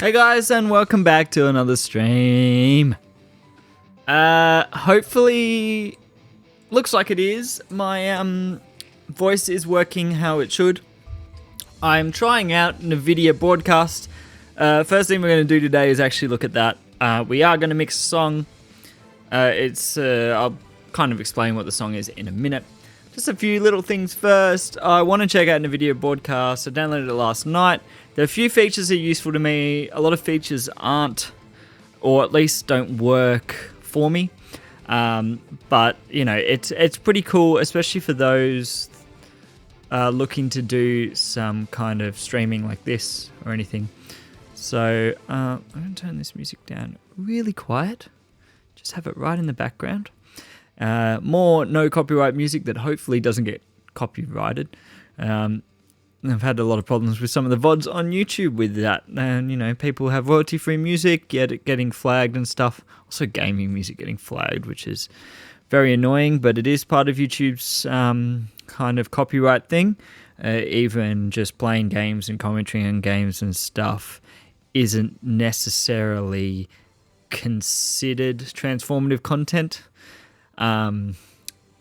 Hey guys, and welcome back to another stream. Hopefully, looks like it is. My voice is working how it should. I'm trying out a video broadcast. First thing we're going to do today is actually look at that. We are going to mix a song. I'll kind of explain what the song is in a minute. Just a few little things first. I want to check out a video broadcast. I downloaded it last night. There are a few features that are useful to me. A lot of features aren't, or at least don't work for me. But you know, it's pretty cool, especially for those looking to do some kind of streaming like this or anything. So I'm going to turn this music down really quiet. Just have it right in the background. More no copyright music that hopefully doesn't get copyrighted. I've had a lot of problems with some of the VODs on YouTube with that. And, you know, people have royalty-free music, getting flagged and stuff. Also gaming music getting flagged, which is very annoying, but it is part of YouTube's kind of copyright thing. Even just playing games and commentary on games and stuff isn't necessarily considered transformative content.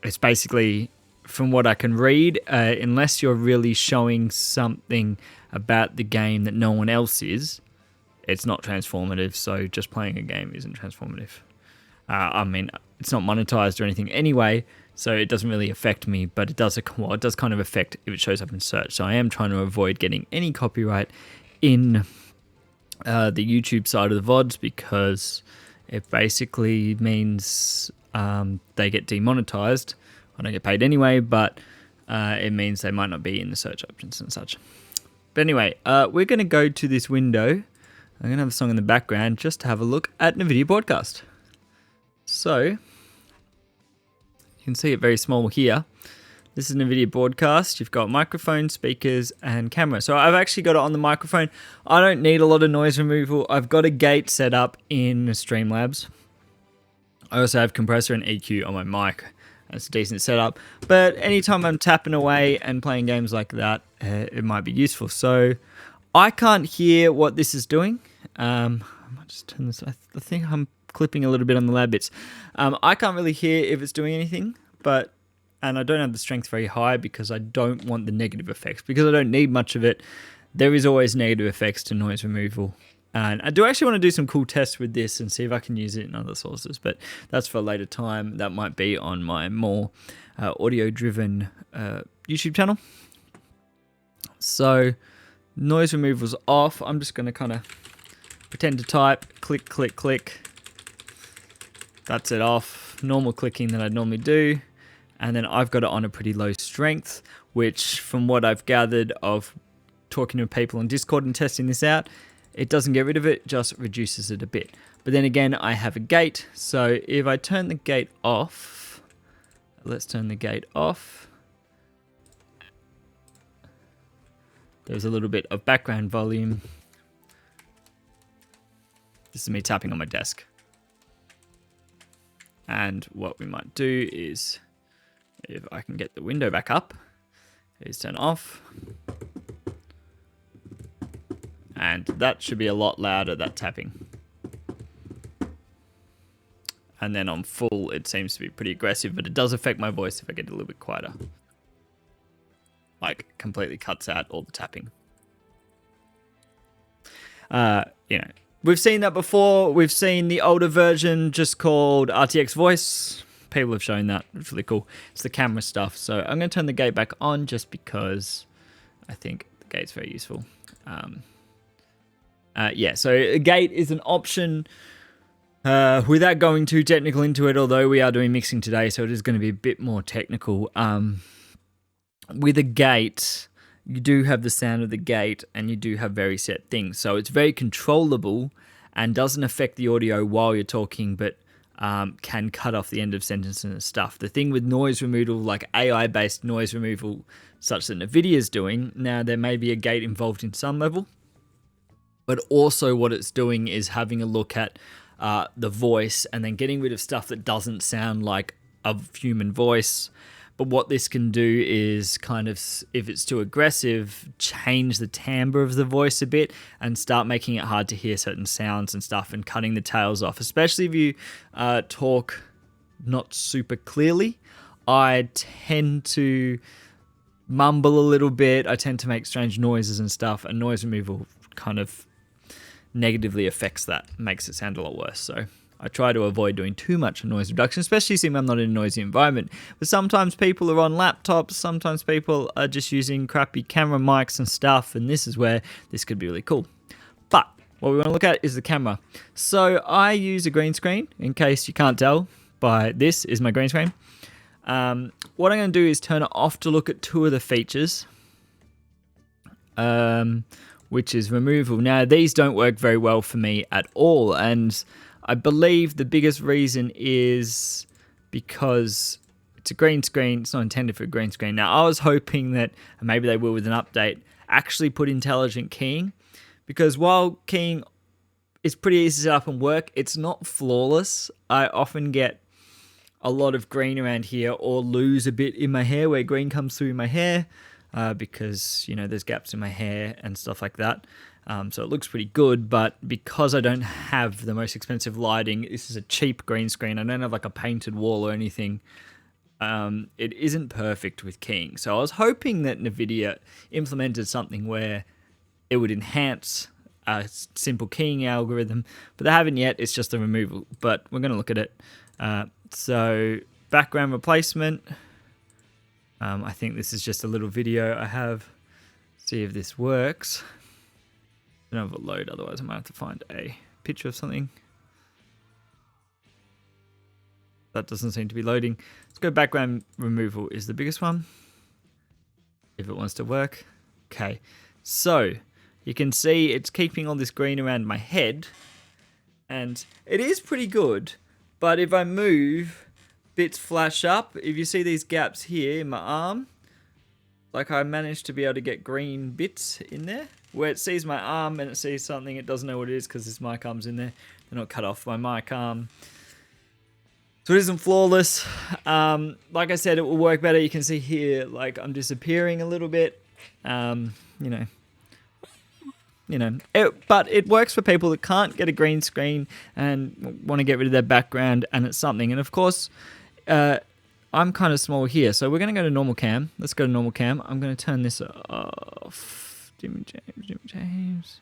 It's basically, from what I can read, unless you're really showing something about the game that no one else is, it's not transformative. So just playing a game isn't transformative. I mean, it's not monetized or anything anyway, so it doesn't really affect me, but it does kind of affect if it shows up in search. So I am trying to avoid getting any copyright in the YouTube side of the VODs, because it basically means they get demonetized. I don't get paid anyway, but it means they might not be in the search options and such. But anyway, we're going to go to this window. I'm going to have a song in the background just to have a look at NVIDIA broadcast. So, you can see it very small here. This is NVIDIA broadcast. You've got microphone, speakers, and camera. So I've actually got it on the microphone. I don't need a lot of noise removal. I've got a gate set up in Streamlabs. I also have compressor and EQ on my mic. It's a decent setup. But anytime I'm tapping away and playing games like that, it might be useful. So I can't hear what this is doing. I might just turn this. I think I'm clipping a little bit on the lab bits. I can't really hear if it's doing anything, and I don't have the strength very high because I don't want the negative effects, because I don't need much of it. There is always negative effects to noise removal. And I do actually want to do some cool tests with this and see if I can use it in other sources, but that's for a later time. That might be on my more audio-driven YouTube channel. So noise removal's off. I'm just going to kind of pretend to type, click, click, click. That's it off. Normal clicking that I normally do. And then I've got it on a pretty low strength, which from what I've gathered of talking to people on Discord and testing this out, it doesn't get rid of it, just reduces it a bit. But then again, I have a gate. So if I turn the gate off, let's turn the gate off. There's a little bit of background volume. This is me tapping on my desk. And what we might do is, if I can get the window back up, is turn off. And that should be a lot louder, that tapping. And then on full, it seems to be pretty aggressive, but it does affect my voice if I get a little bit quieter. Like, completely cuts out all the tapping. You know, we've seen that before. We've seen the older version just called RTX Voice. People have shown that. It's really cool. It's the camera stuff. So I'm going to turn the gate back on just because I think the gate's very useful. Yeah, so a gate is an option without going too technical into it, although we are doing mixing today, so it is going to be a bit more technical. With a gate, you do have the sound of the gate, and you do have very set things. So it's very controllable and doesn't affect the audio while you're talking, but can cut off the end of sentences and stuff. The thing with noise removal, like AI-based noise removal, such that NVIDIA is doing, now there may be a gate involved in some level, but also what it's doing is having a look at the voice and then getting rid of stuff that doesn't sound like a human voice, But what this can do is kind of, if it's too aggressive, change the timbre of the voice a bit and start making it hard to hear certain sounds and stuff and cutting the tails off, especially if you talk not super clearly. I tend to mumble a little bit. I tend to make strange noises and stuff, and noise removal kind of negatively affects that, makes it sound a lot worse. So I try to avoid doing too much noise reduction, especially since I'm not in a noisy environment. But sometimes people are on laptops, sometimes people are just using crappy camera mics and stuff, and this is where this could be really cool. But what we want to look at is the camera. So I use a green screen, in case you can't tell by this is my green screen. What I'm going to do is turn it off to look at two of the features, which is removal. Now, these don't work very well for me at all, and I believe the biggest reason is because it's a green screen. It's not intended for a green screen. Now, I was hoping that, and maybe they will with an update, actually put intelligent keying, because while keying is pretty easy to set up and work, it's not flawless. I often get a lot of green around here, or lose a bit in my hair where green comes through my hair, because, you know, there's gaps in my hair and stuff like that. So it looks pretty good, but because I don't have the most expensive lighting, this is a cheap green screen, I don't have like a painted wall or anything, it isn't perfect with keying. So I was hoping that NVIDIA implemented something where it would enhance a simple keying algorithm, but they haven't yet. It's just a removal, but we're going to look at it. So background replacement, I think this is just a little video I have. See if this works. I don't have a load, otherwise I might have to find a picture of something. That doesn't seem to be loading. Let's go background removal is the biggest one, if it wants to work. Okay, so you can see it's keeping all this green around my head, and it is pretty good. But if I move, bits flash up. If you see these gaps here in my arm, like I managed to be able to get green bits in there, where it sees my arm and it sees something, it doesn't know what it is because this mic arm's in there. They're not cut off by mic arm. So it isn't flawless. Like I said, it will work better. You can see here, like I'm disappearing a little bit. But it works for people that can't get a green screen and want to get rid of their background, and it's something. And of course, I'm kind of small here, so we're going to go to normal cam. Let's go to normal cam. I'm going to turn this off. Jimmy James.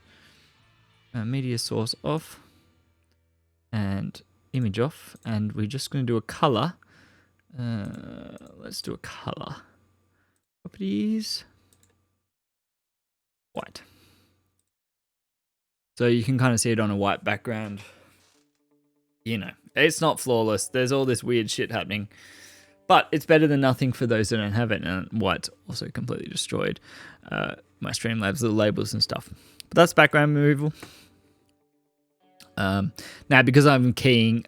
Media source off. And image off. And we're just going to do a color. Let's do a color. Properties. White. So you can kind of see it on a white background. You know, it's not flawless. There's all this weird shit happening. But it's better than nothing for those that don't have it. And white's also completely destroyed my Streamlabs little labels and stuff. But that's background removal. Now, because I'm keying,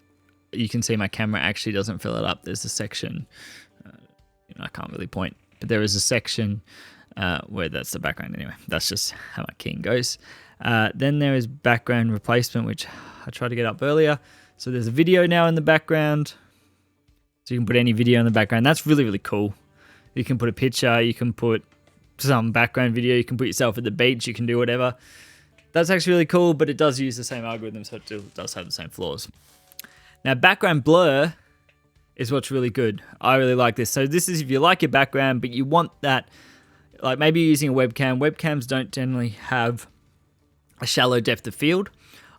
you can see my camera actually doesn't fill it up. There's a section, I can't really point, but there is a section where that's the background anyway. That's just how my keying goes. Then there is background replacement, which I tried to get up earlier. So there's a video now in the background. So you can put any video in the background. That's really, really cool. You can put a picture, you can put some background video, you can put yourself at the beach, you can do whatever. That's actually really cool, but it does use the same algorithm, so it does have the same flaws. Now, background blur is what's really good. I really like this. So this is if you like your background, but you want that, like maybe you're using a webcam. Webcams don't generally have a shallow depth of field.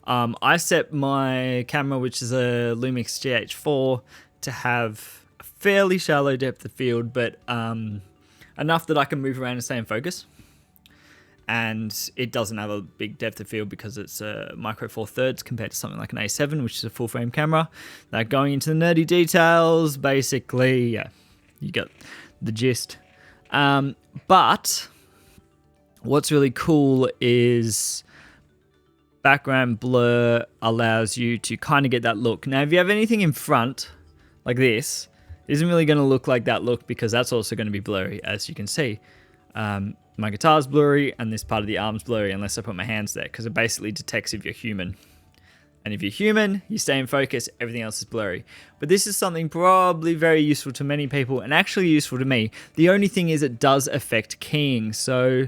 I set my camera, which is a Lumix GH4, to have a fairly shallow depth of field, but enough that I can move around and stay in focus. And it doesn't have a big depth of field because it's a micro four thirds compared to something like an A7, which is a full frame camera. Now, going into the nerdy details, basically, yeah, you got the gist. But what's really cool is background blur allows you to kind of get that look. Now, if you have anything in front like this, it isn't really going to look like that look because that's also going to be blurry, as you can see. My guitar's blurry and this part of the arm's blurry unless I put my hands there because it basically detects if you're human. And if you're human, you stay in focus, everything else is blurry. But this is something probably very useful to many people and actually useful to me. The only thing is it does affect keying. So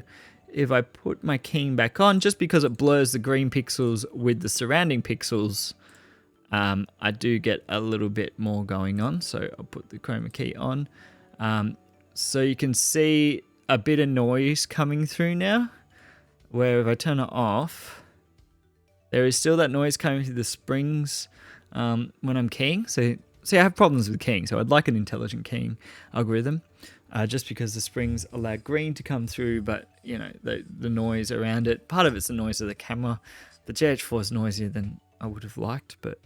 if I put my keying back on, just because it blurs the green pixels with the surrounding pixels, I do get a little bit more going on. So I'll put the chroma key on. So you can see a bit of noise coming through now, where if I turn it off, there is still that noise coming through the springs when I'm keying. So see, I have problems with keying, so I'd like an intelligent keying algorithm, just because the springs allow green to come through, but you know, the noise around it, part of it's the noise of the camera. The GH4 is noisier than I would have liked, but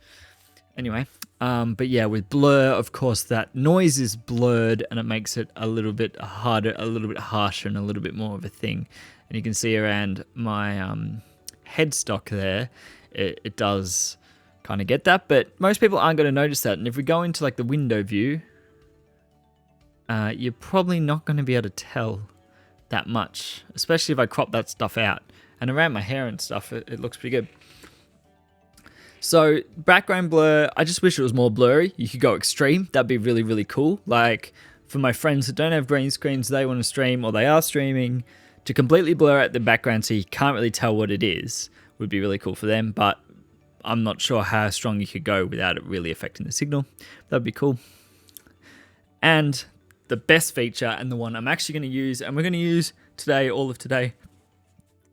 anyway. But yeah, with blur, of course, that noise is blurred and it makes it a little bit harder, a little bit harsher, and a little bit more of a thing. And you can see around my headstock there, it does kind of get that, but most people aren't going to notice that. And if we go into like the window view, you're probably not going to be able to tell that much, especially if I crop that stuff out. And around my hair and stuff, it looks pretty good. So background blur, I just wish it was more blurry. You could go extreme. That'd be really, really cool. Like for my friends that don't have green screens, they want to stream or they are streaming, to completely blur out the background so you can't really tell what it is would be really cool for them. But I'm not sure how strong you could go without it really affecting the signal. That'd be cool. And the best feature, and the one I'm actually going to use, and we're going to use today, all of today.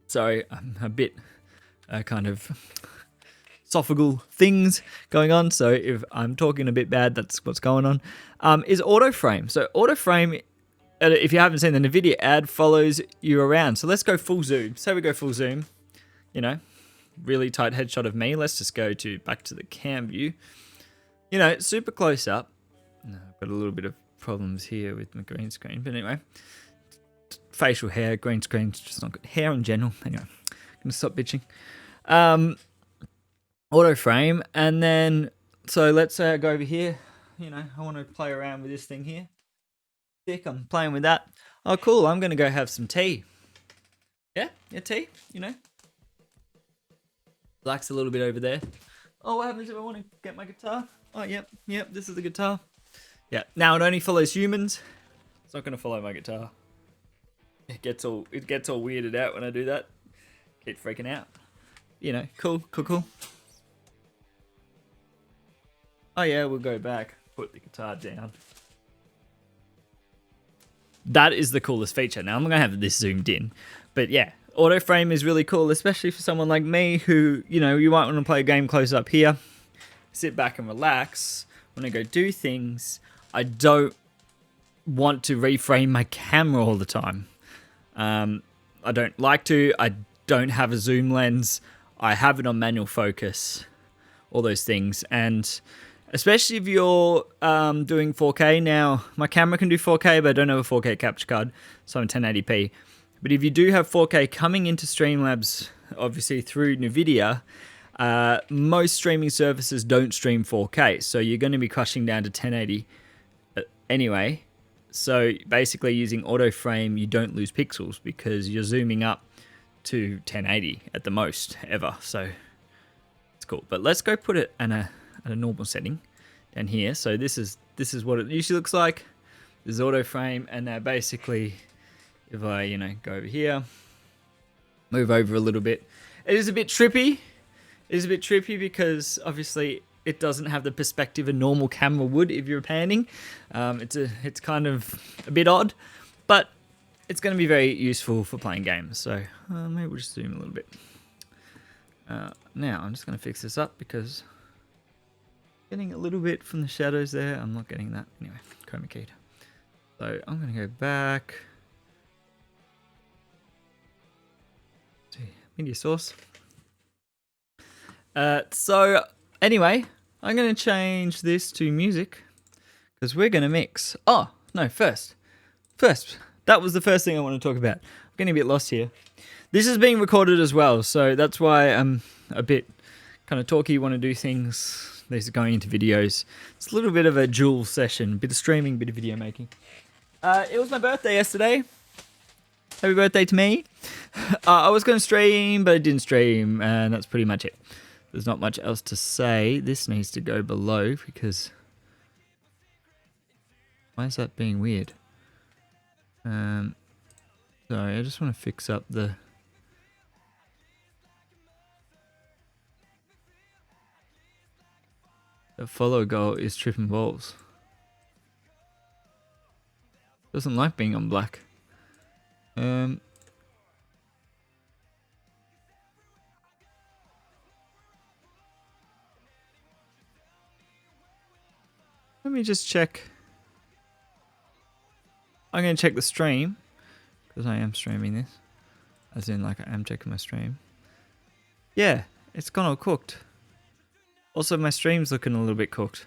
Sorry, I'm a bit kind of esophageal things going on, so if I'm talking a bit bad, that's what's going on, is auto frame. So auto frame, if you haven't seen the NVIDIA ad, follows you around. So let's go full zoom. Say we go full zoom, you know, really tight headshot of me. Let's just go back to the cam view. You know, super close up. No, I've got a little bit of problems here with my green screen, but anyway, facial hair, green screen's just not good. Hair in general. Anyway, I'm gonna stop bitching. Auto frame, and then so let's say I go over here. You know, I want to play around with this thing here. I'm playing with that. Oh, cool. I'm going to go have some tea. Yeah, tea, you know. Relax a little bit over there. Oh, what happens if I want to get my guitar? Oh, yep, this is the guitar. Yeah, now it only follows humans. It's not going to follow my guitar. It gets all weirded out when I do that. Keep freaking out. You know, cool. Oh yeah, we'll go back. Put the guitar down. That is the coolest feature. Now I'm going to have this zoomed in. But yeah, auto frame is really cool, especially for someone like me who, you know, you might want to play a game close up here. Sit back and relax. When I go do things, I don't want to reframe my camera all the time. I don't like to. I don't have a zoom lens. I have it on manual focus. All those things. And especially if you're doing 4K. Now, my camera can do 4K, but I don't have a 4K capture card, so I'm 1080p. But if you do have 4K coming into Streamlabs, obviously through NVIDIA, most streaming services don't stream 4K, so you're going to be crushing down to 1080 anyway. So basically using auto frame, you don't lose pixels because you're zooming up to 1080 at the most ever. So it's cool. But let's go put it in a normal setting down here. So this is what it usually looks like. This is auto frame, and now basically if I, you know, go over here, move over a little bit, it is a bit trippy. It is a bit trippy because obviously it doesn't have the perspective a normal camera would if you're panning. It's kind of a bit odd, but it's going to be very useful for playing games. So maybe we'll just zoom a little bit. Now I'm just going to fix this up because getting a little bit from the shadows there. I'm not getting that. Anyway, chroma keyed. So I'm going to go back to media source. So anyway, I'm going to change this to music because we're going to mix. Oh, no, first, that was the first thing I want to talk about. I'm getting a bit lost here. This is being recorded as well, so that's why I'm a bit kind of talky, want to do things. These are going into videos. It's a little bit of a dual session, bit of streaming, bit of video making. It was my birthday yesterday. Happy birthday to me. I was going to stream, but I didn't stream, and that's pretty much it. there's not much else to say. This needs to go below because... Why is that being weird? Sorry, I just want to fix up the... The follow goal is tripping balls. Doesn't like being on black. Let me just check. I'm going to check the stream because I am streaming this. As in, like, I am checking my stream. Yeah, it's gone all cooked. Also, my stream's looking a little bit cooked.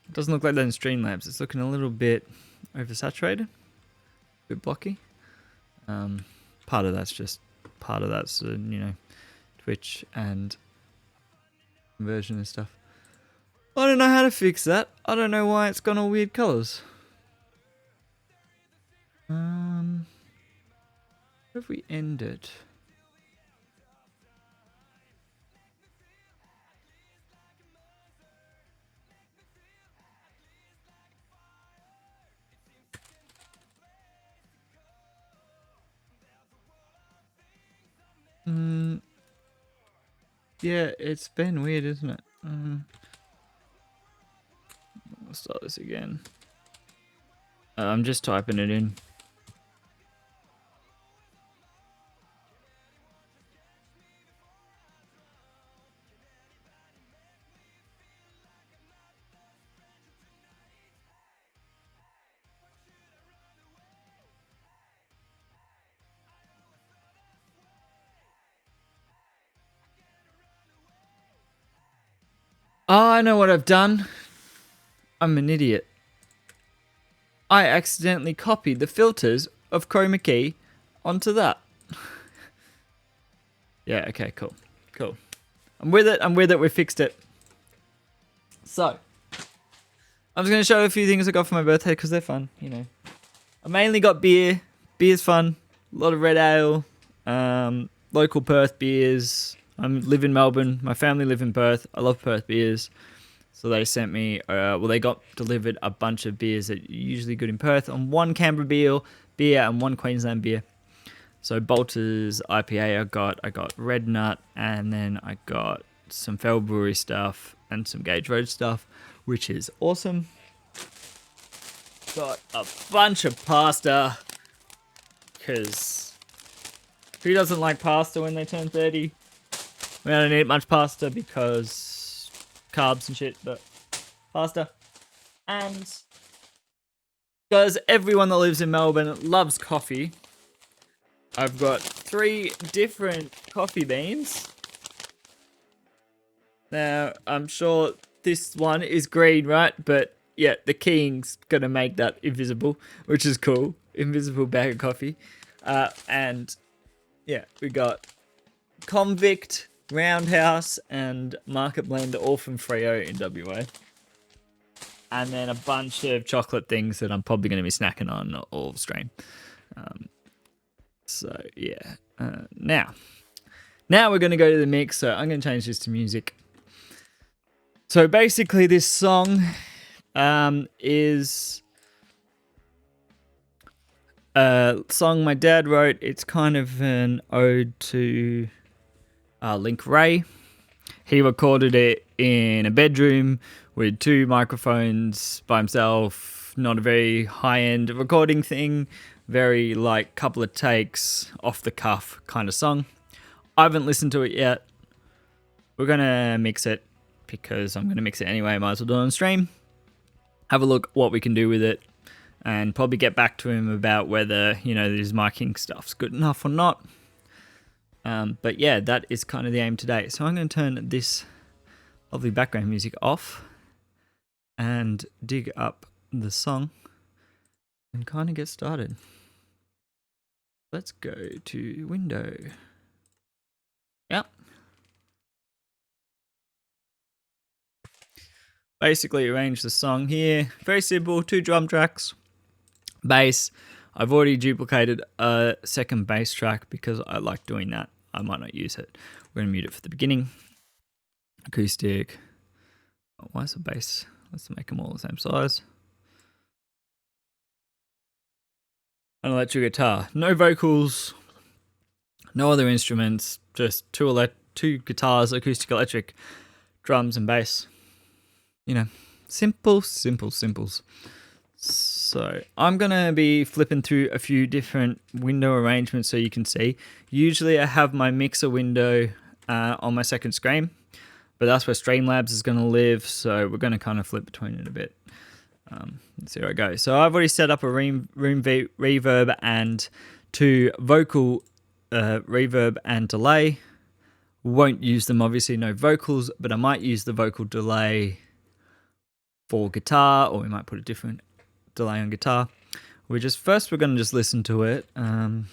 It doesn't look like that in Streamlabs. It's looking a little bit oversaturated. A bit blocky. Part of that's you know, Twitch and conversion and stuff. I don't know how to fix that. I don't know why it's gone all weird colours. Where have we ended? Yeah, it's been weird, isn't it? I'll start this again. I'm just typing it in. Oh, I know what I've done. I'm an idiot. I accidentally copied the filters of Chroma Key onto that. Yeah, okay, cool. Cool. I'm with it, we fixed it. So, I'm just going to show a few things I got for my birthday because they're fun, you know. I mainly got beer. Beer's fun. A lot of red ale. Local Perth beers. I live in Melbourne. My family live in Perth. I love Perth beers. So they sent me, they got delivered a bunch of beers that are usually good in Perth, and one Canberra beer and one Queensland beer. So Bolter's IPA I got Red Nut, and then I got some Fell Brewery stuff and some Gage Road stuff, which is awesome. Got a bunch of pasta, because who doesn't like pasta when they turn 30? We don't eat much pasta because carbs and shit, but pasta. And because everyone that lives in Melbourne loves coffee, I've got 3 different coffee beans. Now, I'm sure this one is green, right? But yeah, the king's gonna make that invisible, which is cool. Invisible bag of coffee. And yeah, we got Convict, Roundhouse, and Market Blend, all from Freo in WA. And then a bunch of chocolate things that I'm probably going to be snacking on all stream. So yeah, now we're going to go to the mix. So I'm going to change this to music. So basically, this song is a song my dad wrote. It's kind of an ode to Link Ray. He recorded it in a bedroom with 2 microphones by himself. Not a very high-end recording thing. Very, like, couple of takes, off the cuff kind of song. I haven't listened to it yet. We're going to mix it because I'm going to mix it anyway. Might as well do it on stream. Have a look what we can do with it. And probably get back to him about whether, you know, his miking stuff's good enough or not. But yeah, that is kind of the aim today. So I'm going to turn this lovely background music off and dig up the song and kind of get started. Let's go to window. Yep. Basically arrange the song here. Very simple, 2 drum tracks, bass. I've already duplicated a second bass track because I like doing that. I might not use it. We're going to mute it for the beginning. Acoustic. Oh, why is the bass? Let's make them all the same size. An electric guitar. No vocals. No other instruments. Just two guitars, acoustic, electric, drums and bass. You know, simples. So I'm going to be flipping through a few different window arrangements so you can see. Usually I have my mixer window on my second screen, but that's where Streamlabs is going to live. So we're going to kind of flip between it a bit. Let's see where I go. So I've already set up a room reverb and 2 vocal reverb and delay. Won't use them, obviously, no vocals, but I might use the vocal delay for guitar, or we might put a different delay on guitar. We're going to just listen to it and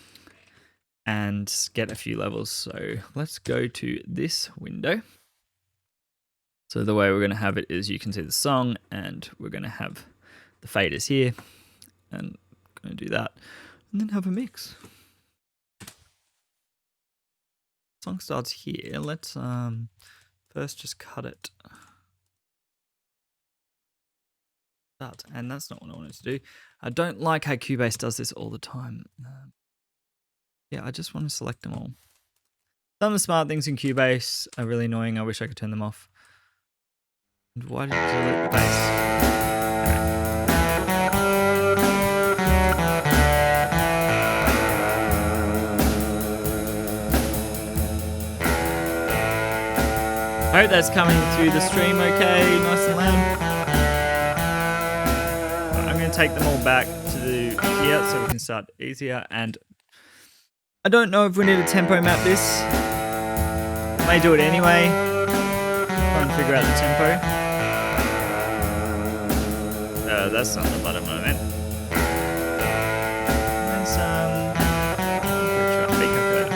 get a few levels. So let's go to this window. So the way we're going to have it is you can see the song, and we're going to have the faders here, and I'm going to do that, and then have a mix. Song starts here. Let's first just cut it. That, and that's not what I wanted to do. I don't like how Cubase does this all the time. Yeah, I just want to select them all. Some of the smart things in Cubase are really annoying. I wish I could turn them off. And why did you select the bass? I hope that's coming through the stream okay, nice and loud. I'm going to take them all back to here so we can start easier. And I don't know if we need a tempo map this. I may do it anyway. Try and figure out the tempo. That's not the button I meant. Let's be calculator.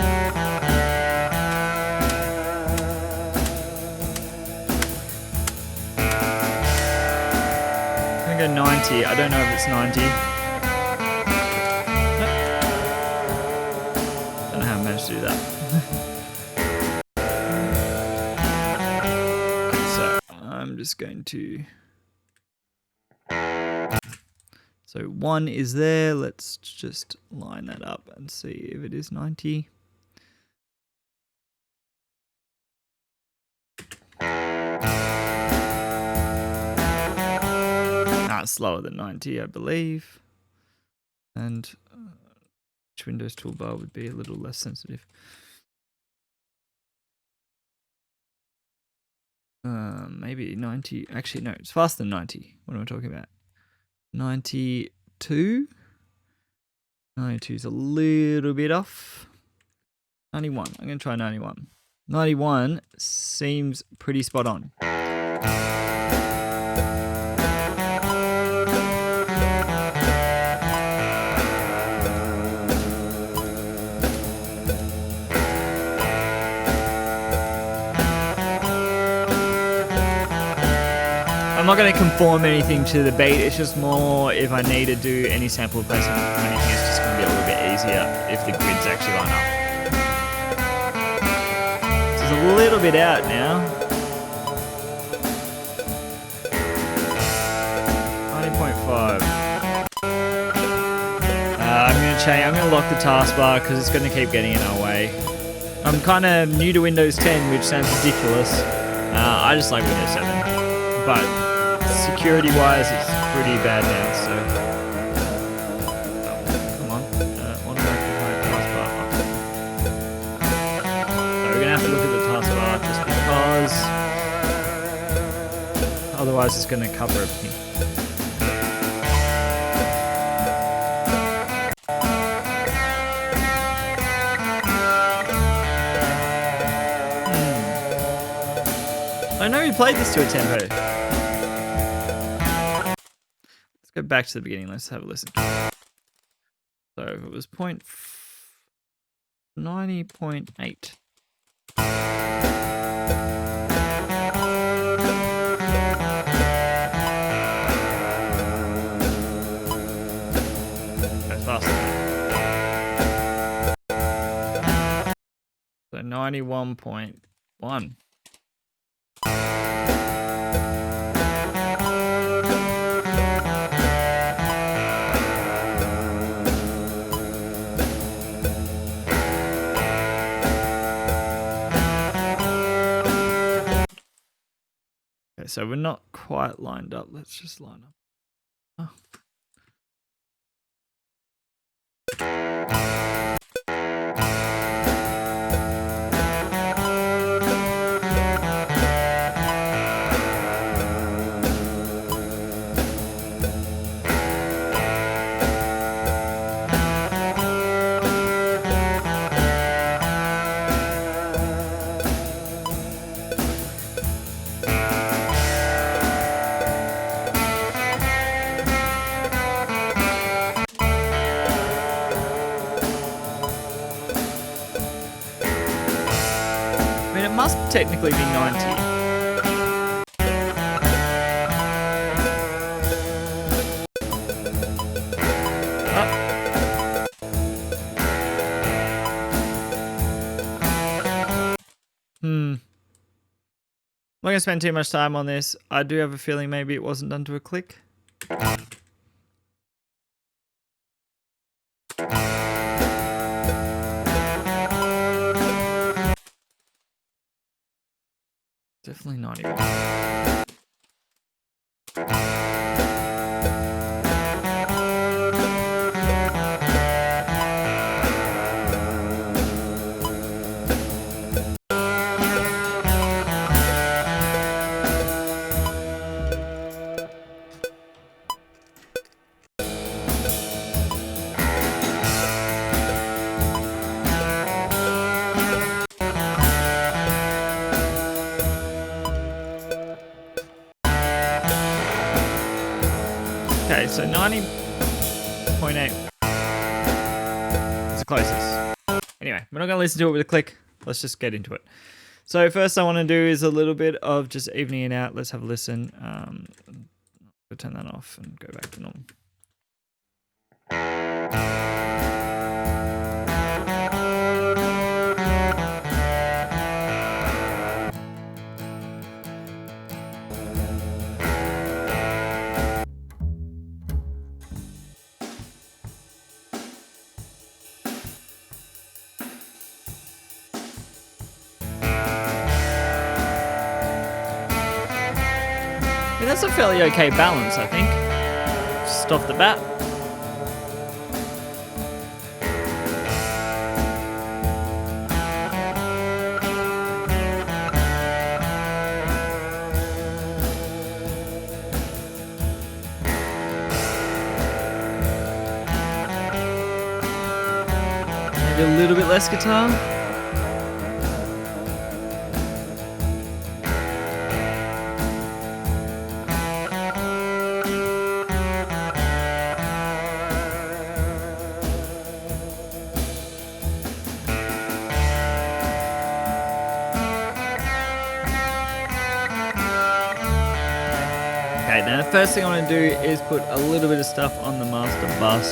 I'm gonna go 90. I don't know if it's 90. Don't know how I managed to do that. So I'm just going to. So 1 is there. Let's just line that up and see if it is 90. It's slower than 90, I believe. And which Windows toolbar would be a little less sensitive? Maybe 90. Actually, no, it's faster than 90. What am I talking about? 92? 92 is a little bit off. 91. I'm going to try 91. 91 seems pretty spot on. I'm not going to conform anything to the beat, it's just more if I need to do any sample placement or anything, it's just going to be a little bit easier if the grids actually line up. So it's a little bit out now. 90.5. I'm going to lock the taskbar because it's going to keep getting in our way. I'm kind of new to Windows 10, which sounds ridiculous. I just like Windows 7. But security wise it's pretty bad now, so come on, automatic taskbar. So we're gonna have to look at the taskbar just because otherwise it's gonna cover everything. I know we played this to a tempo. Go back to the beginning. Let's have a listen. So it was 90.8. That's faster. So 91.1. Okay, so we're not quite lined up. Let's just line up. Oh. I mean, it must technically be 90. I'm not going to spend too much time on this. I do have a feeling maybe it wasn't done to a click. Definitely 91. Okay, so 90.8 is the closest. Anyway, we're not going to listen to it with a click. Let's just get into it. So first I want to do is a little bit of just evening it out. Let's have a listen. We'll turn that off and go back to normal. Yeah, that's a fairly okay balance, I think. Just off the bat. Maybe a little bit less guitar. Okay, now the first thing I want to do is put a little bit of stuff on the master bus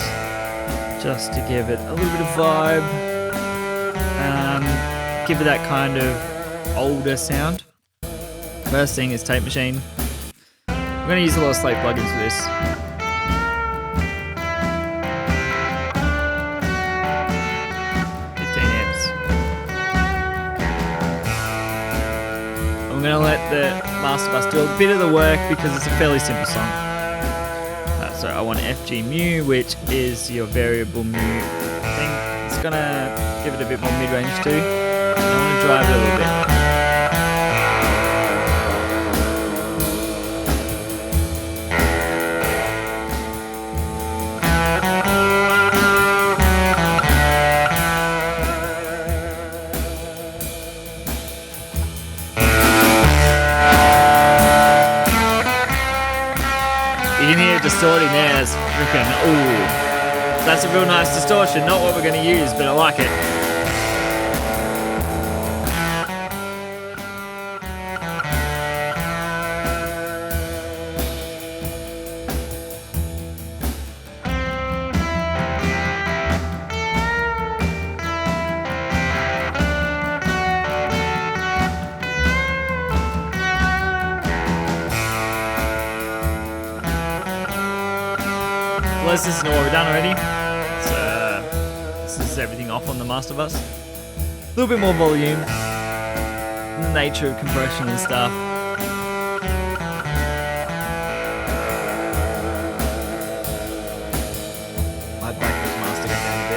just to give it a little bit of vibe, give it that kind of older sound. First thing is Tape Machine. I'm going to use a lot of Slate plugins for this. I'm going to let the master bus do a bit of the work because it's a fairly simple song. So I want FG mu, which is your variable mu thing. It's going to give it a bit more mid-range too. And I want to drive it a little bit. You can hear it distorting there. It's freaking, ooh. That's a real nice distortion. Not what we're going to use, but I like it. let's listen to what we've done already. This is everything off on the master bus. A little bit more volume. The nature of compression and stuff. Might back this master down a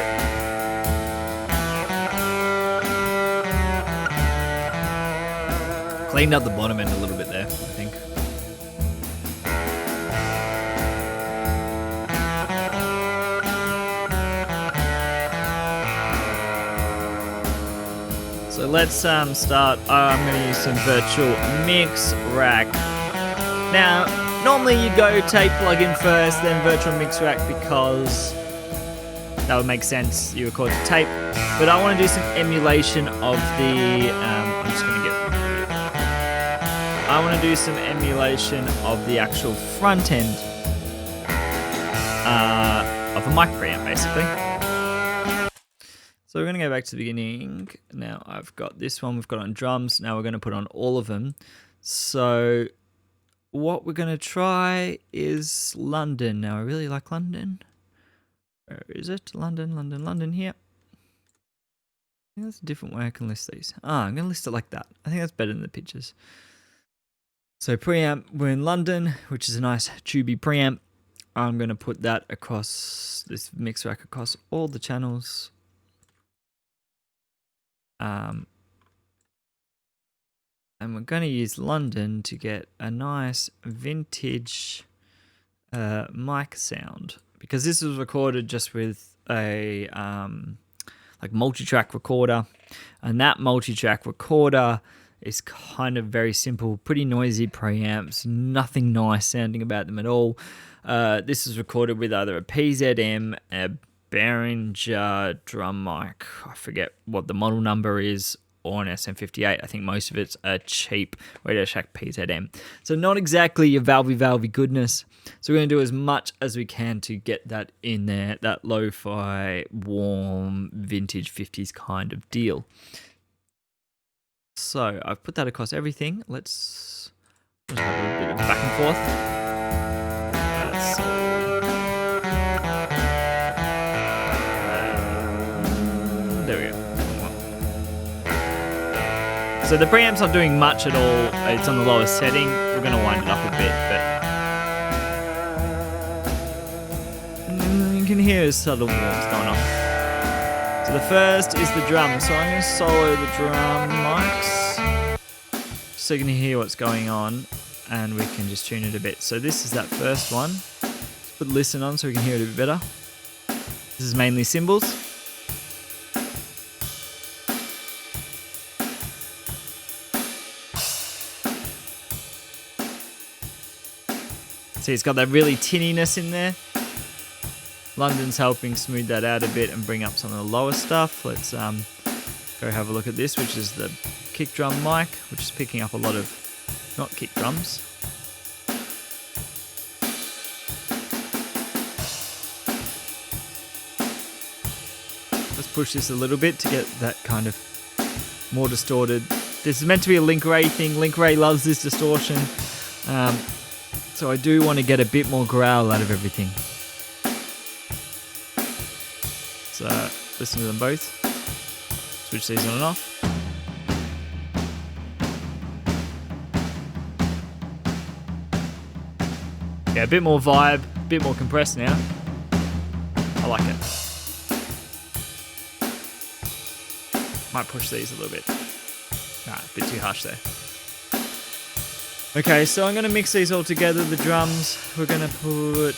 bit. Cleaned up the bottom end a little bit there, I think. So let's start. I'm going to use some virtual mix rack. Now, normally you go tape plugin first, then virtual mix rack because that would make sense. You record to tape, but I want to do some emulation of the. I'm just going to get. I want to do some emulation of the actual front end of a mic preamp, basically. So we're going to go back to the beginning. Now I've got this one we've got on drums. Now we're going to put on all of them. So what we're going to try is London. Now I really like London. Where is it? London, London, London here. I think that's a different way I can list these. I'm going to list it like that. I think that's better than the pictures. So preamp, we're in London, which is a nice tubey preamp. I'm going to put that across this mix rack across all the channels. And we're going to use London to get a nice vintage mic sound, because this was recorded just with a like multi-track recorder, and that multi-track recorder is kind of very simple, pretty noisy preamps, nothing nice sounding about them at all. This is recorded with either a PZM, a Behringer drum mic, I forget what the model number is, or an SM58. I think most of it's a cheap Radio Shack PZM. So not exactly your valvey goodness. So we're going to do as much as we can to get that in there, that lo-fi, warm, vintage 50s kind of deal. So I've put that across everything. Let's just have a little bit of back and forth. There we go. So the preamp's not doing much at all. It's on the lowest setting. We're going to wind it up a bit, but you can hear subtle warms going on. So the first is the drum. So I'm going to solo the drum mics so you can hear what's going on, and we can just tune it a bit. So this is that first one. Let's put listen on so we can hear it a bit better. This is mainly cymbals. See, it's got that really tinniness in there. London's helping smooth that out a bit and bring up some of the lower stuff. Let's go have a look at this, which is the kick drum mic, which is picking up a lot of not kick drums. Let's push this a little bit to get that kind of more distorted. This is meant to be a Link Ray thing. Link Ray loves this distortion. So I do want to get a bit more growl out of everything. So listen to them both. Switch these on and off. Yeah, a bit more vibe, a bit more compressed now. I like it. Might push these a little bit. Nah, a bit too harsh there. Okay, so I'm going to mix these all together, the drums. We're going to put,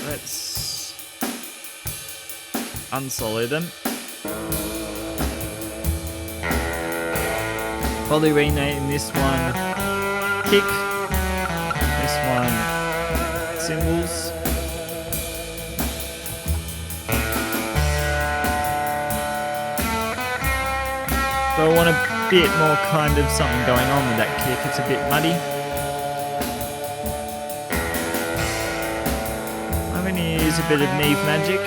let's unsolo them. Probably rename this one kick, this one cymbals. So I want a bit more kind of something going on with that kick. It's a bit muddy. I'm going to use a bit of Neve Magic.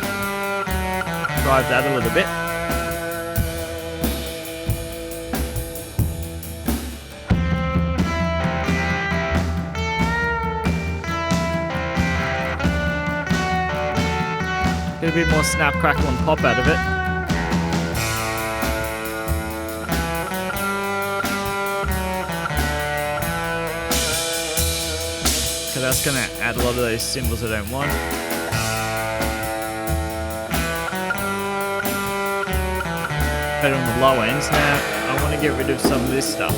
Drive that a little bit. Get a bit more snap, crackle, and pop out of it. Because that's going to add a lot of those symbols I don't want. Better on the low ends. Now I want to get rid of some of this stuff.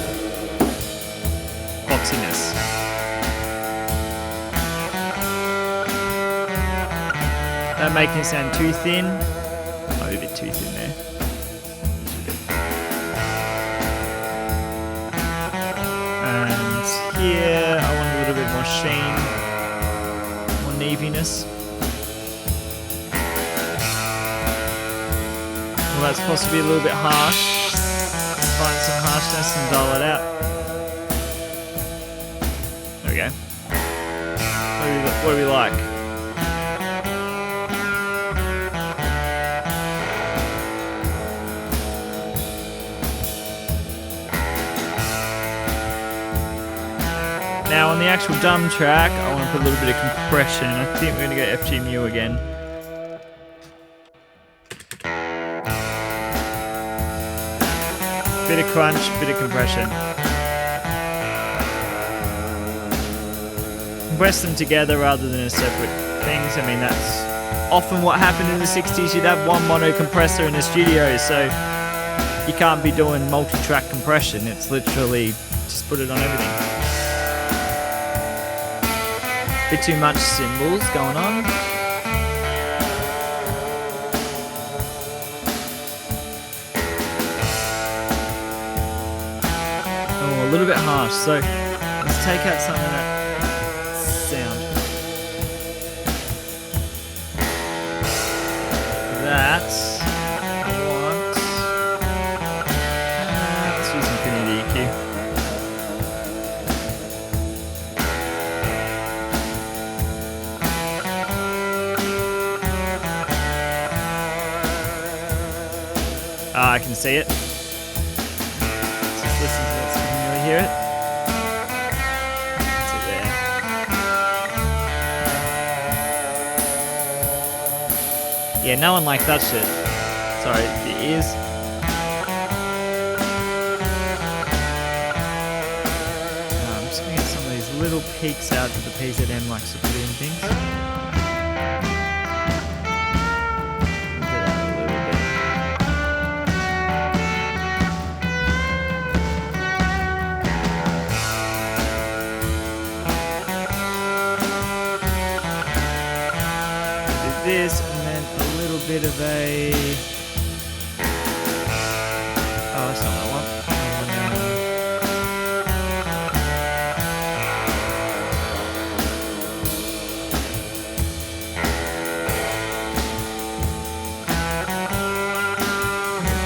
Boxiness. Don't make it sound too thin. Might be a bit too thin there. And here I want a little bit more sheen, more naviness. Well, that's supposed to be a little bit harsh. Find some harshness and dull it out. There we go. What do we like? Now on the actual dumb track, I want to put a little bit of compression. I think we're going to go FG mu again. Bit of crunch, bit of compression. Compress them together rather than as separate things. I mean, that's often what happened in the 60s. You'd have one mono compressor in a studio, so you can't be doing multi-track compression. It's literally just put it on everything. Bit too much cymbals going on. Oh, a little bit harsh. So let's take out some of that sound. That I want. Let's use Infinity EQ. I can see it. Let's just listen to that so you can really hear it. That's it there. Yeah, no one liked that shit. Sorry, the ears. I'm just gonna get some of these little peaks out that the PZM likes to put in things. This and then a little bit of a that's not what I want.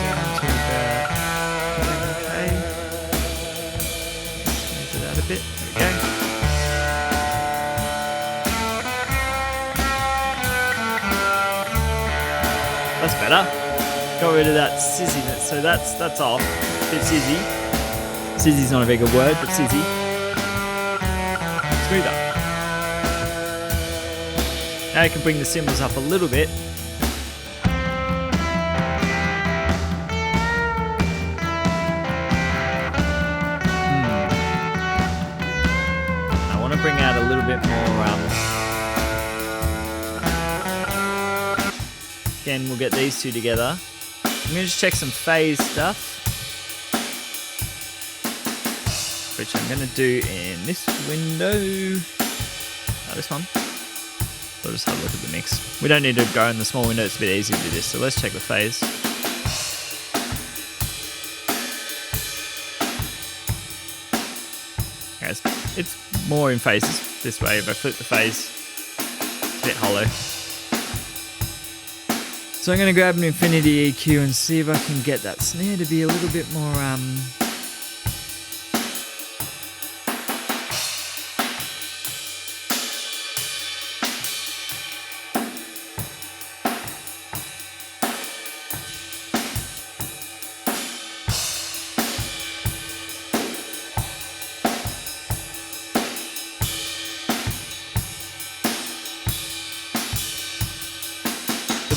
Down to about okay. Move it out a bit. There we go. That's better. Got rid of that sizziness, so that's off. Bit sizzy. Sizzy's not a very good word, but sizzy. Smoother. Now you can bring the cymbals up a little bit. I want to bring out a little bit more Again, we'll get these two together. I'm going to just check some phase stuff, which I'm going to do in this window. This one. We'll just have a look at the mix. We don't need to go in the small window, it's a bit easy to do this. So let's check the phase. Okay, it's more in phases this way. If I flip the phase, it's a bit hollow. So I'm going to grab an Infinity EQ and see if I can get that snare to be a little bit more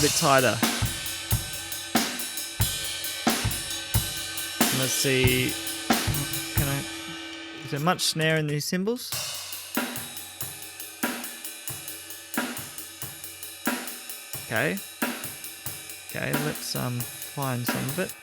a bit tighter. Let's see. Is there much snare in these cymbals? Okay. Okay, let's find some of it.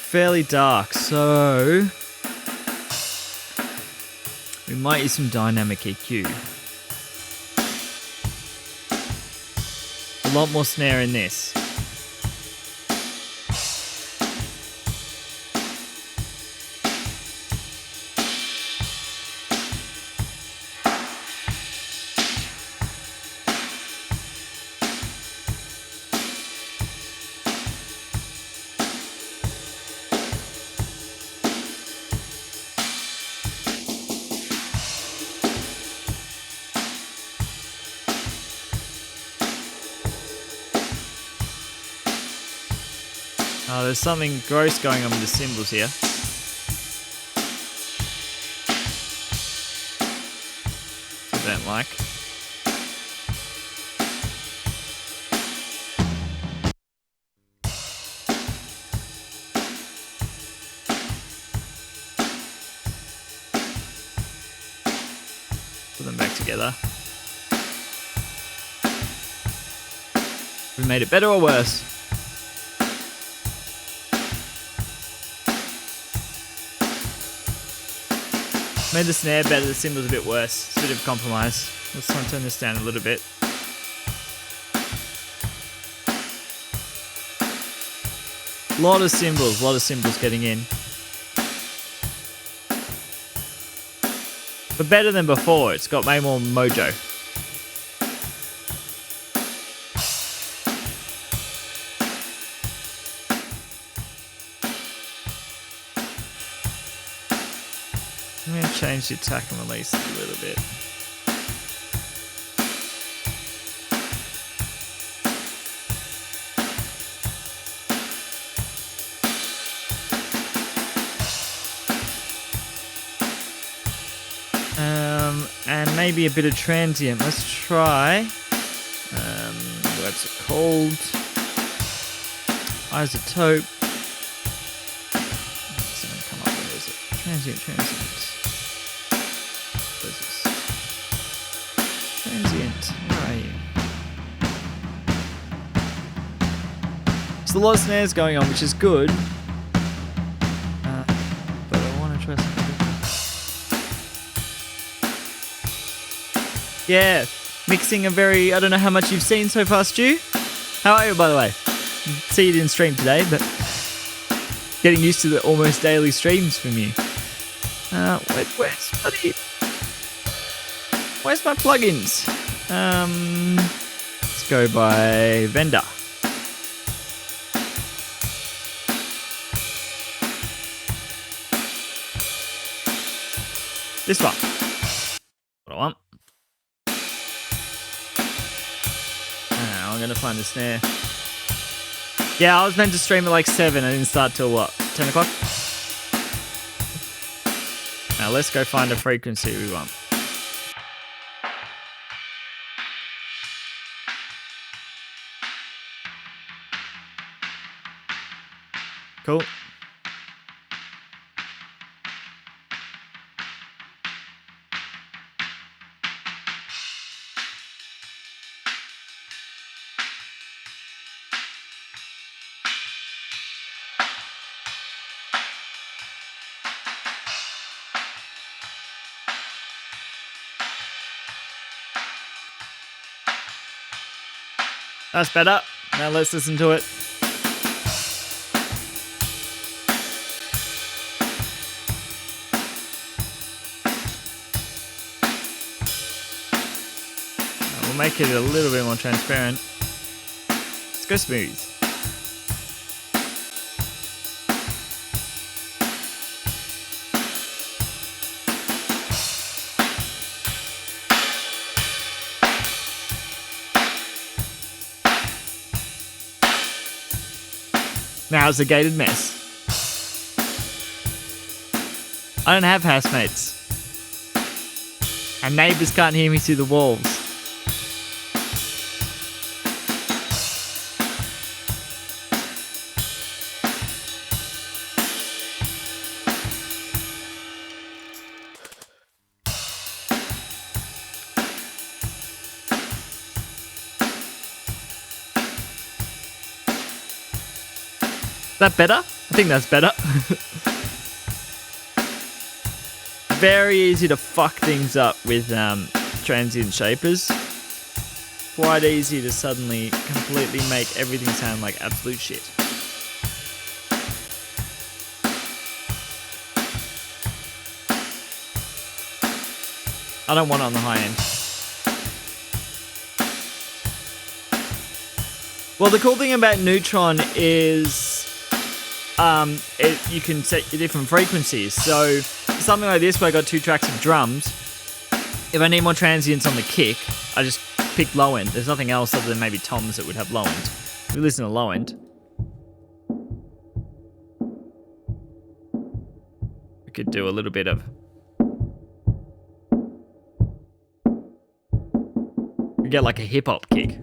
Fairly dark, so we might use some dynamic EQ. A lot more snare in this. Oh, there's something gross going on with the cymbals here. I don't like. Put them back together. We made it better or worse? Made the snare better, the cymbals a bit worse. It's a bit of a compromise. Let's try and turn this down a little bit. A lot of cymbals getting in. But better than before, it's got way more mojo. I'm going to change the attack and release a little bit. And maybe a bit of transient. Let's try. What's it called? Isotope. Let's come up with it. Is it transient? What is this? Transient. Where are you? There's a lot of snares going on, which is good. But I want to try something different. Yeah, mixing a very... I don't know how much you've seen so far, Stu. How are you, by the way? See you didn't stream today, but getting used to the almost daily streams from you. Where's my plugins? Let's go by vendor. This one. What I want. I'm going to find the snare. Yeah, I was meant to stream at like 7. I didn't start till what? 10 o'clock? Now let's go find a frequency we want. Cool. That's better. Now let's listen to it. We'll make it a little bit more transparent. Let's go smooth. Now it's a gated mess. I don't have housemates. And neighbours can't hear me through the walls. Is that better? I think that's better. Very easy to fuck things up with transient shapers. Quite easy to suddenly completely make everything sound like absolute shit. I don't want it on the high end. Well, the cool thing about Neutron is you can set your different frequencies. So something like this where I got 2 tracks of drums, if I need more transients on the kick, I just pick low end. There's nothing else other than maybe toms that would have low end. If we listen to low end, we could do a little bit of... We get like a hip hop kick.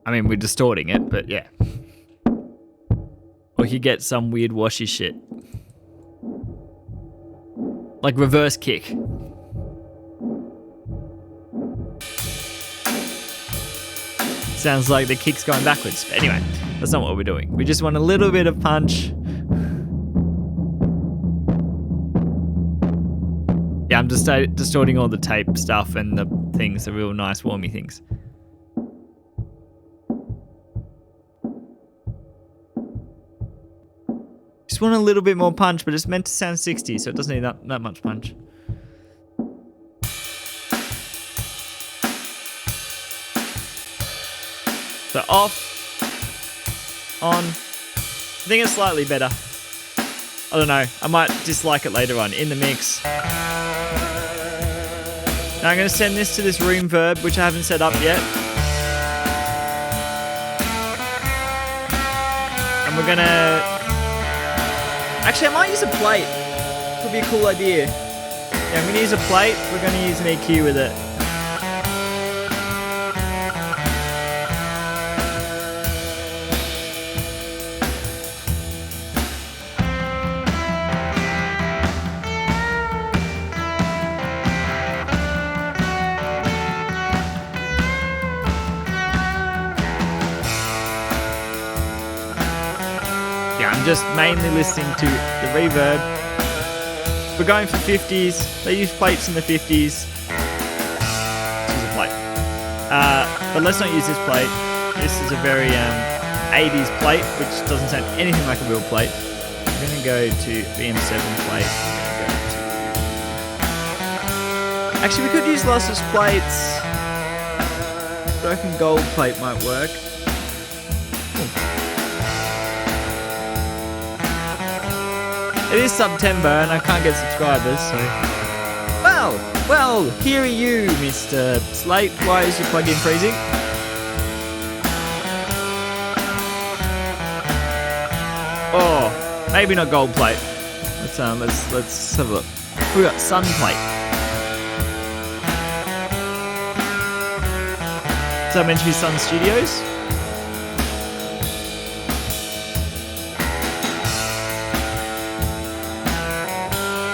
I mean, we're distorting it, but yeah. Or you get some weird washy shit. Like reverse kick. Sounds like the kick's going backwards. But anyway, that's not what we're doing. We just want a little bit of punch. Yeah, I'm just distorting all the tape stuff and the things, the real nice warmy things. Just want a little bit more punch, but it's meant to sound 60, so it doesn't need that much punch. So off, on. I think it's slightly better. I don't know. I might dislike it later on. In the mix. Now I'm going to send this to this room verb, which I haven't set up yet. And we're going to... Actually, I might use a plate. Could be a cool idea. Yeah, I'm going to use a plate. We're going to use an EQ with it. Just mainly listening to the reverb. We're going for 50s. They use plates in the 50s. This is a plate. But let's not use this plate. This is a very 80s plate, which doesn't sound anything like a real plate. I'm going to go to BM7 plate. Actually, we could use lossless plates. Broken gold plate might work. It is September and I can't get subscribers, so... Well, here are you, Mr. Slate. Why is your plugin freezing? Oh, maybe not gold plate. Let's have a look. We got sun plate. Is that meant to be Sun Studios?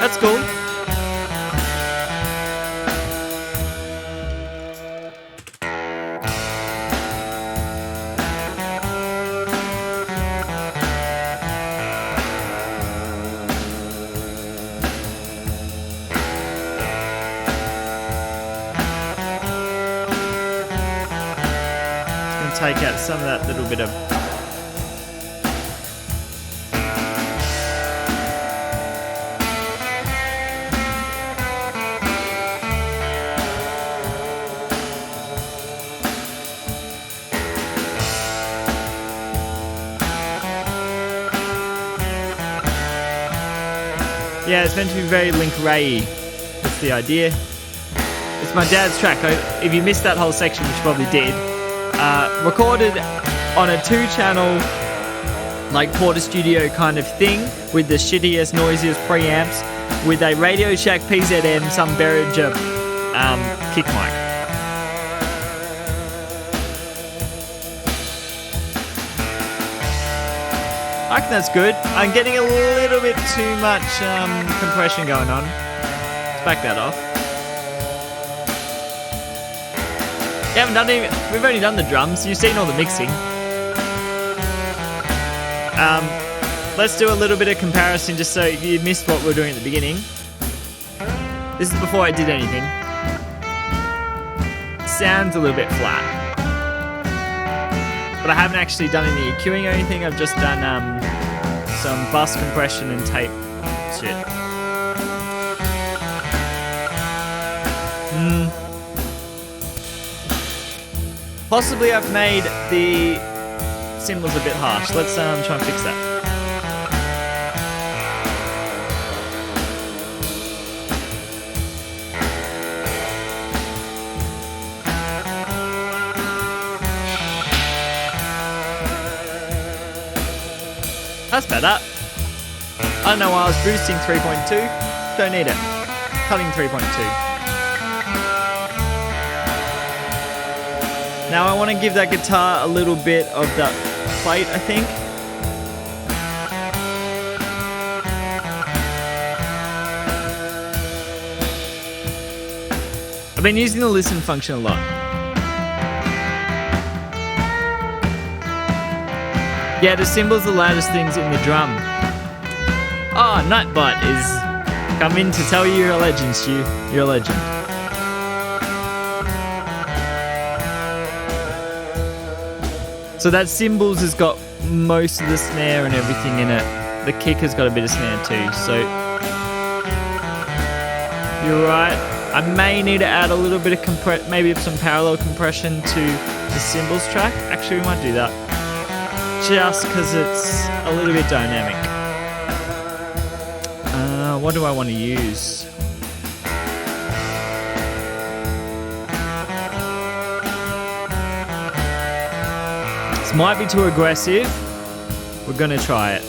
That's cool. Just gonna take out some of that little bit of yeah, it's meant to be very Link Ray. That's the idea. It's my dad's track. If you missed that whole section, which you probably did, recorded on a 2-channel, like Porter Studio kind of thing, with the shittiest, noisiest preamps, with a Radio Shack PZM, some Behringer kick mic. I reckon that's good. I'm getting a little bit too much compression going on. Let's back that off. We've only done the drums. You've seen all the mixing. Let's do a little bit of comparison just so you missed what we were doing at the beginning. This is before I did anything. Sounds a little bit flat. But I haven't actually done any EQing or anything. I've just done some bus compression and tape shit. Possibly I've made the cymbals a bit harsh. Let's try and fix that. That's better. I don't know why I was boosting 3.2. Don't need it. Cutting 3.2. Now I want to give that guitar a little bit of that plate, I think. I've been using the listen function a lot. Yeah, the cymbals are the loudest things in the drum. Oh, Nightbot is come in to tell you you're a legend, Stu. You're a legend. So that cymbals has got most of the snare and everything in it. The kick has got a bit of snare too, so you're right. I may need to add a little bit of maybe some parallel compression to the cymbals track. Actually, we might do that. Just because it's a little bit dynamic. What do I want to use? This might be too aggressive. We're gonna try it.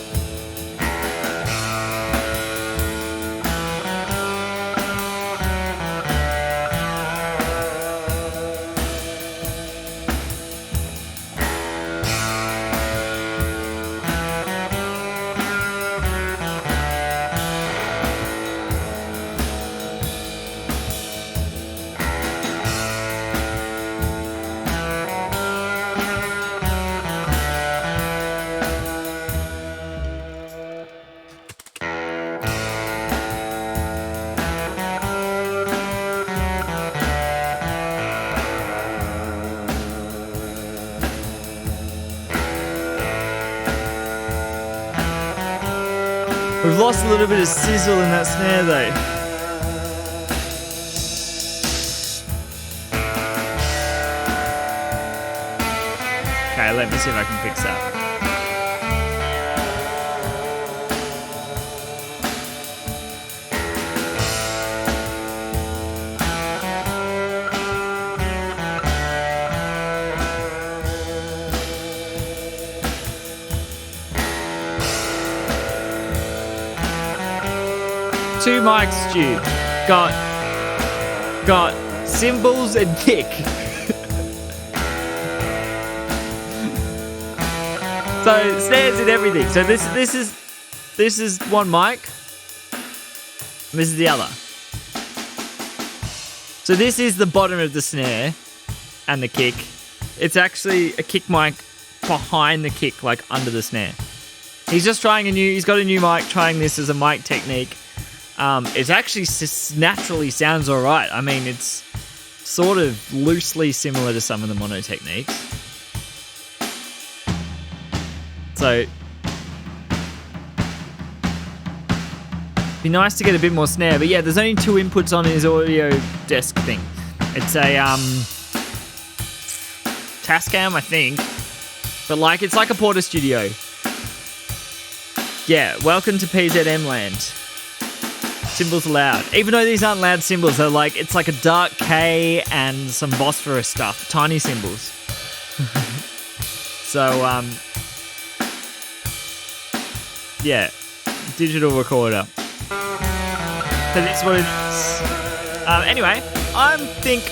We've lost a little bit of sizzle in that snare though. Okay, let me see if I can fix that. Two mics, Stu. Got cymbals and kick. So snares and everything. So this is one mic. And this is the other. So this is the bottom of the snare and the kick. It's actually a kick mic behind the kick, like under the snare. He's just trying he's got a new mic, trying this as a mic technique. It actually naturally sounds alright. I mean, it's sort of loosely similar to some of the mono techniques. So, be nice to get a bit more snare. But yeah, there's only 2 inputs on his audio desk thing. It's a Tascam, I think. But like, it's like a Porter Studio. Yeah, welcome to PZM land. Cymbals are loud. Even though these aren't loud cymbals, they're like, it's like a dark K and some Bosphorus stuff. Tiny cymbals. So, yeah, digital recorder. So that's what it is. Anyway, I think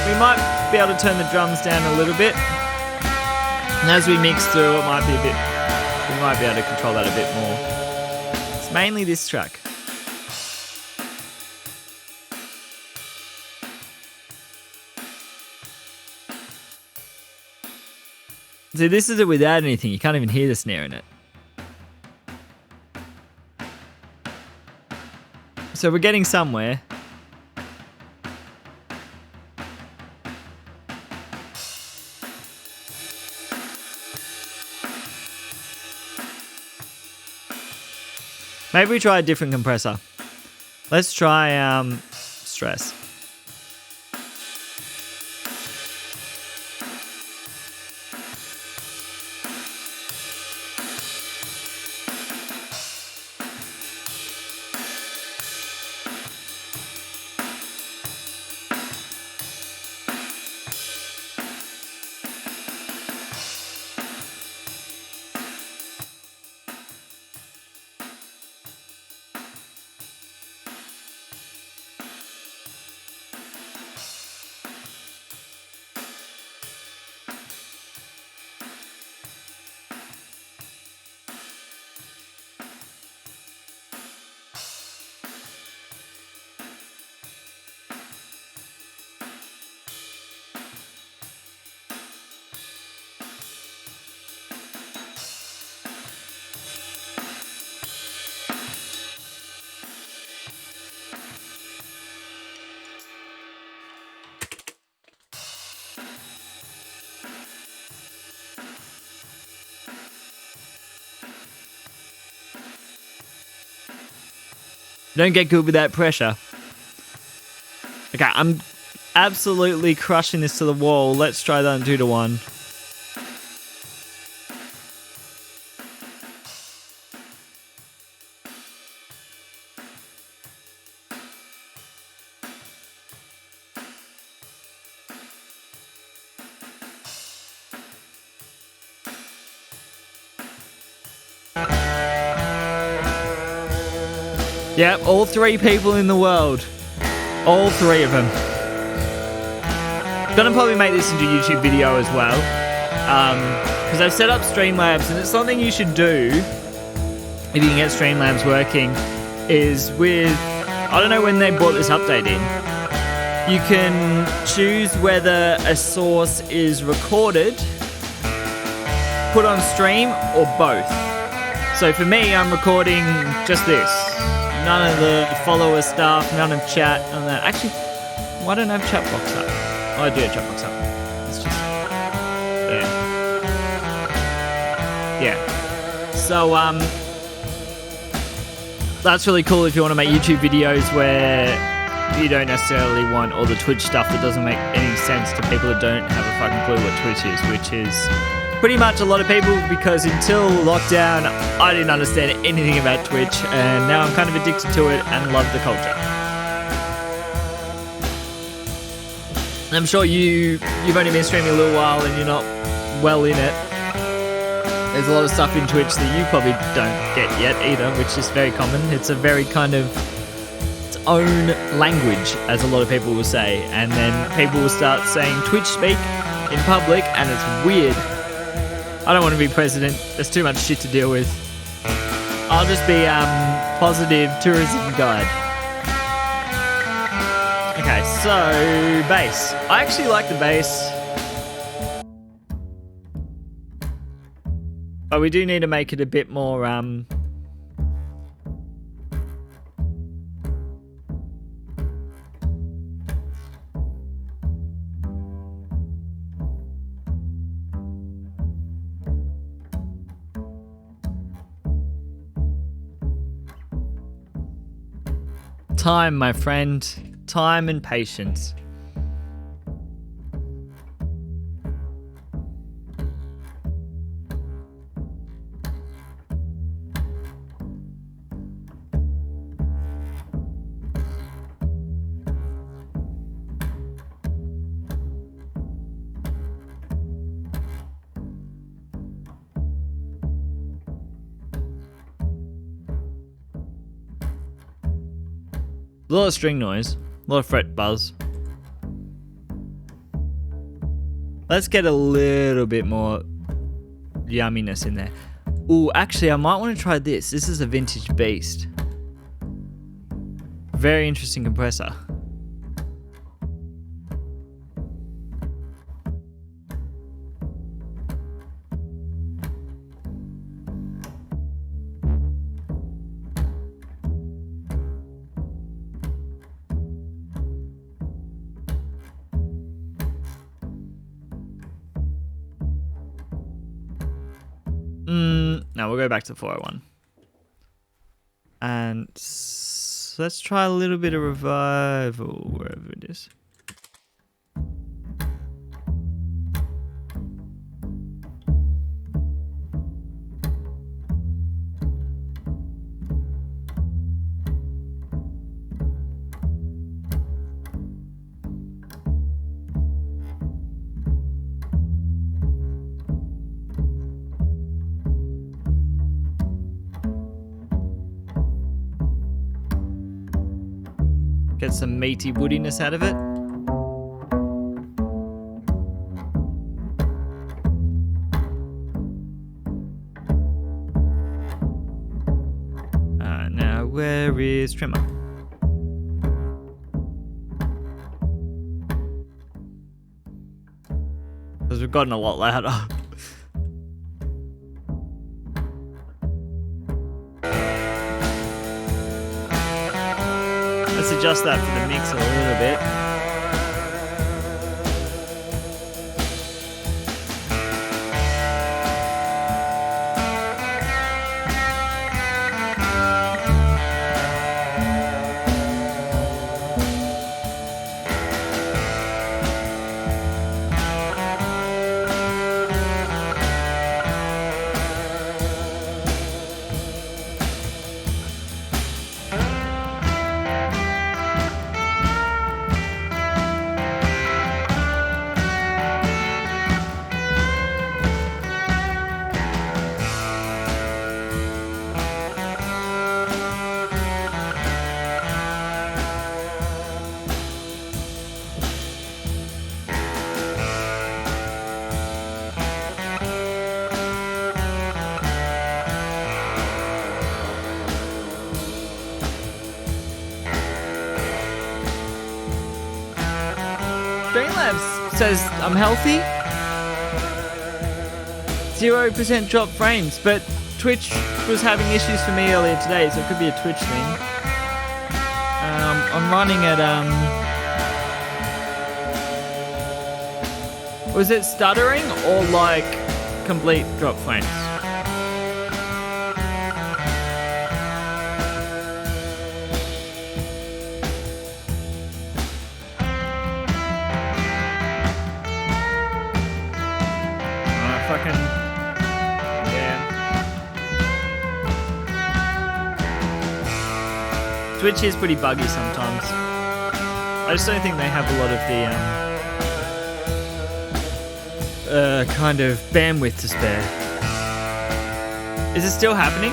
we might be able to turn the drums down a little bit. And as we mix through, we might be able to control that a bit more. It's mainly this track. See, this is it without anything. You can't even hear the snare in it. So we're getting somewhere. Maybe we try a different compressor. Let's try stress. Don't get good with that pressure. Okay, I'm absolutely crushing this to the wall. Let's try that on 2 to 1. Yep, all 3 people in the world. All 3 of them. Gonna probably make this into a YouTube video as well. Because I've set up Streamlabs, and it's something you should do if you can get Streamlabs working, is with, I don't know when they brought this update in, you can choose whether a source is recorded, put on stream, or both. So for me, I'm recording just this. None of the follower stuff, none of chat, none of that. Actually, why don't I have chat box up? Oh, I do have chat box up. It's just there. Yeah. So, that's really cool if you want to make YouTube videos where you don't necessarily want all the Twitch stuff that doesn't make any sense to people that don't have a fucking clue what Twitch is, which is pretty much a lot of people, because until lockdown, I didn't understand anything about Twitch, and now I'm kind of addicted to it and love the culture. I'm sure you've only been streaming a little while and you're not well in it. There's a lot of stuff in Twitch that you probably don't get yet either, which is very common. It's a very kind of its own language, as a lot of people will say, and then people will start saying Twitch speak in public, and it's weird. I don't want to be president. There's too much shit to deal with. I'll just be positive tourism guide. Okay, so bass. I actually like the bass. But we do need to make it a bit more time, my friend. Time and patience. A lot of string noise. A lot of fret buzz. Let's get a little bit more yumminess in there. Ooh, actually, I might want to try this. This is a Vintage Beast. Very interesting compressor. No, we'll go back to 401. And let's try a little bit of revival wherever it is. Get some meaty woodiness out of it. Now where is Trimmer? Because we've gotten a lot louder. Let's adjust that for the mix a little bit. Streamlabs says I'm healthy. 0% drop frames, but Twitch was having issues for me earlier today, so it could be a Twitch thing. I'm running at was it stuttering or like complete drop frames? Twitch is pretty buggy sometimes. I just don't think they have a lot of the kind of bandwidth to spare. Is it still happening?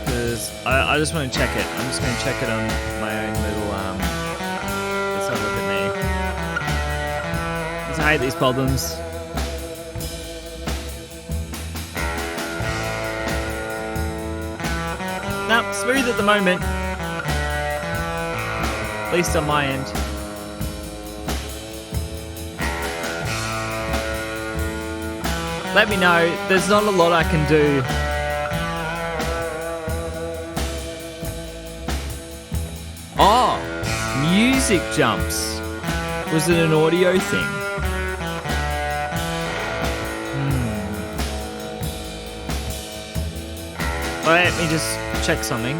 Because I just want to check it. I'm just going to check it on my own little let's have a look at me. Because I hate these problems. No, smooth at the moment. At least on my end. Let me know. There's not a lot I can do. Oh, music jumps. Was it an audio thing? Let me just check something.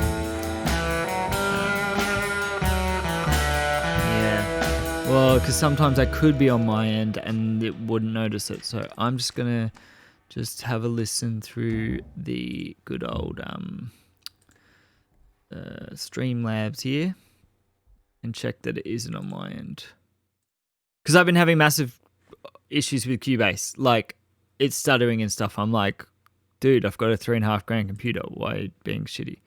Yeah. Well, because sometimes I could be on my end and it wouldn't notice it. So I'm just going to just have a listen through the good old Streamlabs here and check that it isn't on my end. Because I've been having massive issues with Cubase. Like, it's stuttering and stuff. I'm like, Dude, I've got a $3,500 computer. Why are you being shitty?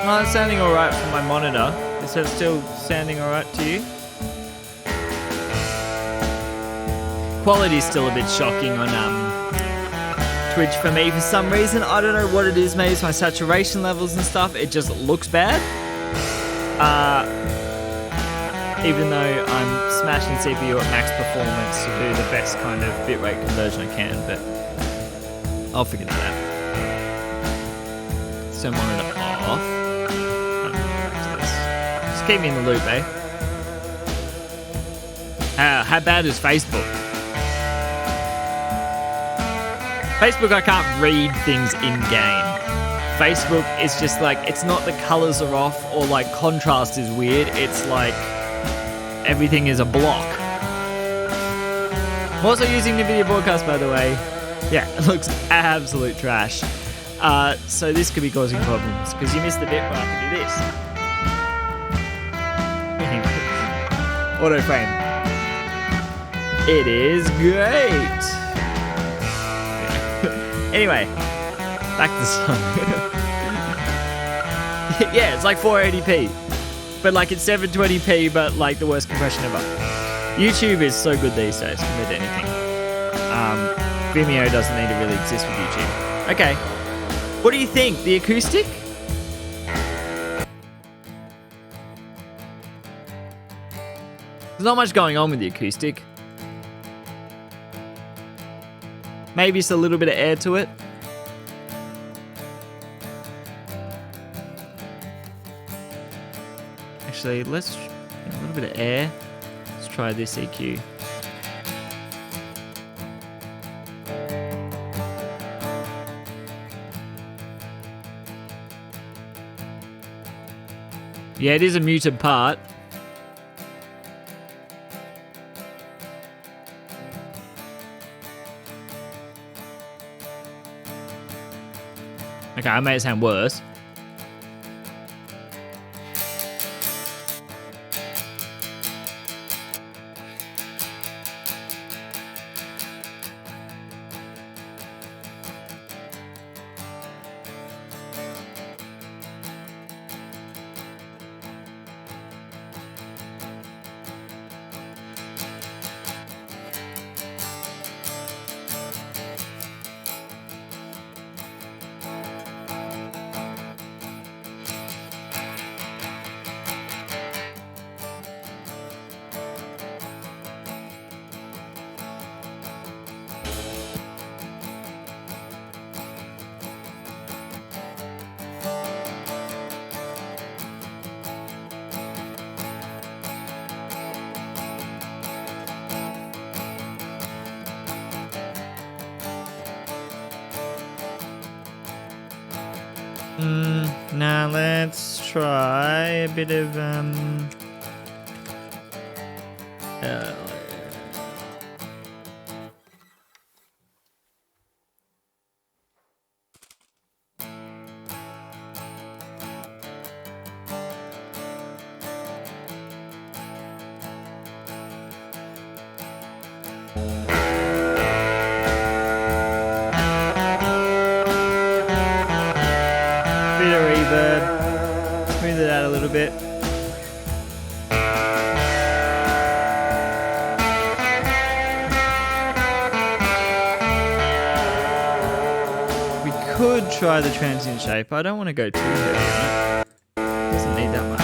Oh, it's sounding alright from my monitor. Is that still sounding alright to you? Quality's still a bit shocking on Twitch for me for some reason. I don't know what it is. Maybe it's my saturation levels and stuff. It just looks bad. Even though I'm smashing CPU at max performance to do the best kind of bitrate conversion I can, but I'll figure that out. So monitor off. Just keep me in the loop, eh? How bad is Facebook? Facebook, I can't read things in game. Facebook is just like, it's not the colors are off or like contrast is weird. It's like everything is a block. I'm also using NVIDIA Broadcast, by the way. Yeah, it looks absolute trash. So this could be causing problems because you missed the bit where I can do this. Auto frame. It is great. Anyway, back to the song. Yeah, it's like 480p. But like it's 720p, but like the worst compression ever. YouTube is so good these days compared to anything. Vimeo doesn't need to really exist with YouTube. Okay. What do you think? The acoustic? There's not much going on with the acoustic. Maybe it's a little bit of air to it. Actually, let's a little bit of air. Let's try this EQ. Yeah, it is a muted part. Okay, I made it sound worse. Now let's try a bit of smooth it out a little bit. We could try the transient shape. I don't want to go too heavy on it. It doesn't need that much.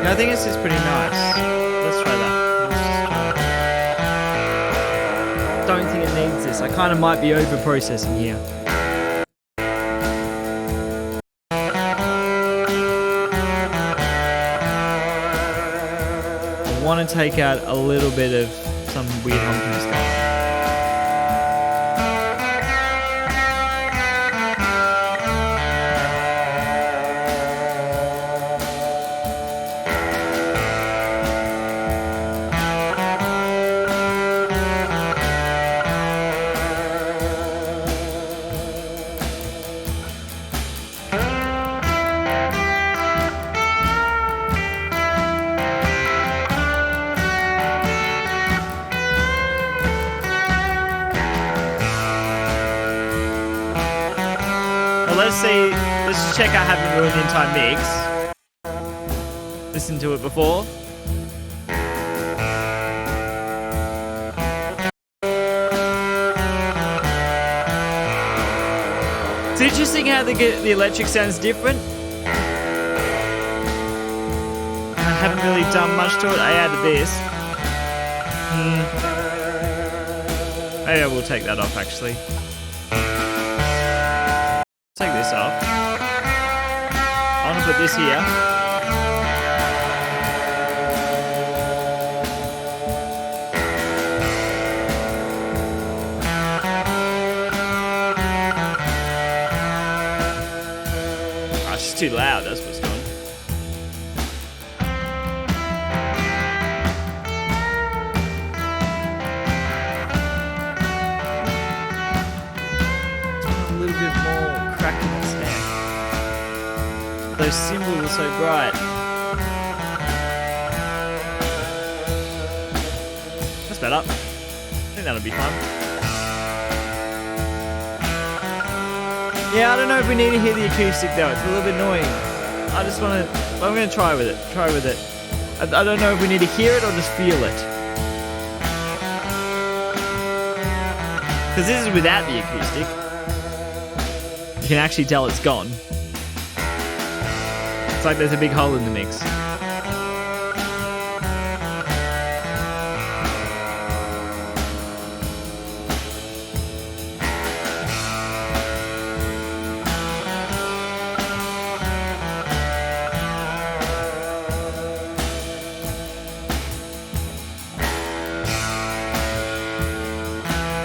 Yeah, I think this is pretty nice. Let's try that. Don't think it needs this. I kind of might be over processing here. want to take out a little bit of some weird honkiness going on. Let's just check I haven't ruined the entire mix. Listened to it before. It's interesting how the electric sounds different. I haven't really done much to it. I added this. Maybe I will take that off actually. Take this off. I want to put this here. Oh, it's just too loud, that's what's going on. A little bit more crack in the snare. Those cymbals are so bright. That's better. I think that'll be fun. Yeah, I don't know if we need to hear the acoustic though. It's a little bit annoying. I just want to. I'm going to try with it. I don't know if we need to hear it or just feel it. Because this is without the acoustic. You can actually tell it's gone. It's like there's a big hole in the mix.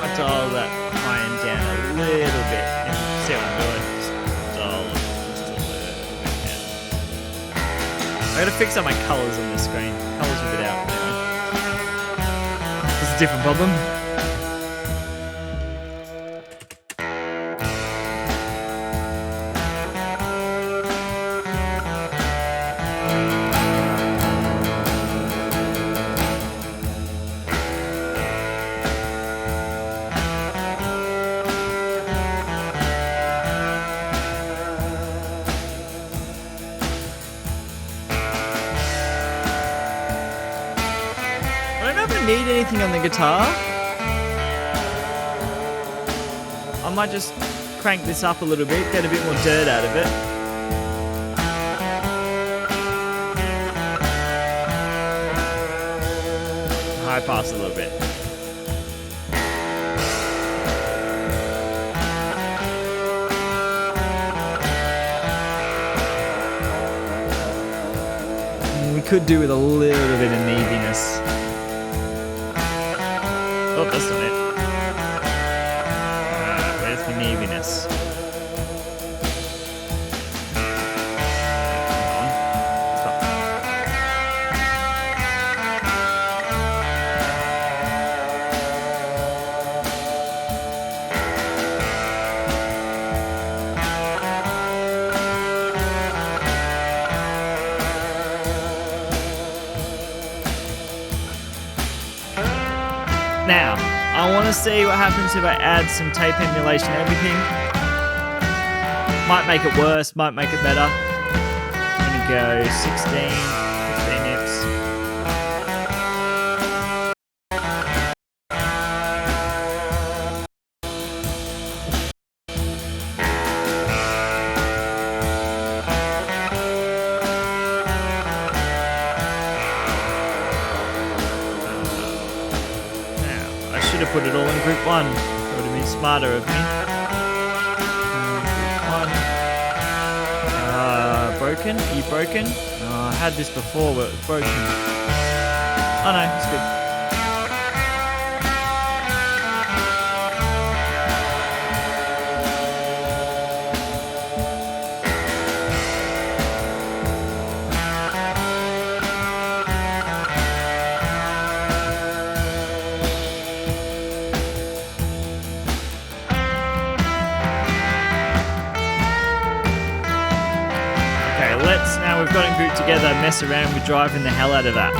I'll dial that iron down a little bit and see what I'm doing. I gotta fix up my colours on this screen. Colours are a bit out anyway. It's a different problem. Need anything on the guitar. I might just crank this up a little bit, get a bit more dirt out of it. High pass a little bit. We could do with a little bit of neediness. Oh, that's not it. Where's the neediness? Come on. Stop. Now, I want to see what happens if I add some tape emulation and everything. Might make it worse, might make it better. I'm going to go 16, 15 Fs. Should have put it all in group 1. That would have been smarter of me. Group 1. Broken? Are you broken? I had this before, but it was broken. Oh no, it's good. Now we've got him grouped together, mess around with driving the hell out of that.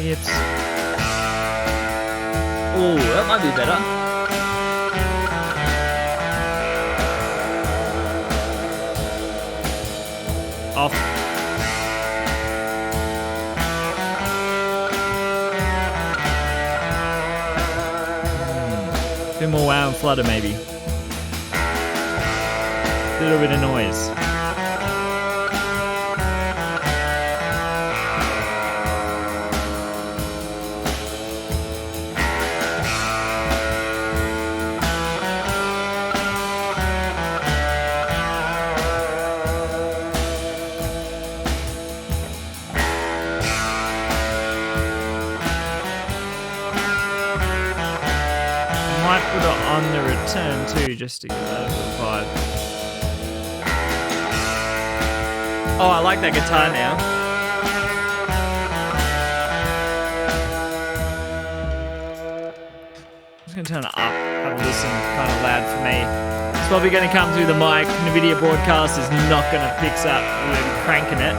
It's... Oh, that might be better. Off. A bit more wow and flutter maybe. A little bit of noise. Put it on the return too, just to get that little vibe. Oh, I like that guitar now. I'm just gonna turn it up, have a listen, kind of loud for me. It's probably gonna come through the mic. NVIDIA broadcast is not gonna fix up. We're gonna be cranking it.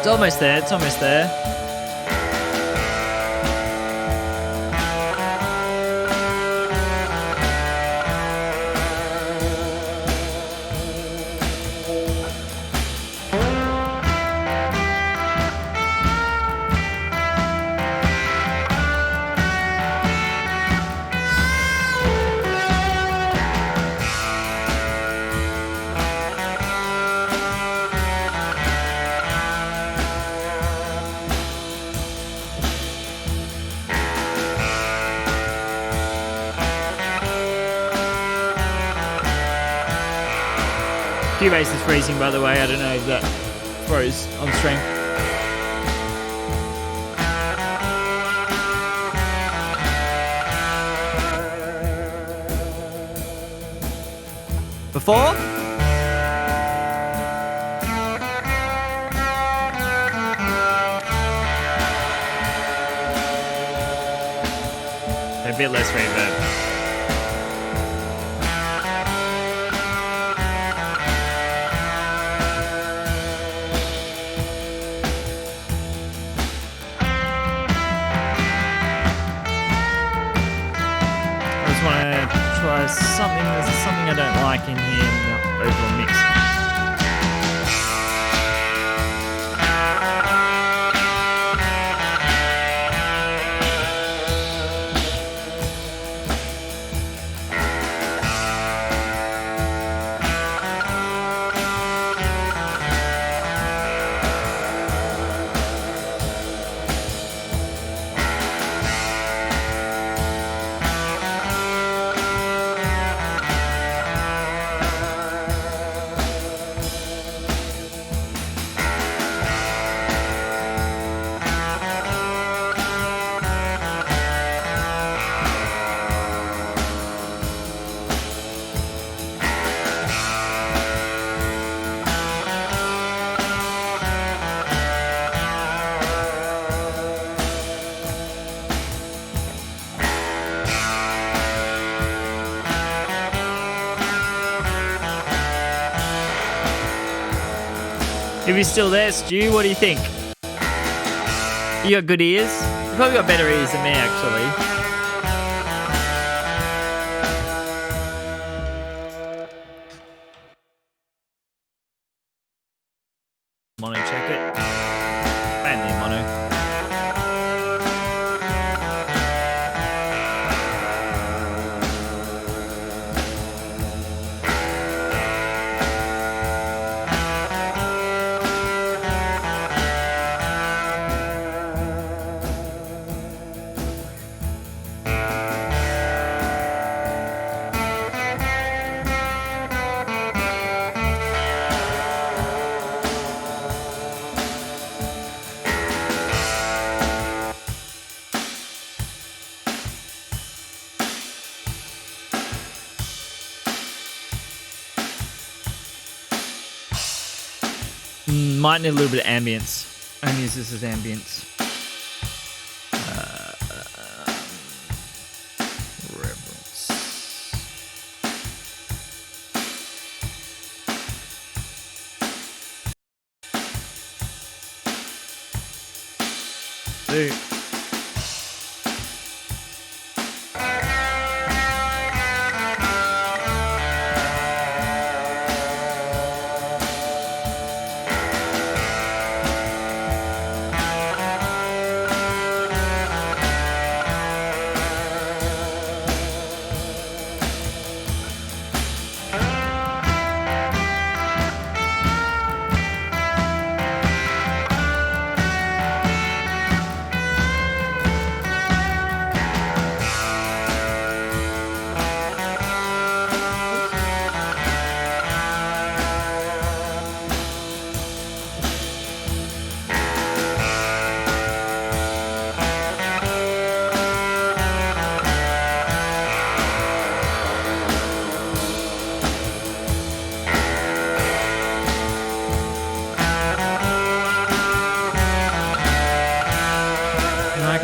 It's almost there, it's almost there. Cubase is freezing, by the way. I don't know if that froze on stream. Before? A bit less reverb. Try something. There's something I don't like in here in the overall mix. If you're still there, Stu, what do you think? You got good ears? You probably got better ears than me, actually. Mono, check it. Mainly mono. Might need a little bit of ambience. I'm gonna use this as ambience. Reverence. Dude.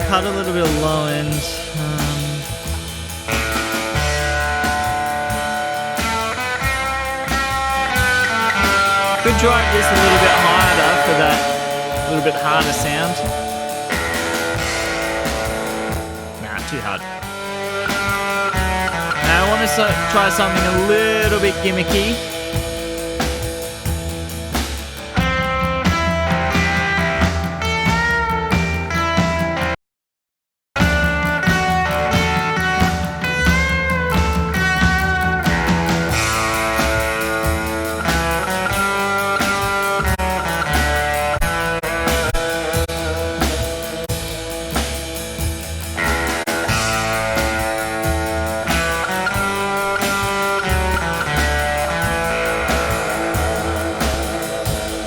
Cut a little bit of low end. Could drive this a little bit harder for that little bit harder sound. Nah, too hard. Now I want to try something a little bit gimmicky.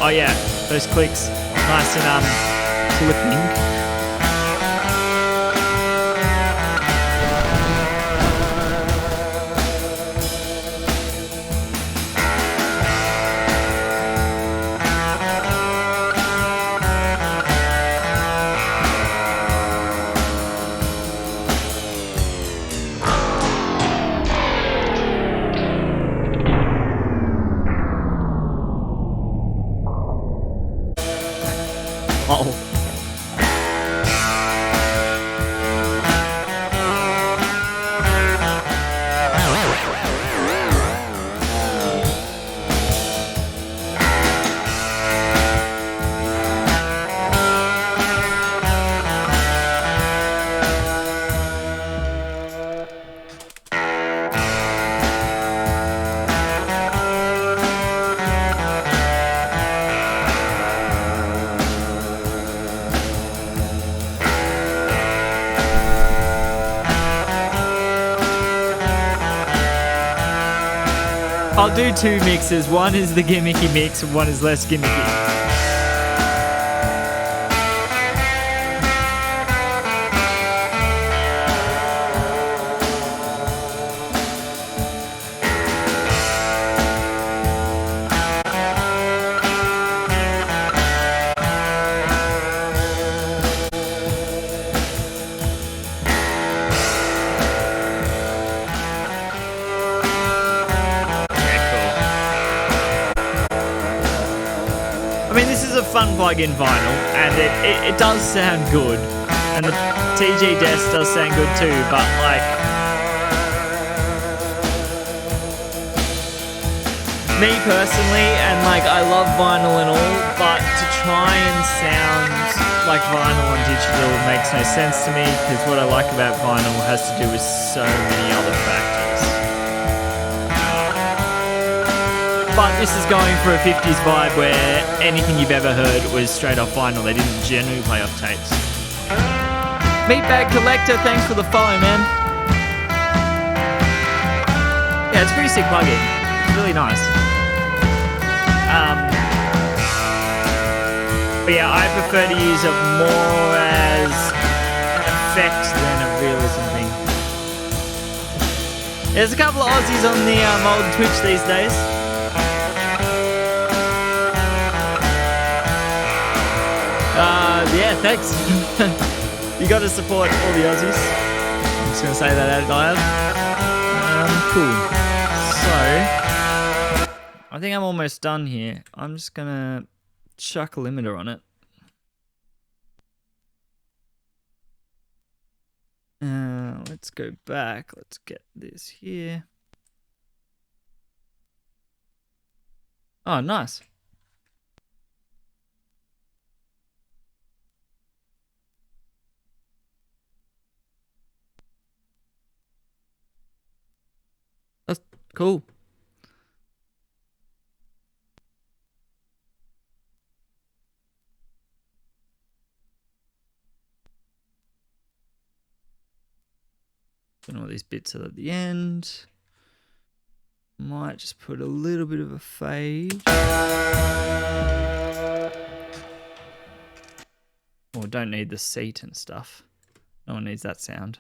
Oh yeah, those clicks, nice and clipping. Uh-oh. I'll do two mixes. One is the gimmicky mix and one is less gimmicky. a fun plug-in vinyl, and it does sound good, and the TG desk does sound good too, but like, me personally, and like I love vinyl and all, but to try and sound like vinyl on digital makes no sense to me, because what I like about vinyl has to do with so many other factors. But this is going for a 50s vibe where anything you've ever heard was straight off vinyl. They didn't generally play off tapes. Meatbag Collector, thanks for the follow, man. Yeah, it's a pretty sick plugin. It's really nice. But yeah, I prefer to use it more as an effect than a realism thing. There's a couple of Aussies on the old Twitch these days. Yeah, thanks. You got to support all the Aussies. I'm just going to say that out loud. Cool. So, I think I'm almost done here. I'm just going to chuck a limiter on it. Let's go back. Let's get this here. Oh, nice. That's cool. All these bits are at the end. Might just put a little bit of a fade. Or don't need the seat and stuff. No one needs that sound.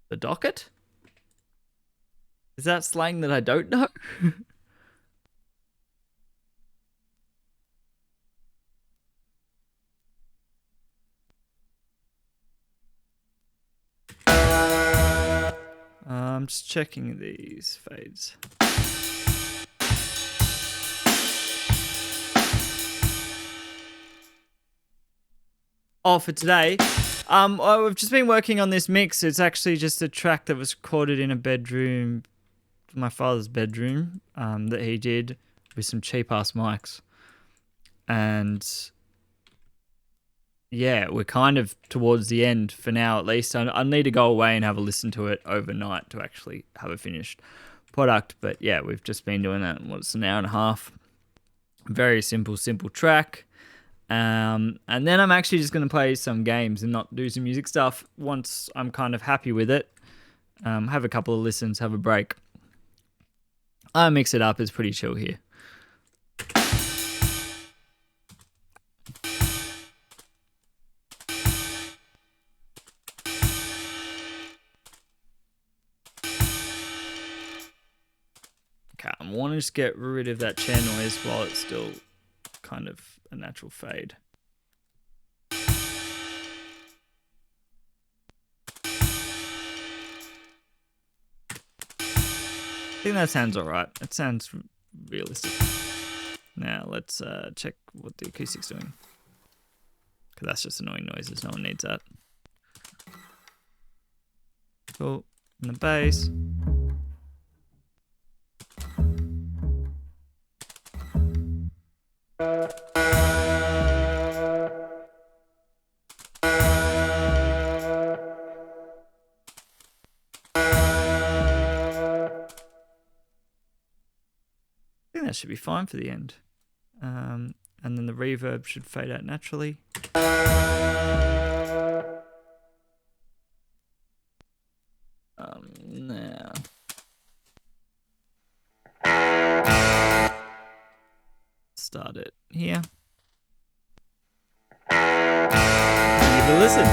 The docket? Is that slang that I don't know? I'm just checking these fades. Oh, for today, I've just been working on this mix. It's actually just a track that was recorded in a bedroom, my father's bedroom, that he did with some cheap ass mics. And yeah, we're kind of towards the end for now, at least. I need to go away and have a listen to it overnight to actually have a finished product. But yeah, we've just been doing that. It's an hour and a half. Very simple track. And then I'm actually just going to play some games and not do some music stuff once I'm kind of happy with it. Have a couple of listens, have a break. I mix it up. It's pretty chill here. Okay, I want to just get rid of that chair noise while it's still kind of a natural fade. I think that sounds alright. It sounds realistic. Now let's check what the acoustic's doing. Because that's just annoying noises. No one needs that. Cool. And the bass. I think that should be fine for the end. And then the reverb should fade out naturally. Now. Start it here. Give it a listen.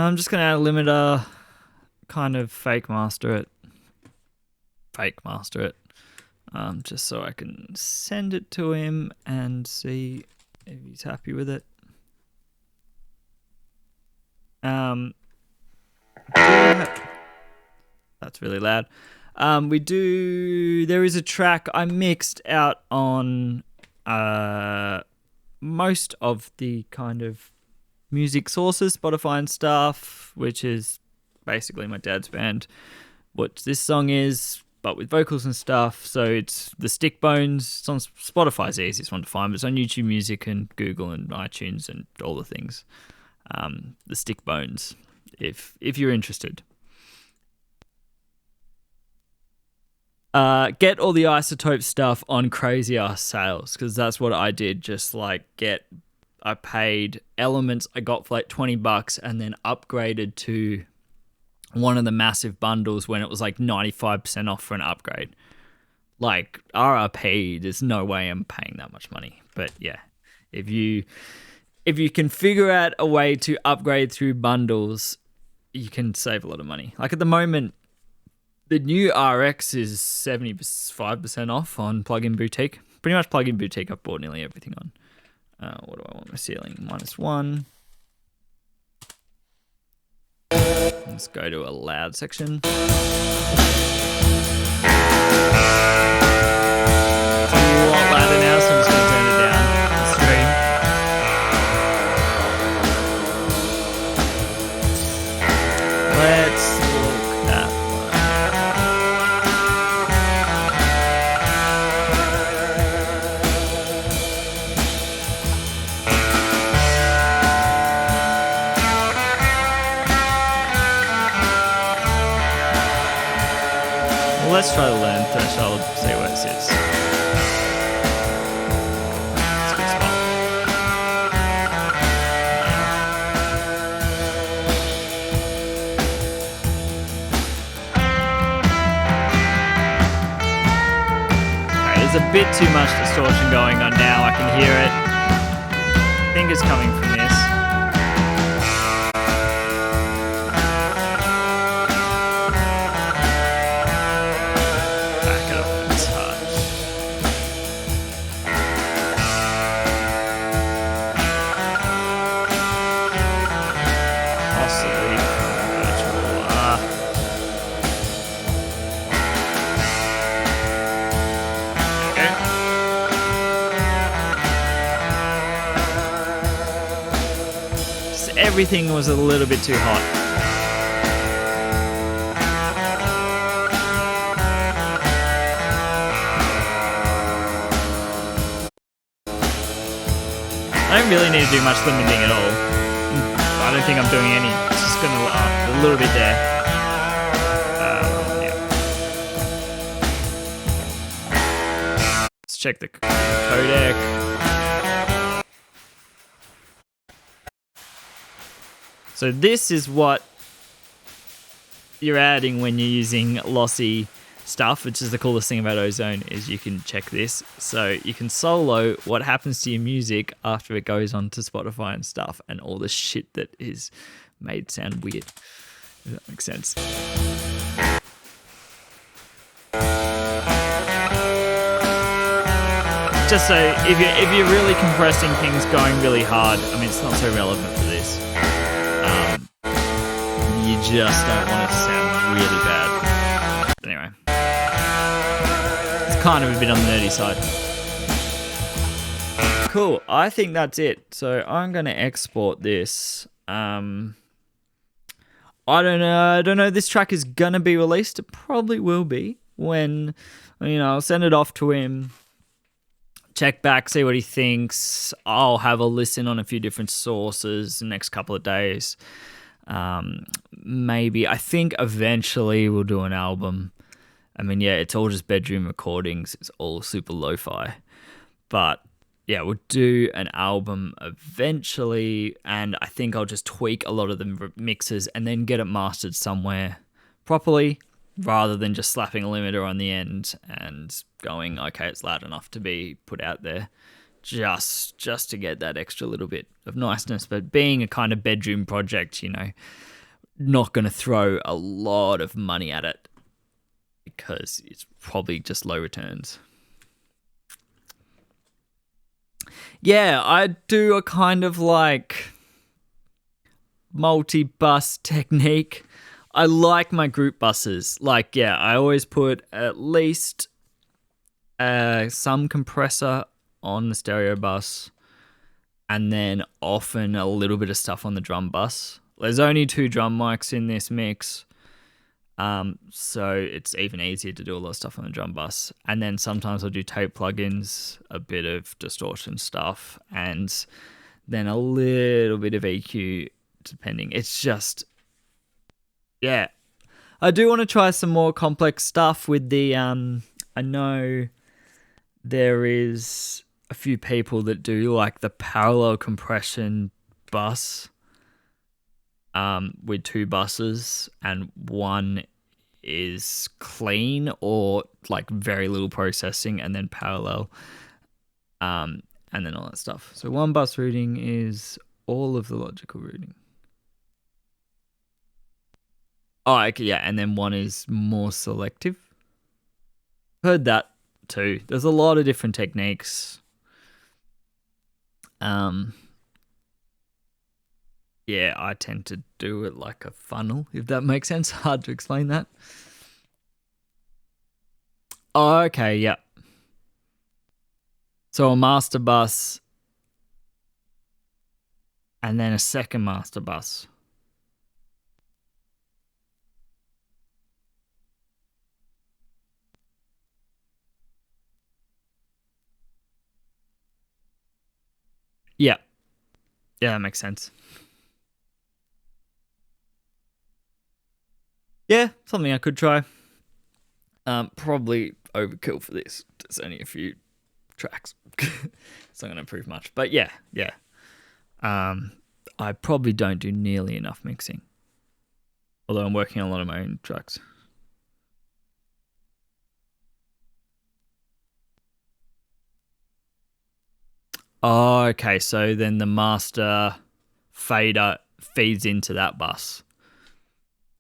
I'm just going to add a limiter, kind of fake master it, just so I can send it to him and see if he's happy with it. That's really loud. There is a track I mixed out on most of the kind of music sources, Spotify and stuff, which is basically my dad's band. What this song is, but with vocals and stuff. So it's the Stick Bones. It's on Spotify's the easiest one to find, but it's on YouTube Music and Google and iTunes and all the things. The Stick Bones, if you're interested. Get all the Isotope stuff on Crazy Ass Sales, because that's what I did. Just like I paid Elements I got for like $20 and then upgraded to one of the massive bundles when it was like 95% off for an upgrade. Like RRP, there's no way I'm paying that much money. But yeah, if you can figure out a way to upgrade through bundles, you can save a lot of money. Like at the moment, the new RX is 75% off on Plugin Boutique. Pretty much Plugin Boutique I've bought nearly everything on. What do I want my ceiling? -1. Let's go to a loud section. It's a lot louder now, so I'm just going to turn it down the stream. Let's look at let's try to learn threshold, see where it sits. It's a good spot. Okay, there's a bit too much distortion going on now. I can hear it. I think it's coming from this. Everything was a little bit too hot. I don't really need to do much limiting at all. I don't think I'm doing any. It's just going to up a little bit there. Yeah. Let's check the codec. So this is what you're adding when you're using lossy stuff, which is the coolest thing about Ozone, is you can check this. So you can solo what happens to your music after it goes onto Spotify and stuff, and all the shit that is made sound weird. If that makes sense. Just so if you're really compressing things going really hard, I mean, it's not so relevant for this. You just don't want it to sound really bad. Anyway, it's kind of a bit on the nerdy side. Cool, I think that's it. So I'm going to export this. I don't know. This track is going to be released. It probably will be when, I'll send it off to him. Check back, see what he thinks. I'll have a listen on a few different sources the next couple of days. Maybe I think eventually we'll do an album. I mean, yeah, it's all just bedroom recordings. It's all super lo-fi, but yeah, we'll do an album eventually. And I think I'll just tweak a lot of the mixes and then get it mastered somewhere properly, rather than just slapping a limiter on the end and going, okay, it's loud enough to be put out there. Just to get that extra little bit of niceness. But being a kind of bedroom project, not going to throw a lot of money at it because it's probably just low returns. Yeah, I do a kind of like multi-bus technique. I like my group buses. Like, yeah, I always put at least some compressor on the stereo bus and then often a little bit of stuff on the drum bus. There's only 2 drum mics in this mix, so it's even easier to do a lot of stuff on the drum bus. And then sometimes I'll do tape plugins, a bit of distortion stuff, and then a little bit of EQ, depending. It's just, yeah. I do want to try some more complex stuff with the, I know there is a few people that do like the parallel compression bus, with 2 buses, and one is clean or like very little processing and then parallel, and then all that stuff. So 1 bus routing is all of the logical routing. Oh, okay, yeah, and then 1 is more selective. Heard that too. There's a lot of different techniques. Yeah, I tend to do it like a funnel, if that makes sense. Hard to explain that. Oh, okay, yeah. So a master bus and then a second master bus. Yeah. Yeah, that makes sense. Yeah, something I could try. Probably overkill for this. There's only a few tracks. It's not going to improve much. But yeah. I probably don't do nearly enough mixing. Although I'm working on a lot of my own tracks. Oh, okay. So then the master fader feeds into that bus.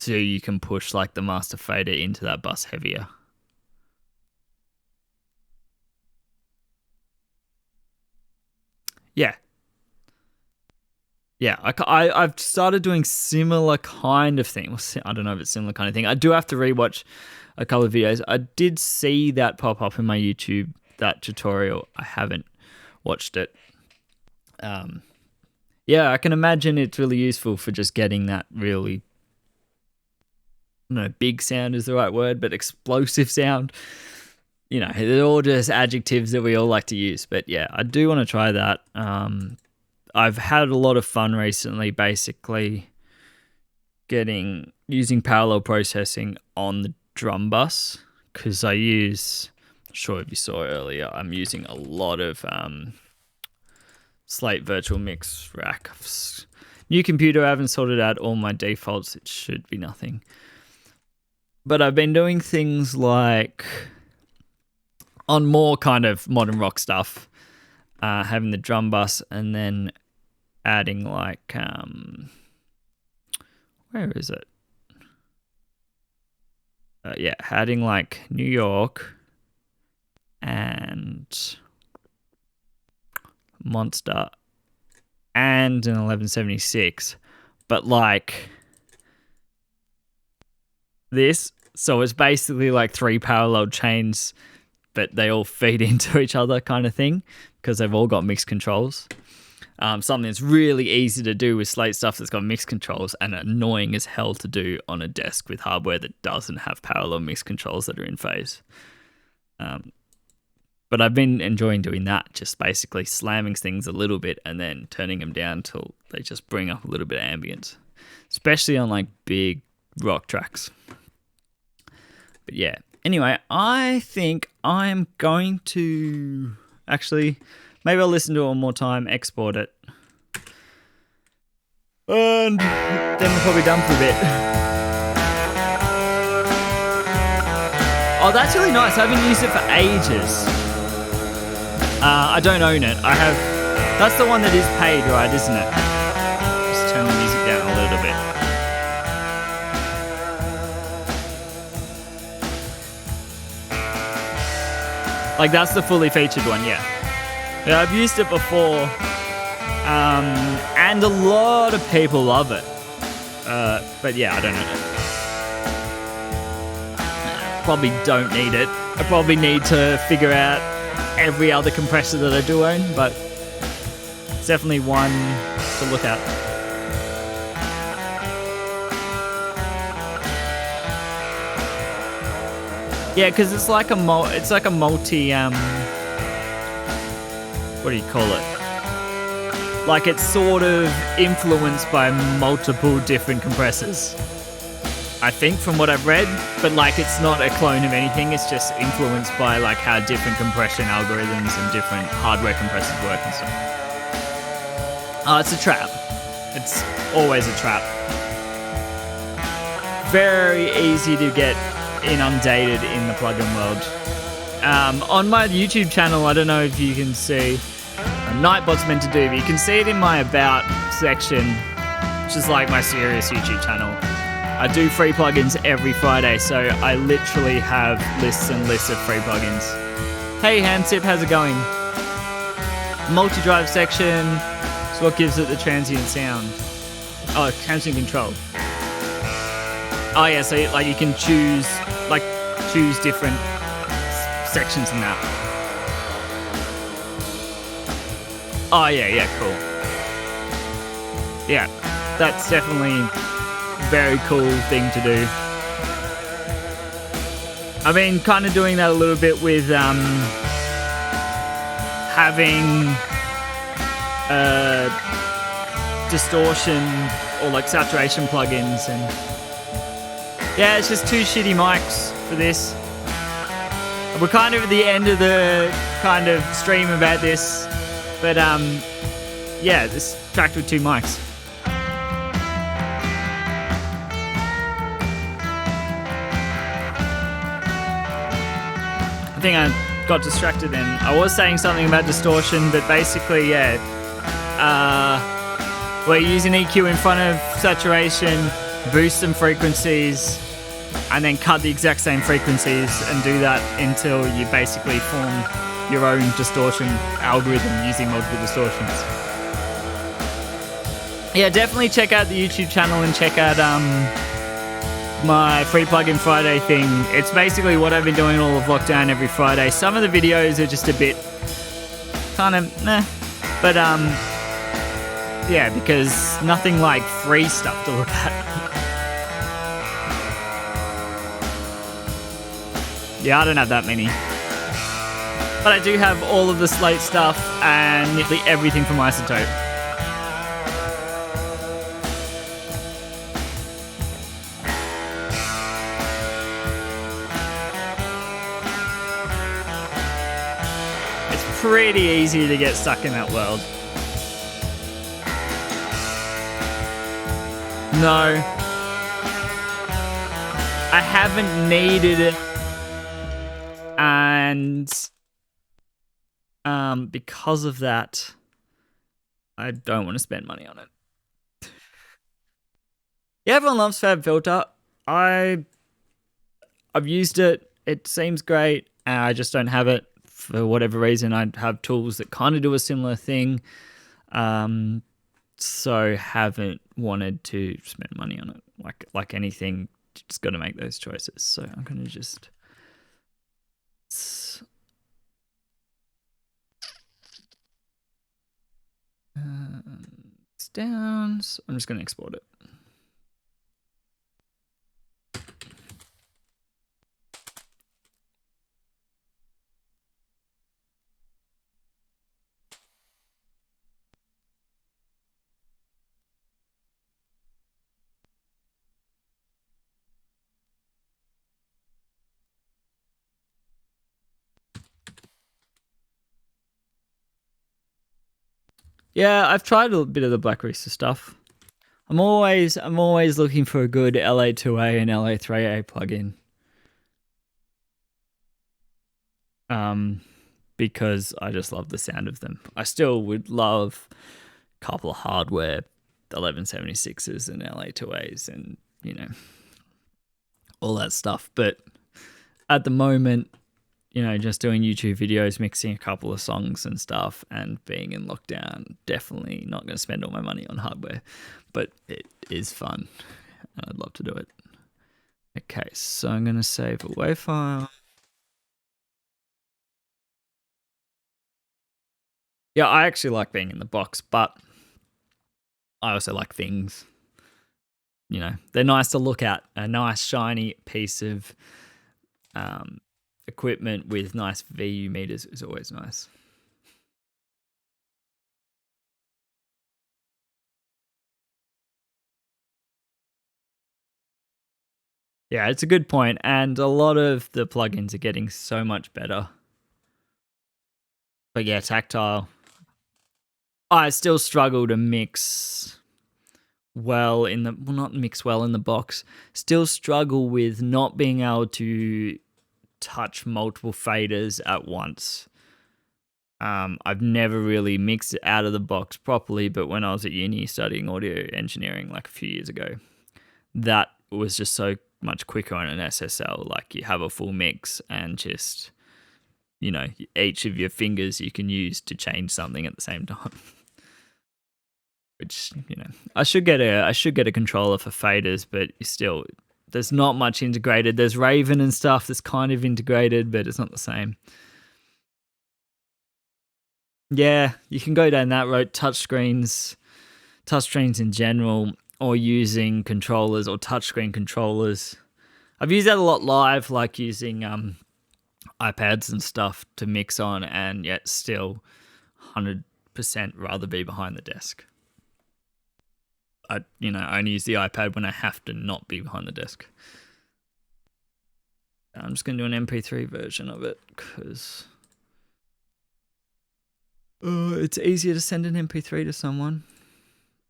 So you can push like the master fader into that bus heavier. Yeah. Yeah, I've started doing similar kind of thing. I don't know if it's similar kind of thing. I do have to rewatch a couple of videos. I did see that pop up in my YouTube, that tutorial. I haven't watched it. Yeah, I can imagine it's really useful for just getting that really, I don't know, big sound is the right word, but explosive sound. You know, they're all just adjectives that we all like to use. But yeah, I do want to try that. I've had a lot of fun recently, basically using parallel processing on the drum bus, because I use, not sure if you saw earlier, I'm using a lot of Slate Virtual Mix Rack. New computer, I haven't sorted out all my defaults. It should be nothing. But I've been doing things like, on more kind of modern rock stuff, having the drum bus and then adding like, where is it? Yeah, adding like New York and Monster and an 1176, but like this. So it's basically like 3 parallel chains, but they all feed into each other kind of thing, because they've all got mixed controls. Something that's really easy to do with Slate stuff that's got mixed controls, and annoying as hell to do on a desk with hardware that doesn't have parallel mixed controls that are in phase. But I've been enjoying doing that, just basically slamming things a little bit and then turning them down till they just bring up a little bit of ambience, especially on like big rock tracks. But yeah, anyway, I think I'm going to actually, maybe I'll listen to it one more time, export it, and then we're probably done for a bit. Oh, that's really nice. I haven't used it for ages. I don't own it. I have. That's the one that is paid, right? Isn't it? Just turn the music down a little bit. Like that's the fully featured one, yeah. Yeah, I've used it before, and a lot of people love it. But yeah, I don't know. Probably don't need it. I probably need to figure out every other compressor that I do own, but it's definitely one to look at. Yeah, because it's like a multi what do you call it? Like it's sort of influenced by multiple different compressors, I think, from what I've read. But like it's not a clone of anything, it's just influenced by like how different compression algorithms and different hardware compressors work and stuff. Oh, it's a trap. It's always a trap. Very easy to get inundated in the plugin world. On my YouTube channel, I don't know if you can see, Nightbot's meant to do, but you can see it in my About section, which is like my serious YouTube channel. I do free plugins every Friday, so I literally have lists and lists of free plugins. Hey Handsip, how's it going? Multi-drive section is what gives it the transient sound. Oh, transient control. Oh yeah, so like you can choose different sections in that. Oh yeah, cool. Yeah, that's definitely a very cool thing to do. I've been kind of doing that a little bit with having distortion or like saturation plugins, and yeah, it's just two shitty mics for this. We're kind of at the end of the kind of stream about this, but yeah, this tracked with two mics. I think I got distracted then. I was saying something about distortion, but basically, yeah, we're using EQ in front of saturation, boost some frequencies, and then cut the exact same frequencies and do that until you basically form your own distortion algorithm using multiple distortions. Yeah, definitely check out the YouTube channel and check out my Free Plugin Friday thing. It's basically what I've been doing all of lockdown every Friday. Some of the videos are just a bit kind of meh, but yeah, because nothing like free stuff to look at. Yeah, I don't have that many. But I do have all of the Slate stuff and nearly everything from Isotope. It's pretty easy to get stuck in that world. No. I haven't needed it. And because of that, I don't want to spend money on it. Yeah, everyone loves FabFilter. I've used it. It seems great. I just don't have it for whatever reason. I have tools that kind of do a similar thing. So haven't wanted to spend money on it. Like anything, just got to make those choices. So I'm going to just... it's down. So I'm just going to export it. Yeah, I've tried a bit of the Black Rooster stuff. I'm always looking for a good LA2A and LA3A plugin. Because I just love the sound of them. I still would love a couple of hardware 1176s and LA2As and, you know, all that stuff. But at the moment, just doing YouTube videos, mixing a couple of songs and stuff, and being in lockdown. Definitely not going to spend all my money on hardware, but it is fun, and I'd love to do it. Okay, so I'm going to save a WAV file. Yeah, I actually like being in the box, but I also like things. They're nice to look at. A nice shiny piece of equipment with nice VU meters is always nice. Yeah, it's a good point, and a lot of the plugins are getting so much better. But yeah, tactile. I still struggle to mix well not mix well in the box. Still struggle with not being able to touch multiple faders at once. I've never really mixed it out of the box properly, but when I was at uni studying audio engineering like a few years ago, that was just so much quicker on an SSL. Like you have a full mix and just, each of your fingers you can use to change something at the same time. Which, I should get a controller for faders, but still, there's not much integrated. There's Raven and stuff that's kind of integrated, but it's not the same. Yeah, you can go down that road. Touchscreens in general, or using controllers or touchscreen controllers. I've used that a lot live, like using iPads and stuff to mix on, and yet still 100% rather be behind the desk. I only use the iPad when I have to not be behind the desk. I'm just going to do an MP3 version of it because it's easier to send an MP3 to someone,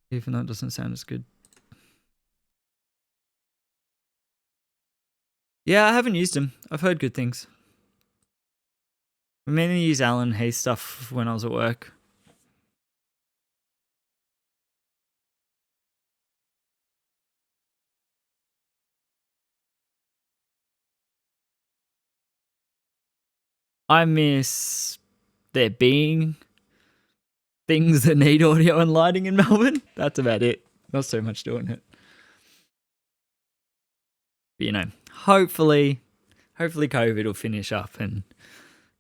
even though it doesn't sound as good. Yeah, I haven't used them. I've heard good things. I mainly use Alan Hayes stuff when I was at work. I miss there being things that need audio and lighting in Melbourne. That's about it. Not so much doing it. But, hopefully COVID will finish up and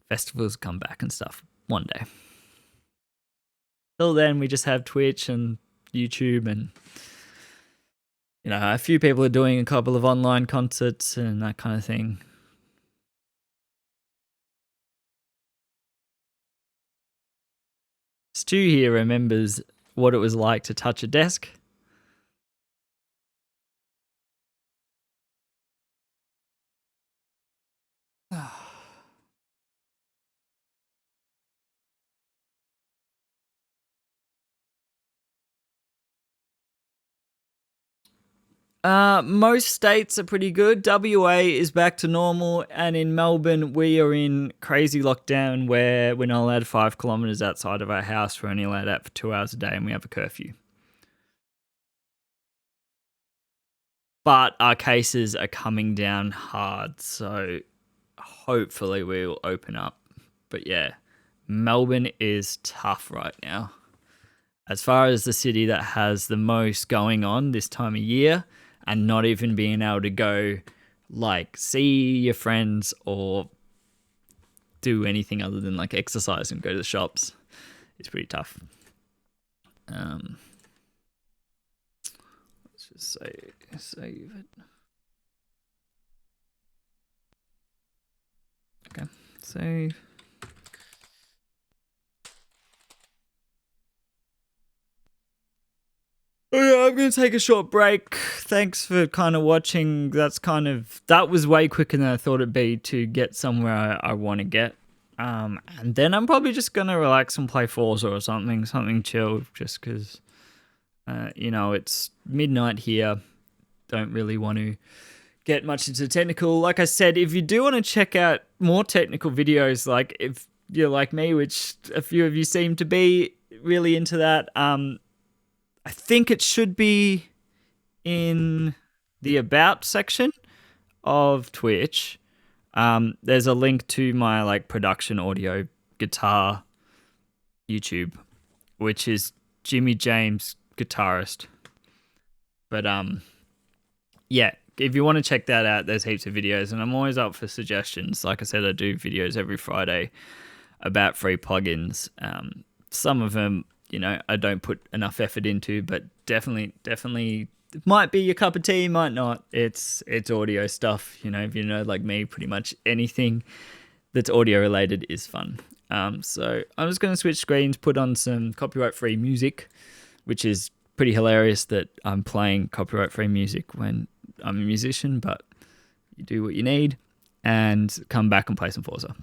festivals come back and stuff one day. Till then, we just have Twitch and YouTube, and a few people are doing a couple of online concerts and that kind of thing. Stu here remembers what it was like to touch a desk. Most states are pretty good. WA is back to normal, and in Melbourne, we are in crazy lockdown where we're not allowed 5 kilometers outside of our house. We're only allowed out for 2 hours a day, and we have a curfew. But our cases are coming down hard, so hopefully we'll open up. But yeah, Melbourne is tough right now. As far as the city that has the most going on this time of year, and not even being able to go like see your friends or do anything other than like exercise and go to the shops, it's pretty tough. Let's just save it. Okay, save. Yeah, I'm going to take a short break. Thanks for kind of watching. That was way quicker than I thought it'd be to get somewhere I want to get. And then I'm probably just going to relax and play Forza or something chill, just because, it's midnight here. Don't really want to get much into technical. Like I said, if you do want to check out more technical videos, like if you're like me, which a few of you seem to be really into that, I think it should be in the About section of Twitch. There's a link to my like production audio guitar YouTube, which is Jimmy James guitarist. But yeah, if you want to check that out, there's heaps of videos, and I'm always up for suggestions. Like I said, I do videos every Friday about free plugins. Some of them, I don't put enough effort into, but definitely it might be your cup of tea, might not. It's audio stuff. If you know like me, pretty much anything that's audio related is fun. So I'm just going to switch screens, put on some copyright free music, which is pretty hilarious that I'm playing copyright free music when I'm a musician, but you do what you need, and come back and play some Forza.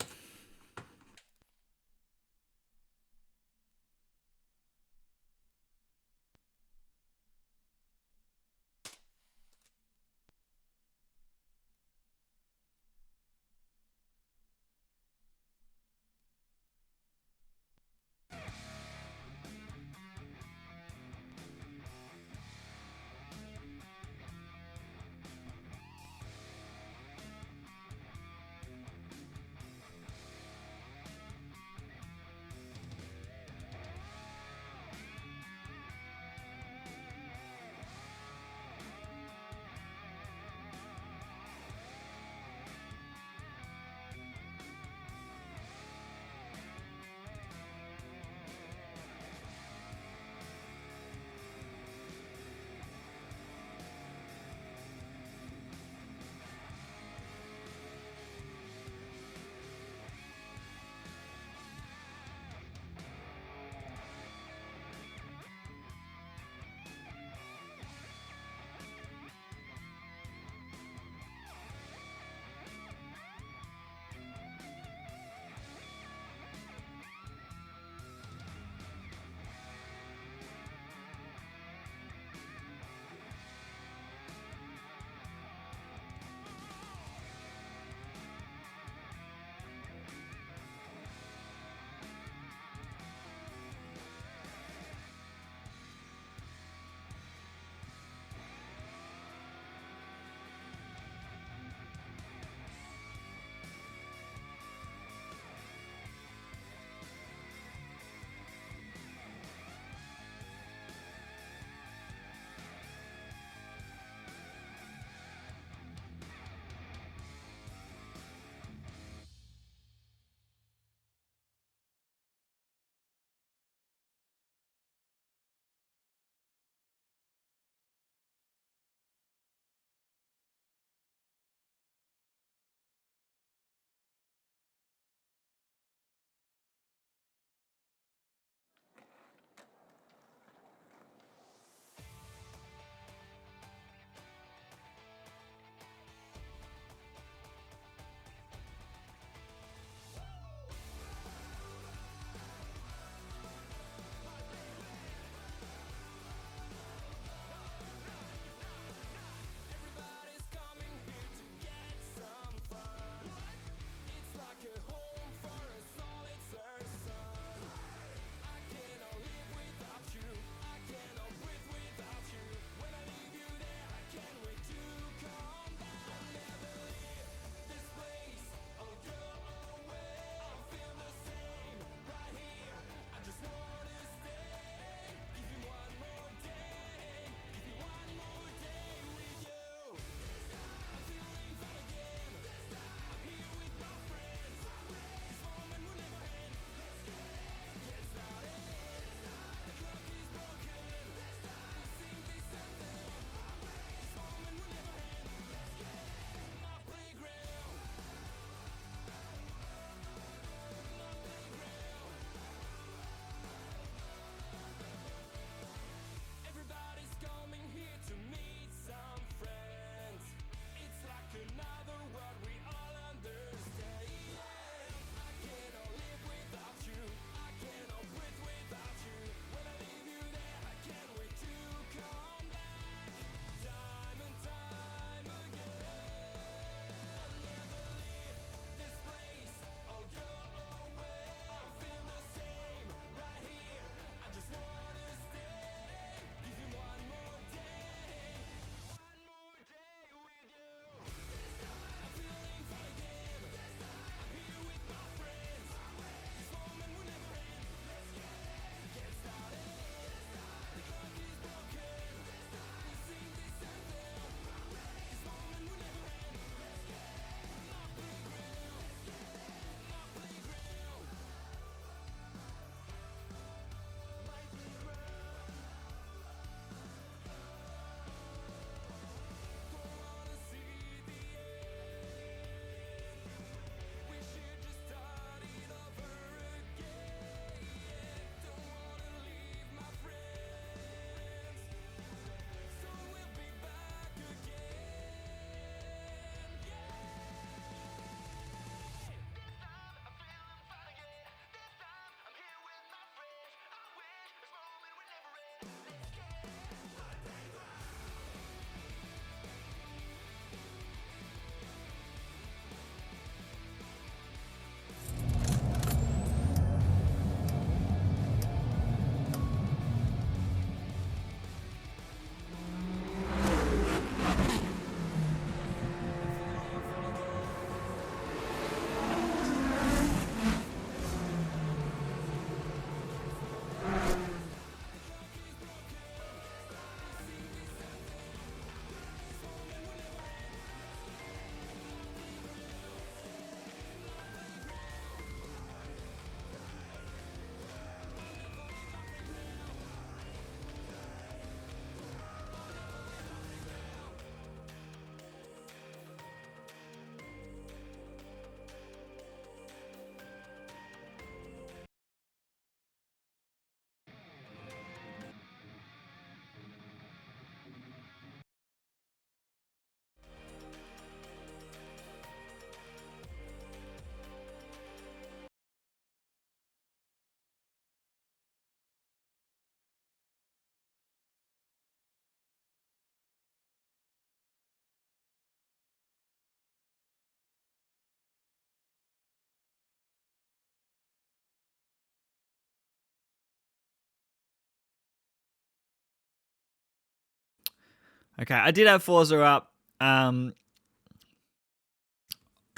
Okay, I did have Forza up. I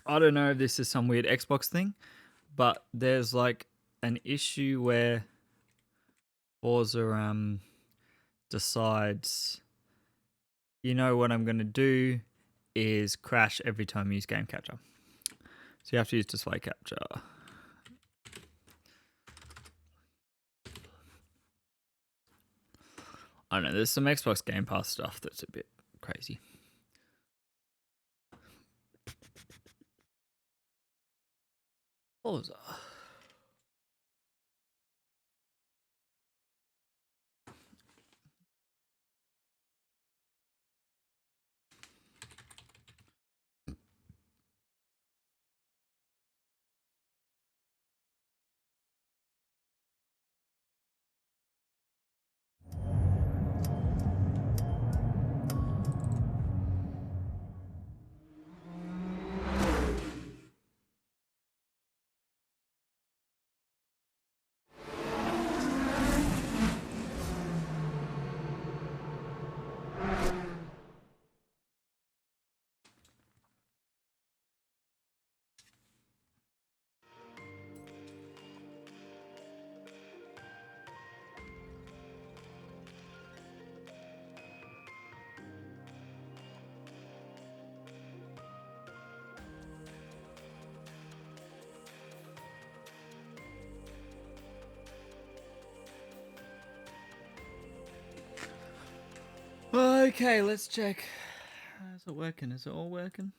don't know if this is some weird Xbox thing, but there's like an issue where Forza decides, you know what I'm going to do is crash every time you use game capture. So you have to use display capture. I don't know, there's some Xbox Game Pass stuff that's a bit crazy. Forza. Okay, let's check. Is it working? Is it all working?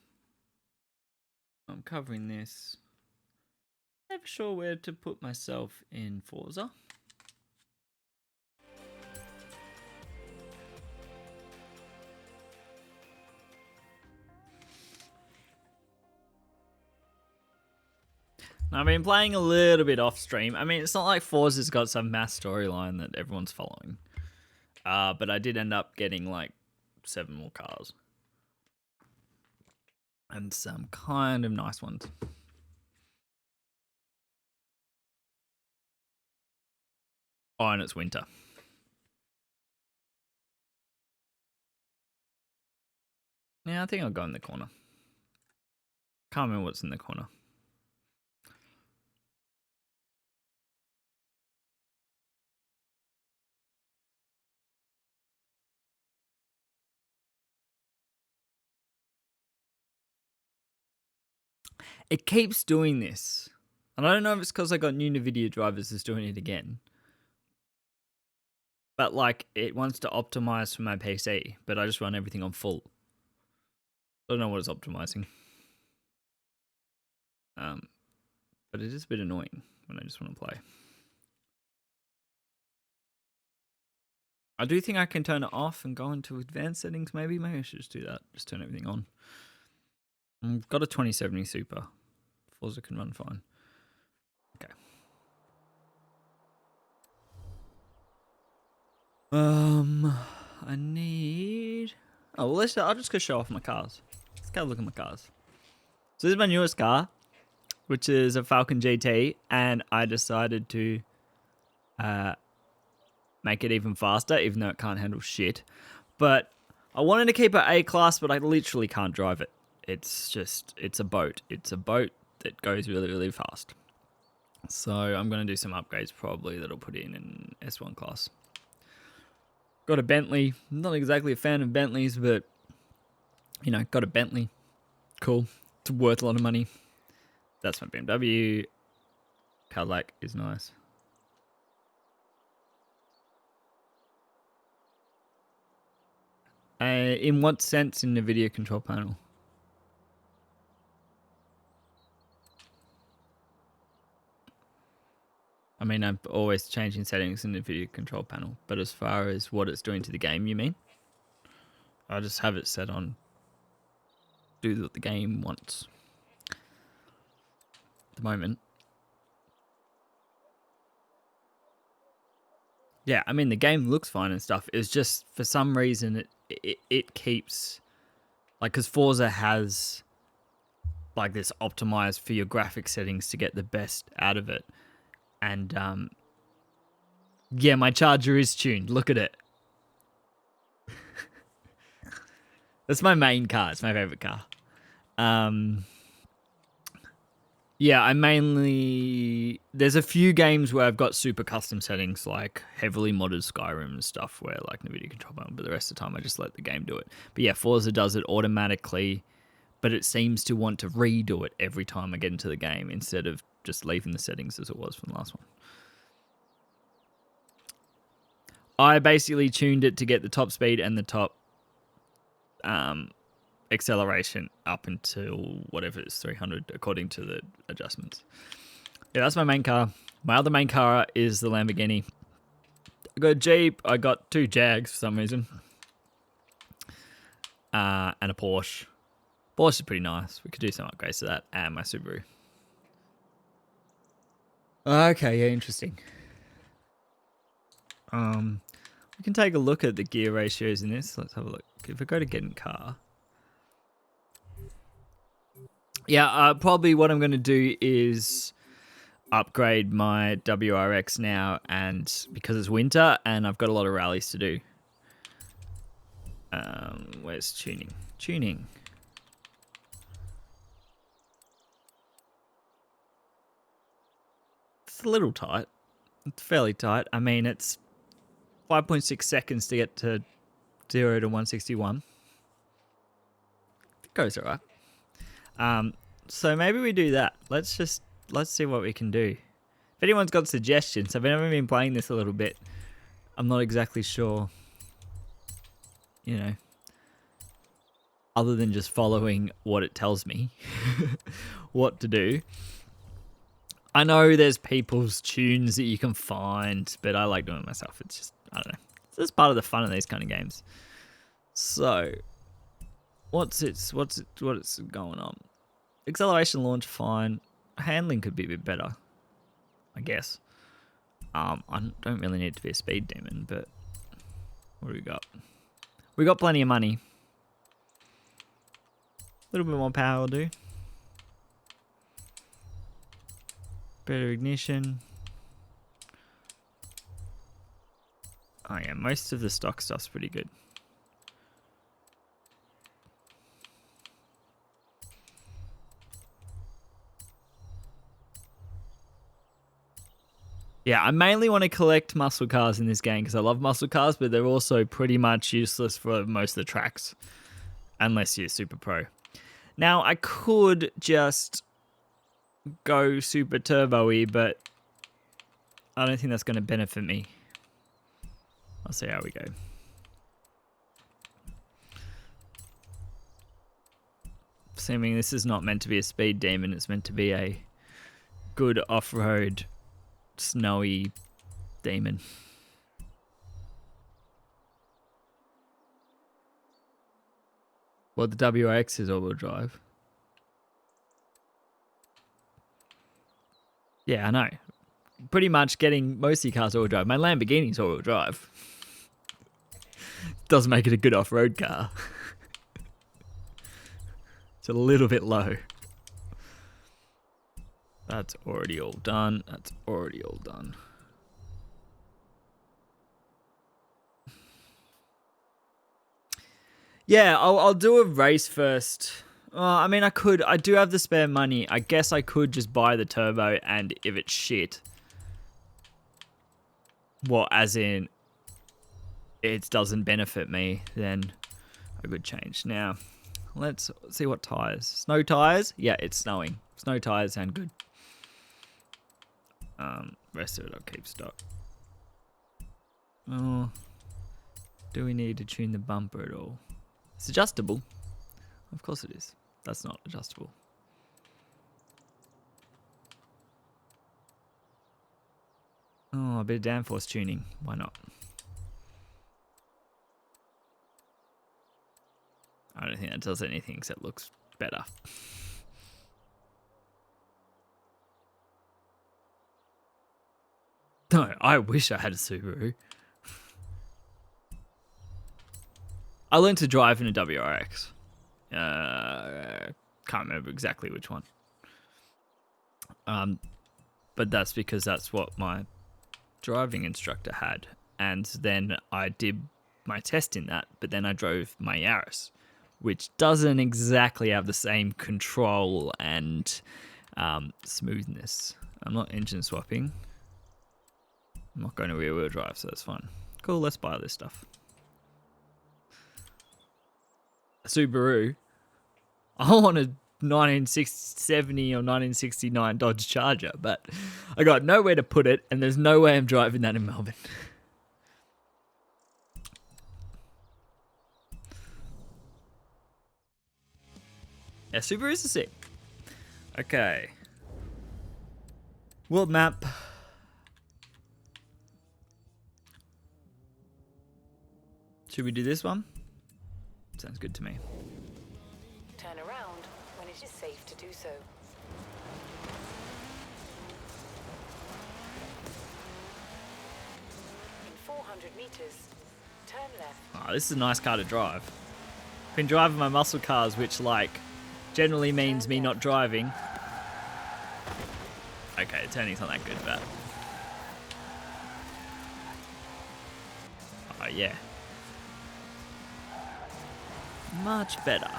I'm covering this. Never sure where to put myself in Forza. I've been playing a little bit off stream. I mean, it's not like Forza's got some mass storyline that everyone's following. But I did end up getting like 7 more cars. And some kind of nice ones. Oh, and it's winter. Yeah, I think I'll go in the corner. Can't remember what's in the corner. It keeps doing this. And I don't know if it's because I got new NVIDIA drivers that's doing it again. But like, it wants to optimize for my PC, but I just run everything on full. I don't know what it's optimizing. But it is a bit annoying when I just want to play. I do think I can turn it off and go into advanced settings maybe. Maybe I should just do that. Just turn everything on. I've got a 2070 Super. Forza can run fine. Okay. I need... Oh, well, I'll just go show off my cars. Let's go look at my cars. So this is my newest car, which is a Falcon GT, and I decided to make it even faster, even though it can't handle shit. But I wanted to keep it A-class, but I literally can't drive it. It's a boat. It's a boat that goes really, really fast. So I'm going to do some upgrades probably that'll put it in S1 class. Got a Bentley. Not exactly a fan of Bentleys, but, you know, got a Bentley. Cool. It's worth a lot of money. That's my BMW. Cadillac is nice. In what sense in the video control panel? I mean, I'm always changing settings in the video control panel, but as far as what it's doing to the game, you mean? I just have it set on do what the game wants at the moment. Yeah, I mean, the game looks fine and stuff. It's just, for some reason, it keeps... Like, because Forza has, like, this optimized for your graphic settings to get the best out of it. And, yeah, my charger is tuned. Look at it. That's my main car. It's my favorite car. Yeah, I mainly... There's a few games where I've got super custom settings, like heavily modded Skyrim and stuff, where like NVIDIA control panel, but the rest of the time I just let the game do it. But yeah, Forza does it automatically, but it seems to want to redo it every time I get into the game instead of just leaving the settings as it was from the last one. I basically tuned it to get the top speed and the top acceleration up until whatever it is, 300, according to the adjustments. Yeah, that's my main car. My other main car is the Lamborghini. I got a Jeep. I got 2 Jags for some reason. And a Porsche. Porsche is pretty nice. We could do some upgrades to that. And my Subaru. Okay, yeah, interesting. We can take a look at the gear ratios in this. Let's have a look. If I go to get in car. Yeah, probably what I'm going to do is upgrade my WRX now, and because it's winter and I've got a lot of rallies to do. Where's tuning? Tuning. It's a little tight. It's fairly tight. I mean, it's 5.6 seconds to get to 0 to 161. It goes alright. So maybe we do that. Let's see what we can do. If anyone's got suggestions, I've never been playing this a little bit. I'm not exactly sure, you know, other than just following what it tells me what to do. I know there's people's tunes that you can find, but I like doing it myself. It's just, I don't know. It's just part of the fun of these kind of games. So, what's going on? Acceleration, launch, fine. Handling could be a bit better, I guess. I don't really need it to be a speed demon, but what do we got? We got plenty of money. A little bit more power will do. Better ignition. Oh yeah, most of the stock stuff's pretty good. Yeah, I mainly want to collect muscle cars in this game because I love muscle cars, but they're also pretty much useless for most of the tracks, unless you're super pro. Now, I could just go super turbo-y, but I don't think that's going to benefit me. I'll see how we go. Assuming this is not meant to be a speed demon, it's meant to be a good off-road snowy demon. Well, the WRX is all-wheel drive. Yeah, I know. Pretty much getting most of your cars all-wheel drive. My Lamborghini's all-wheel drive. Doesn't make it a good off-road car. It's a little bit low. That's already all done. That's already all done. Yeah, I'll do a race first. I mean, I do have the spare money. I guess I could just buy the turbo, and if it's shit, well, as in, it doesn't benefit me, then I could change. Now, let's see what tires. Snow tires? Yeah, it's snowing. Snow tires sound good. Rest of it I'll keep stock. Oh, do we need to tune the bumper at all? It's adjustable. Of course it is. That's not adjustable. Oh, a bit of downforce tuning. Why not? I don't think that does anything except looks better. No, I wish I had a Subaru. I learned to drive in a WRX. Can't remember exactly which one. But that's because that's what my driving instructor had. And then I did my test in that, but then I drove my Yaris. which doesn't exactly have the same control and smoothness. I'm not engine swapping. I'm not going to rear wheel drive, so that's fine. Cool, let's buy this stuff. Subaru. I want a 1970 or 1969 Dodge Charger, but I got nowhere to put it, and there's no way I'm driving that in Melbourne. Yeah, Subarus are sick. Okay. World map. Should we do this one? Sounds good to me. Turn around when it is safe to do so. In 400 meters, turn left. Oh, this is a nice car to drive. Been driving my muscle cars, which like generally means me not driving. Okay, turning's not that good, but oh yeah, much better.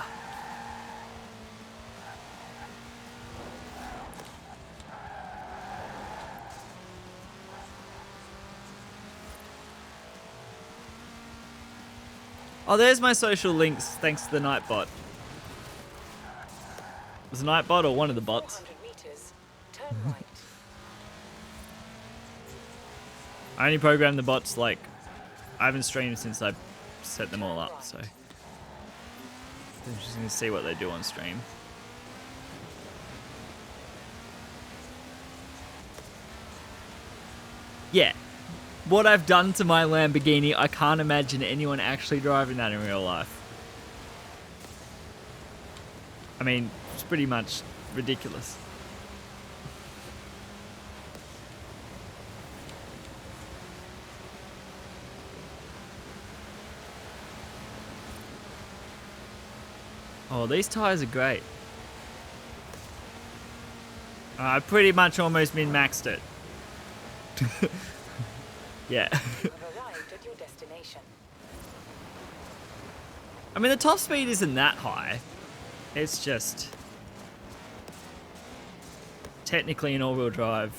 Oh, there's my social links thanks to the Nightbot. Was it Nightbot or one of the bots? 400 meters, turn right. I only programmed the bots like I haven't streamed since I set them all up, so I'm just gonna see what they do on stream. Yeah, what I've done to my Lamborghini, I can't imagine anyone actually driving that in real life. I mean, it's pretty much ridiculous. Oh, these tires are great. I pretty much almost min-maxed it. Yeah. You have arrived at your destination. I mean, the top speed isn't that high. It's just technically an all-wheel drive.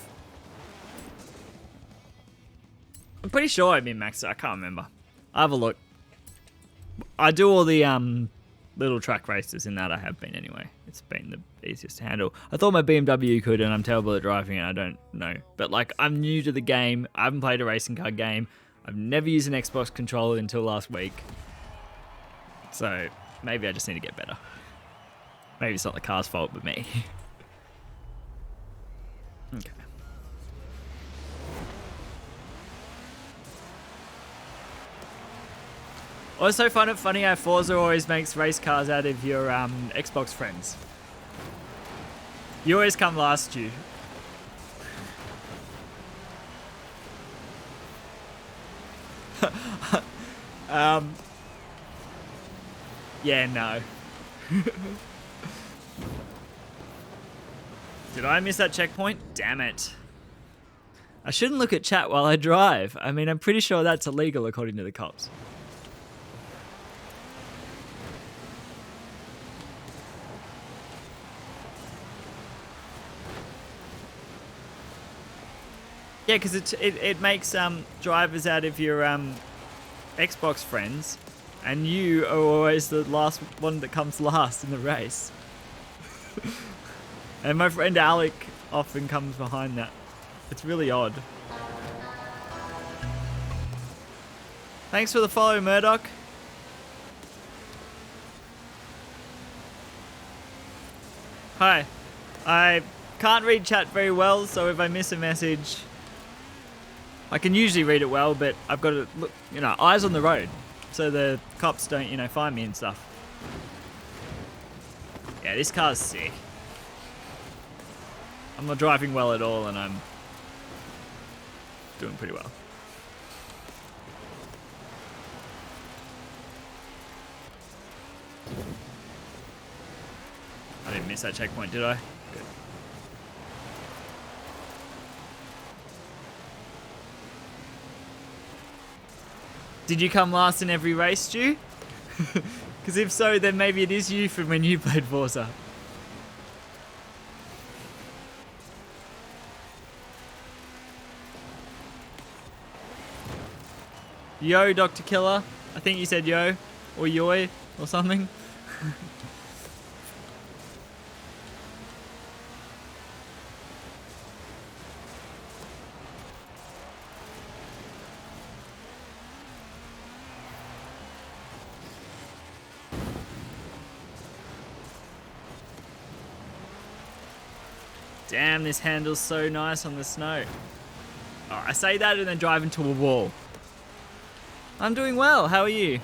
I'm pretty sure I min-maxed it. I can't remember. I'll have a look. I do all the little track races in that. I have been anyway. It's been the easiest to handle. I thought my BMW could, and I'm terrible at driving it. I don't know. But like, I'm new to the game. I haven't played a racing car game. I've never used an Xbox controller until last week. So maybe I just need to get better. Maybe it's not the car's fault, but me. Okay. Also, find it funny how Forza always makes race cars out of your Xbox friends. You always come last, you. Yeah, no. Did I miss that checkpoint? Damn it. I shouldn't look at chat while I drive. I mean, I'm pretty sure that's illegal according to the cops. Yeah, because it makes drivers out of your Xbox friends, and you are always the last one that comes last in the race. And my friend Alec often comes behind that. It's really odd. Thanks for the follow, Murdoch. Hi. I can't read chat very well, so if I miss a message, I can usually read it well, but I've got to look, eyes on the road, so the cops don't, find me and stuff. Yeah, this car's sick. I'm not driving well at all, and I'm doing pretty well. I didn't miss that checkpoint, did I? Good. Did you come last in every race, Stu? Because if so, then maybe it is you from when you played Forza. Yo, Dr. Killer. I think you said yo. Or yoy. Or something. Damn, this handle's so nice on the snow. Oh, I say that and then drive into a wall. I'm doing well. How are you?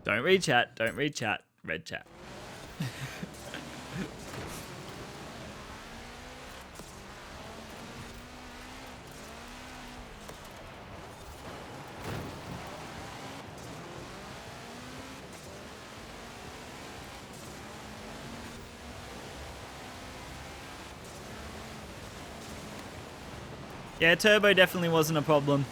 Don't read chat. Don't read chat. Red chat. Yeah, turbo definitely wasn't a problem.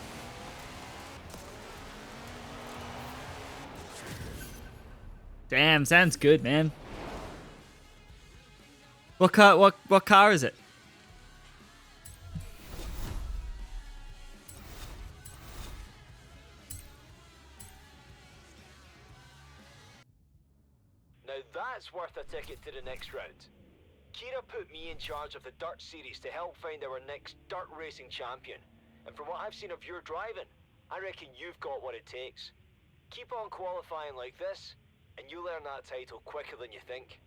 Damn, sounds good, man. What car is it? Now that's worth a ticket to the next round. Kira put me in charge of the Dirt Series to help find our next dirt racing champion. And from what I've seen of your driving, I reckon you've got what it takes. Keep on qualifying like this, and you'll earn that title quicker than you think.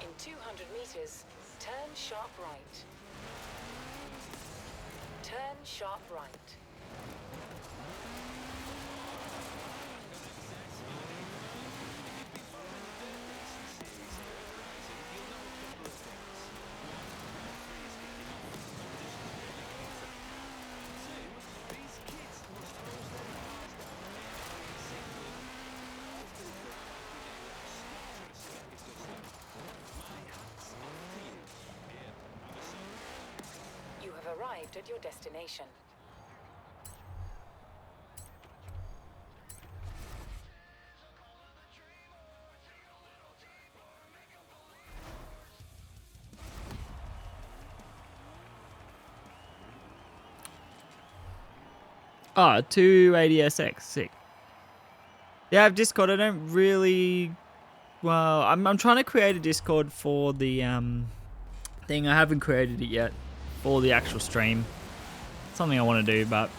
In 200 meters, turn sharp right. Turn sharp right. You have arrived at your destination. Oh, 280SX. Sick. Yeah, I have Discord. I don't really... Well, I'm trying to create a Discord for the thing. I haven't created it yet for the actual stream. Something I want to do, but...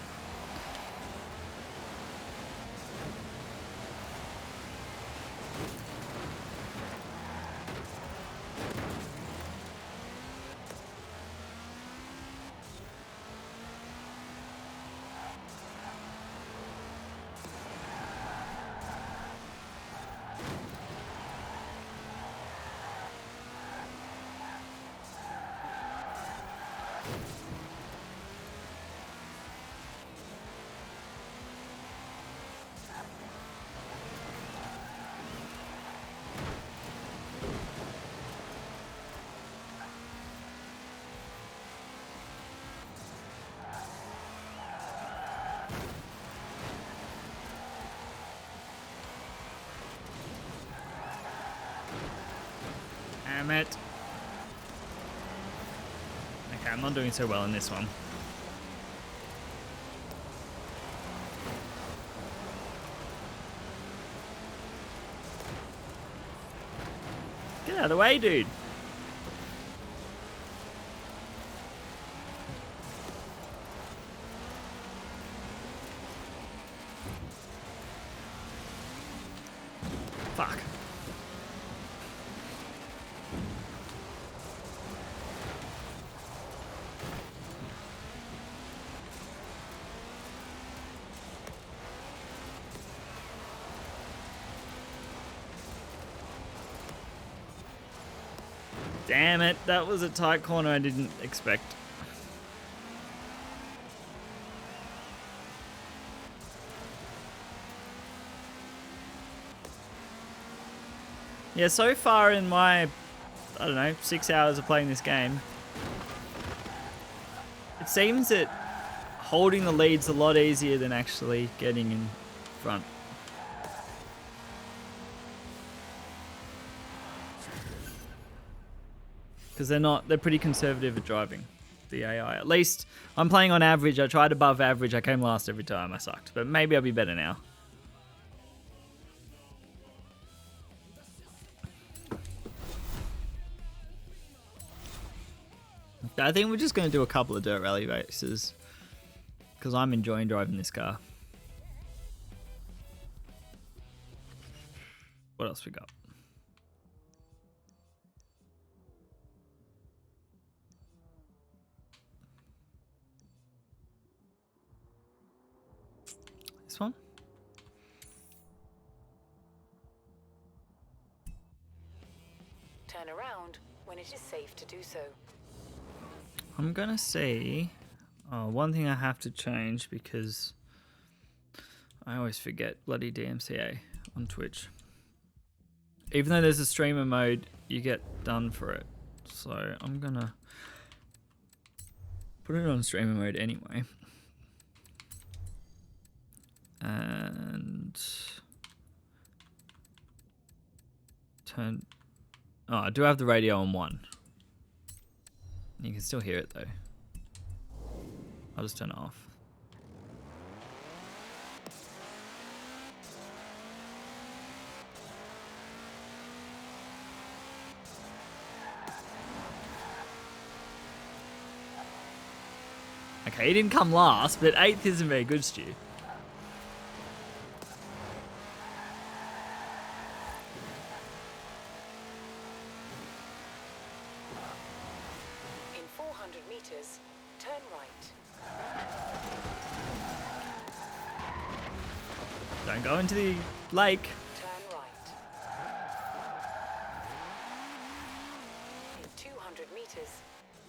Damn it. Okay, I'm not doing so well in this one. Get out of the way, dude. Fuck. Damn it, that was a tight corner I didn't expect. Yeah, so far in my, I don't know, 6 hours of playing this game, it seems that holding the lead's a lot easier than actually getting in front. Because they're pretty conservative at driving, the AI. At least I'm playing on average. I tried above average. I came last every time. I sucked. But maybe I'll be better now. I think we're just going to do a couple of dirt rally races. Because I'm enjoying driving this car. What else we got? This one? Turn around when it is safe to do so. I'm gonna see. Oh, one thing I have to change because I always forget bloody DMCA on Twitch. Even though there's a streamer mode, you get done for it. So I'm gonna put it on streamer mode anyway. And turn. Oh, I do have the radio on 1. You can still hear it though. I'll just turn it off. Okay, he didn't come last, but 8th isn't very good, Stu. In 400 meters, turn right. Don't go into the lake. Turn right. In 200 meters,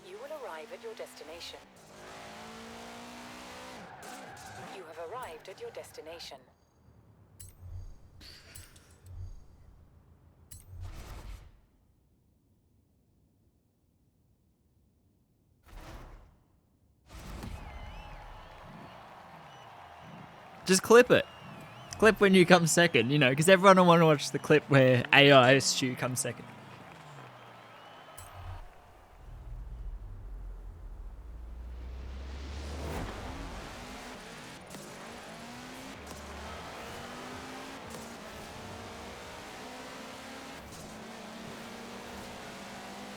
you will arrive at your destination. You have arrived at your destination. Just clip it. Clip when you come second, you know, because everyone will want to watch the clip where AI Stu comes second.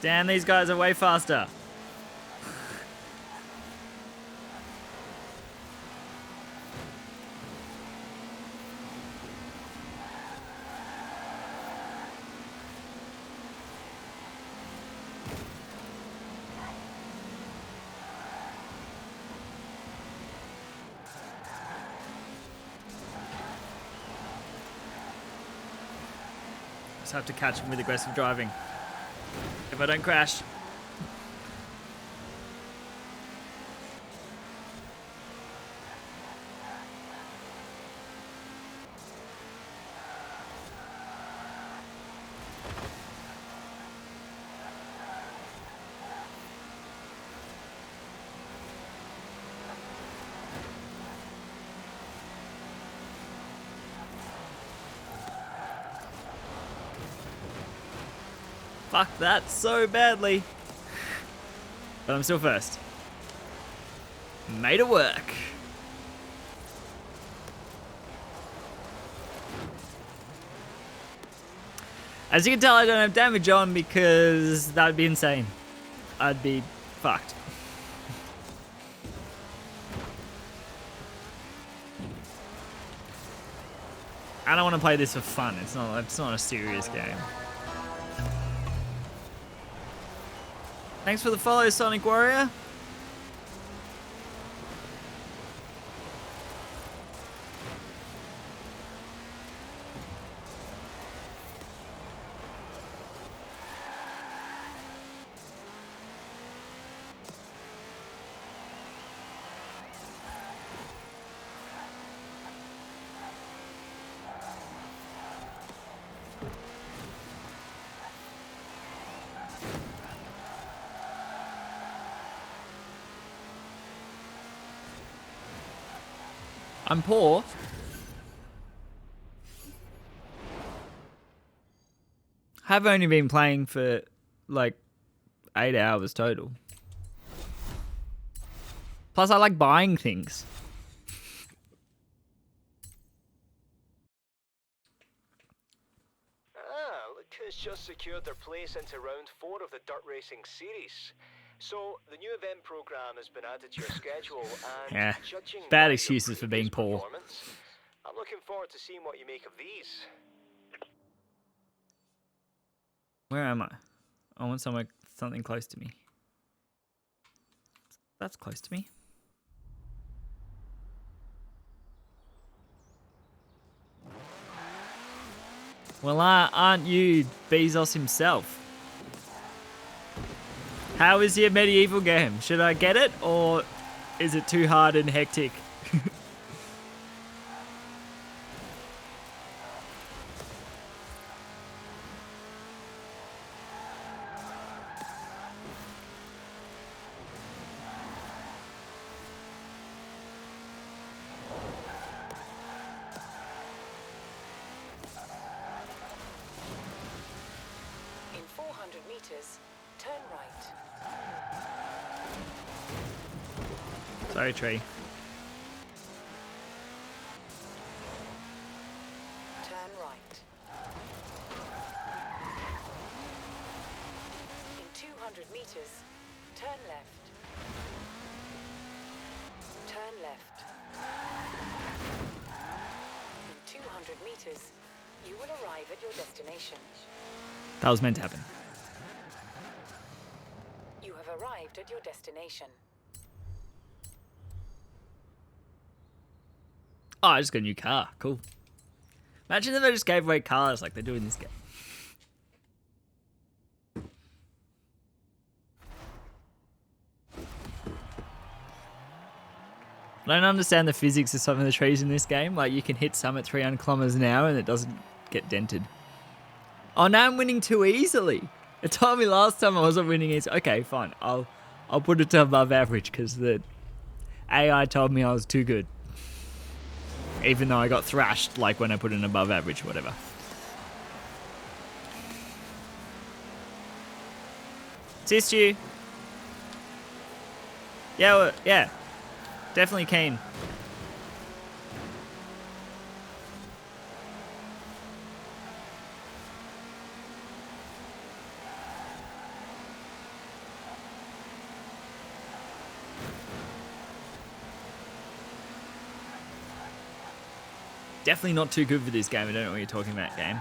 Damn, these guys are way faster. Just have to catch him with aggressive driving. If I don't crash. Fuck that so badly. But I'm still first. Made it work. As you can tell, I don't have damage on because that would be insane. I'd be fucked. I don't want to play this for fun. It's not a serious game. Thanks for the follow, Sonic Warrior. I'm poor. I've only been playing for like 8 hours total. Plus, I like buying things. Look who's just secured their place into round 4 of the Dirt Racing Series. So, the new event program has been added to your schedule, and Yeah, judging bad by your excuses for being previous poor. performance, I'm looking forward to seeing what you make of these. Where am I? I want something close to me. That's close to me. Well, aren't you Bezos himself? How is your medieval game? Should I get it, or is it too hard and hectic? In 400 meters, turn right. Sorry, tree. Turn right. In 200 meters, turn left. Turn left. In 200 meters, you will arrive at your destination. That was meant to happen. You have arrived at your destination. Oh, I just got a new car. Cool. Imagine if I just gave away cars like they do in this game. I don't understand the physics of some of the trees in this game. Like, you can hit some at 300 kilometers an hour and it doesn't get dented. Oh, now I'm winning too easily. It told me last time I wasn't winning easy. Okay, fine. I'll put it to above average because the AI told me I was too good. Even though I got thrashed, like when I put in above average, whatever. Assist you. Yeah. Definitely keen. Definitely not too good for this game. I don't know what you're talking about, game.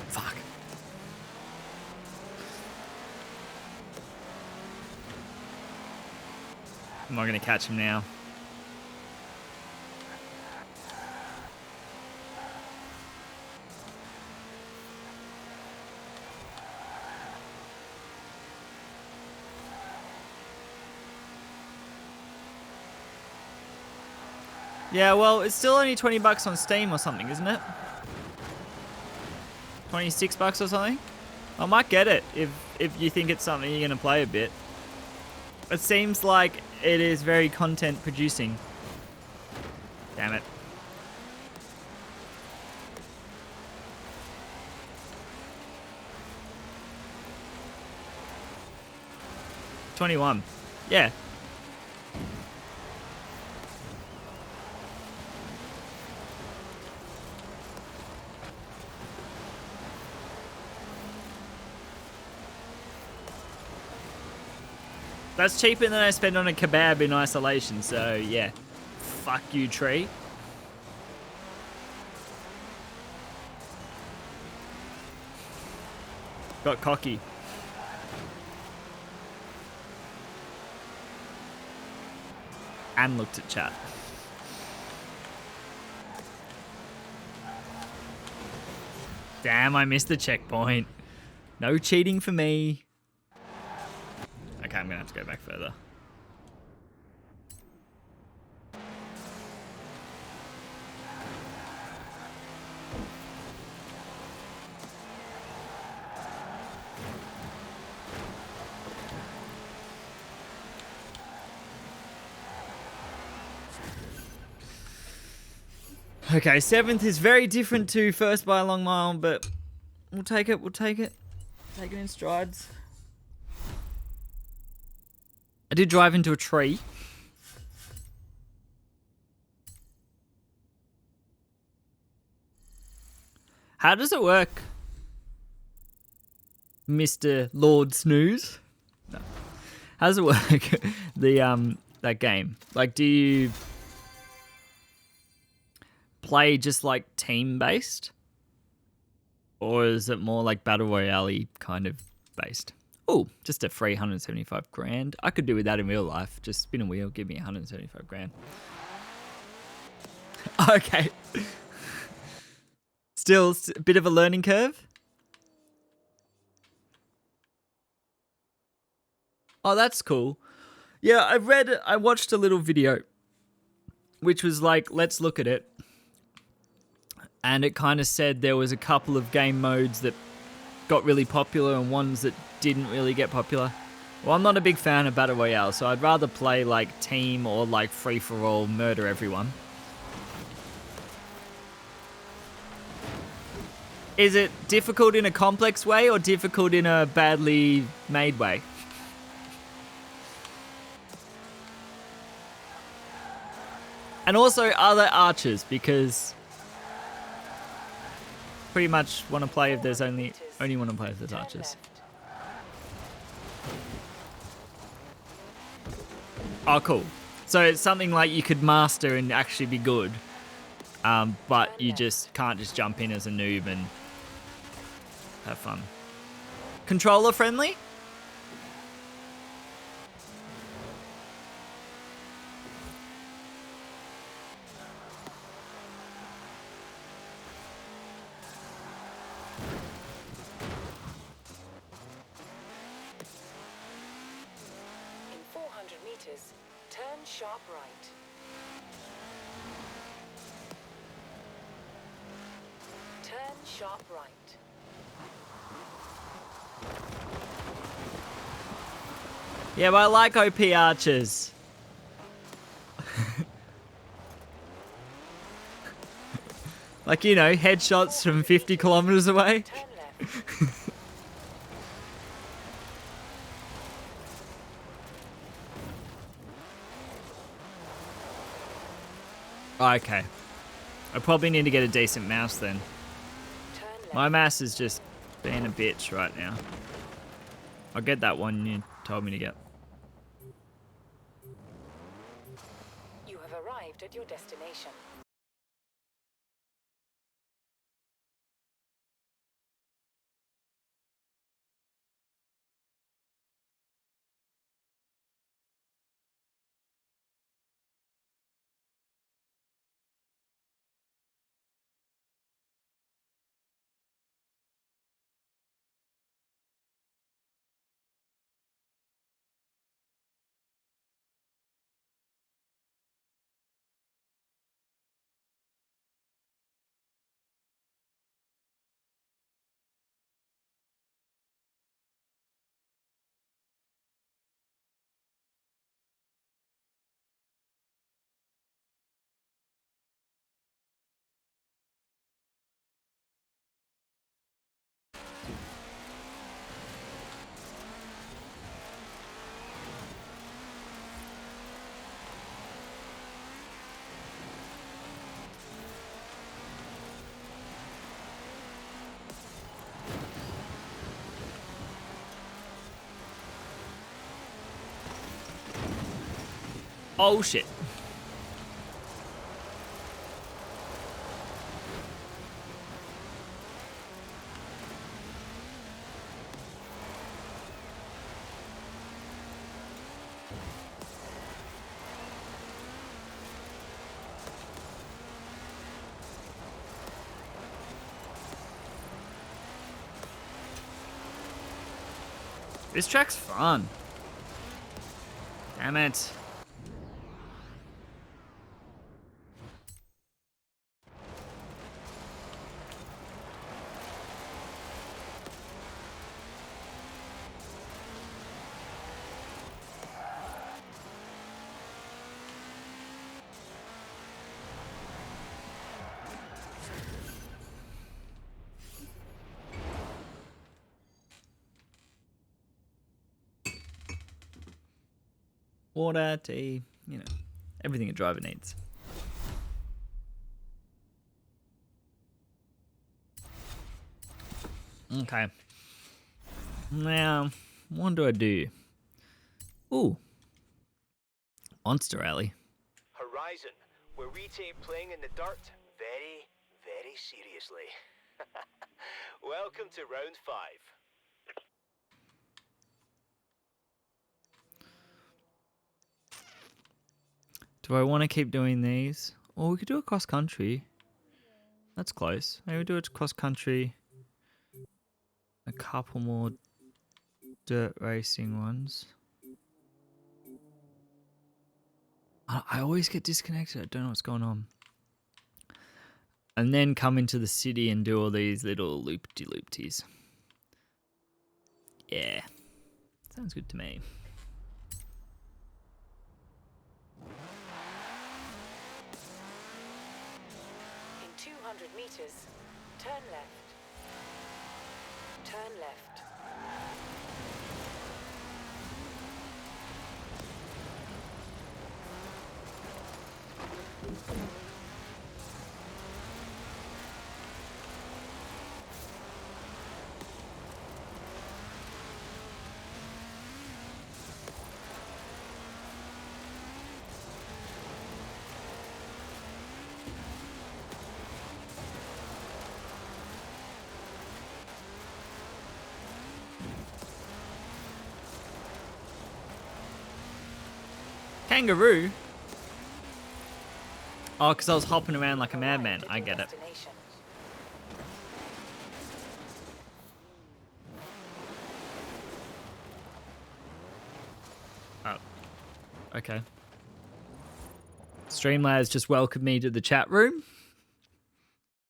Fuck. I'm not going to catch him now. Yeah, well, it's still only 20 bucks on Steam or something, isn't it? 26 bucks or something? I might get it if you think it's something you're going to play a bit. It seems like it is very content producing. Damn it. $21. Yeah. That's cheaper than I spend on a kebab in isolation, so yeah. Fuck you, tree. Got cocky. And looked at chat. Damn, I missed the checkpoint. No cheating for me. Okay, I'm gonna have to go back further. Okay, 7th is very different to first by a long mile, but we'll take it. We'll take it. Take it in strides. I did drive into a tree. How does it work, Mr. Lord Snooze? No. How does it work? That game. Like, do you play just like team based, or is it more like battle royale kind of based? Oh, just a free 175 grand. I could do with that in real life. Just spin a wheel, give me 175 grand. Okay. Still a bit of a learning curve. Oh, that's cool. Yeah, I watched a little video, which was like, let's look at it. And it kind of said there was a couple of game modes that got really popular and ones that didn't really get popular. Well, I'm not a big fan of Battle Royale, so I'd rather play like team or like free-for-all, murder everyone. Is it difficult in a complex way or difficult in a badly made way? And also, are there archers? Because pretty much want to play if there's only want to play if there's archers. Oh, cool. So it's something like you could master and actually be good, but you just can't just jump in as a noob and have fun. Controller friendly? In 400 meters, turn sharp right. Turn sharp right. Yeah, but I like OP archers. Like, you know, headshots from 50 kilometers away. Turn left. Okay. I probably need to get a decent mouse then. Turn left. My mouse is just being a bitch right now. I'll get that one you told me to get. You have arrived at your destination. Oh shit. This track's fun. Damn it. water, tea, you know, everything a driver needs. Okay. Now, what do I do? Ooh. Monster Alley. Horizon, where we take playing in the dirt very, very seriously. Welcome to round 5. Do I want to keep doing these? Or we could do a cross country. That's close. Maybe do it cross country. A couple more dirt racing ones. I always get disconnected. I don't know what's going on. And then come into the city and do all these little loop-de-loop-ties. Yeah. Sounds good to me. In 200 meters, turn left. Turn left. Kangaroo? Oh, because I was hopping around like a madman. I get it. Destination. Oh. Okay. Streamlabs just welcomed me to the chat room.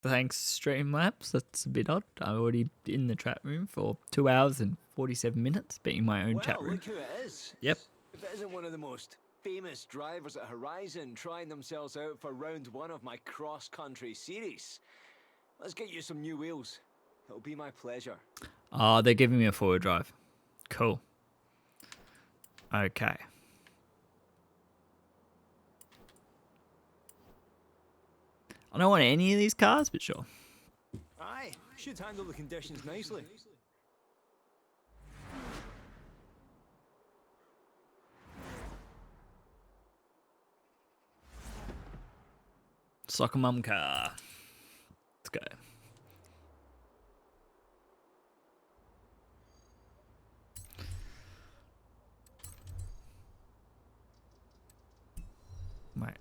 Thanks, Streamlabs. That's a bit odd. I'm already in the chat room for 2 hours and 47 minutes, being my own chat room. Look who it is. Yep. If it isn't one of the most famous drivers at Horizon trying themselves out for round 1 of my cross-country series. Let's get you some new wheels. It'll be my pleasure. Oh, they're giving me a forward drive. Cool. Okay. I don't want any of these cars, but sure. Aye, should handle the conditions nicely. Soccer mum car. Let's go. Right.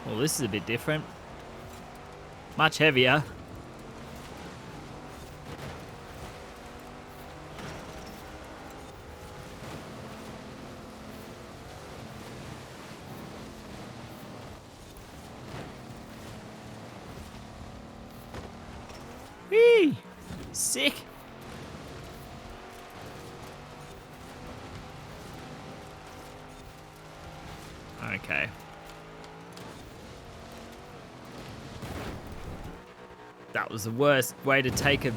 Well, this is a bit different. Much heavier. Whee! Sick. Okay. That was the worst way to take a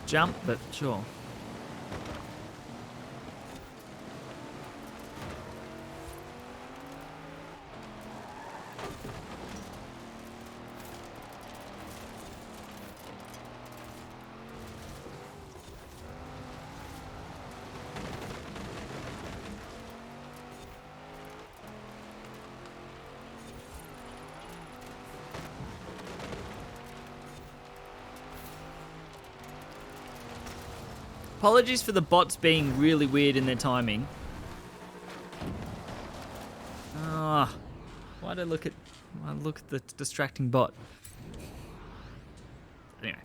jump, but sure. Apologies for the bots being really weird in their timing. Ah, why'd I look at the distracting bot? Anyway.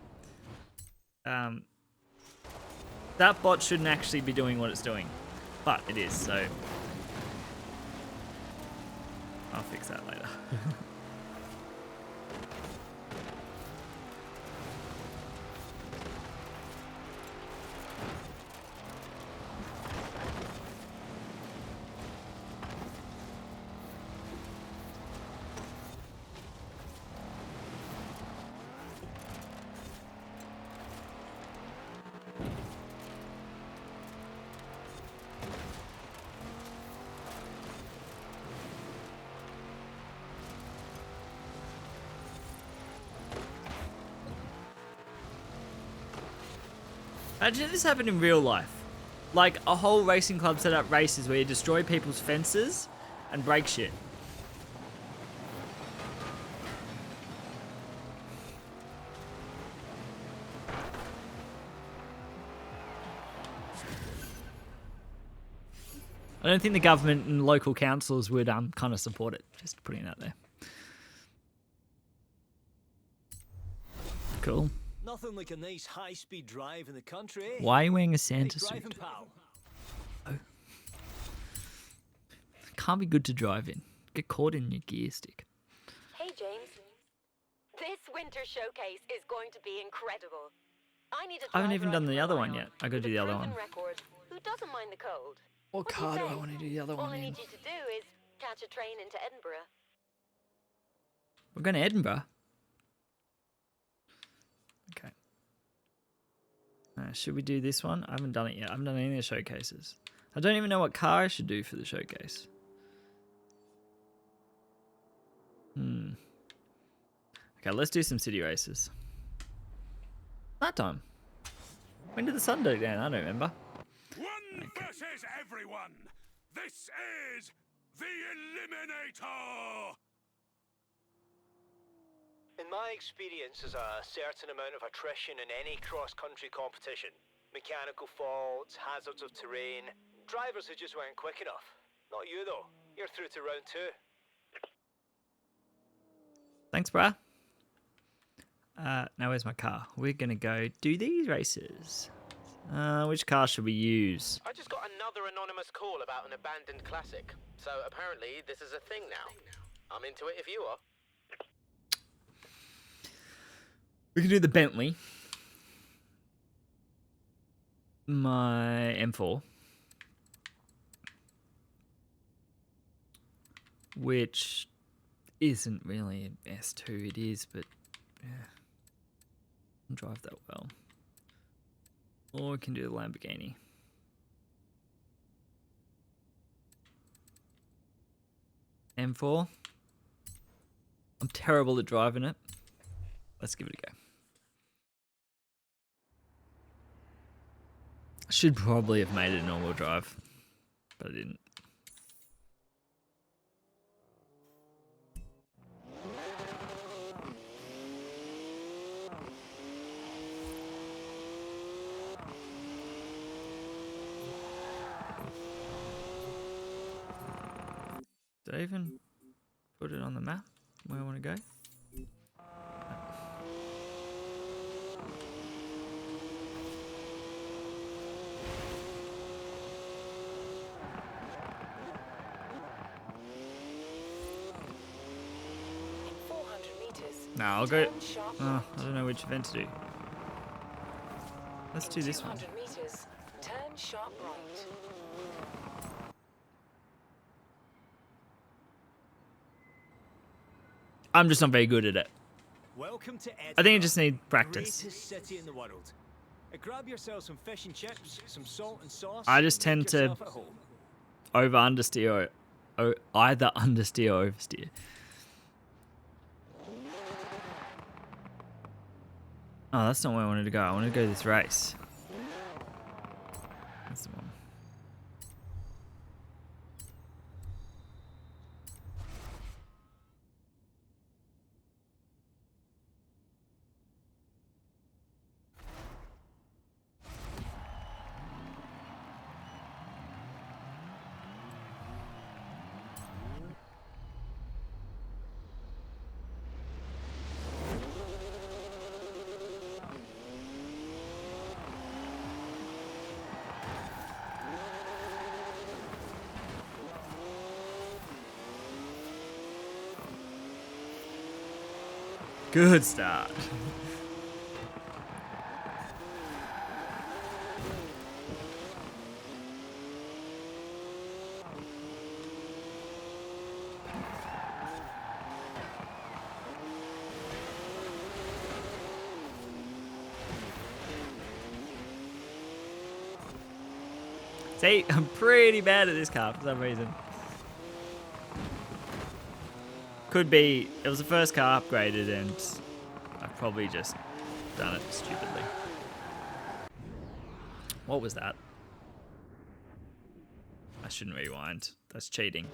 That bot shouldn't actually be doing what it's doing. But it is, so. I'll fix that later. Imagine if this happened in real life. Like a whole racing club set up races where you destroy people's fences and break shit. I don't think the government and local councils would kind of support it. Just putting that there. Cool. Nothing like a nice high-speed drive in the country, eh? Why are you wearing a Hey, Santa driving suit? pal. Can't be good to drive in. Get caught in your gear stick. Hey, James. This winter showcase is going to be incredible. I need a I haven't driver even I done can the other rely one on, yet. I gotta with do a the other proven one. record, who doesn't mind the cold. What do you car do I say? want to do the other All one I in? need you to do is catch a train into Edinburgh. We're going to Edinburgh. Okay. Should we do this one? I haven't done it yet. I haven't done any of the showcases. I don't even know what car I should do for the showcase. Okay, let's do some city races. Night time. When did the sun go down? I don't remember. One versus everyone. This is the Eliminator. In my experience, there's a certain amount of attrition in any cross-country competition. Mechanical faults, hazards of terrain, drivers who just weren't quick enough. Not you, though. You're through to round 2. Thanks, bruh. Now where's my car? We're gonna go do these races. Which car should we use? I just got another anonymous call about an abandoned classic. So apparently this is a thing now. I'm into it if you are. We can do the Bentley. My M4. Which isn't really an S2, it is, but yeah. Doesn't drive that well. Or we can do the Lamborghini. M4. I'm terrible at driving it. Let's give it a go. I should probably have made it an all-wheel drive, but I didn't. Did I even put it on the map where I want to go? In 400 meters, No, I'll go. turn sharp I right. don't know which event to do. Let's do this one. 200 meters, turn sharp right. I'm just not very good at it. Welcome to Edinburgh. I think I just need practice. Greatest city in the world. Grab yourself some fish and chips, some salt and sauce. I just and make tend to yourself at home. Over understeer or either understeer or oversteer. Oh, that's not where I wanted to go. I wanted to go this race. That's the one. Good start. See, I'm pretty bad at this car for some reason. Could be, it was the first car upgraded and I've probably just done it stupidly. What was that? I shouldn't rewind. That's cheating.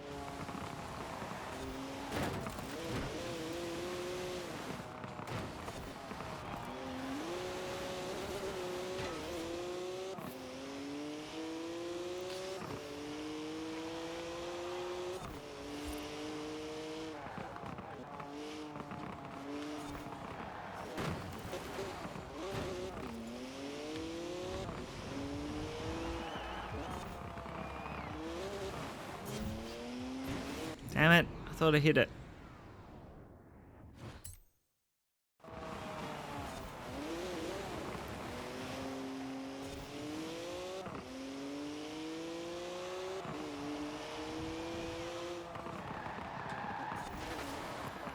Damn it, I thought I hit it.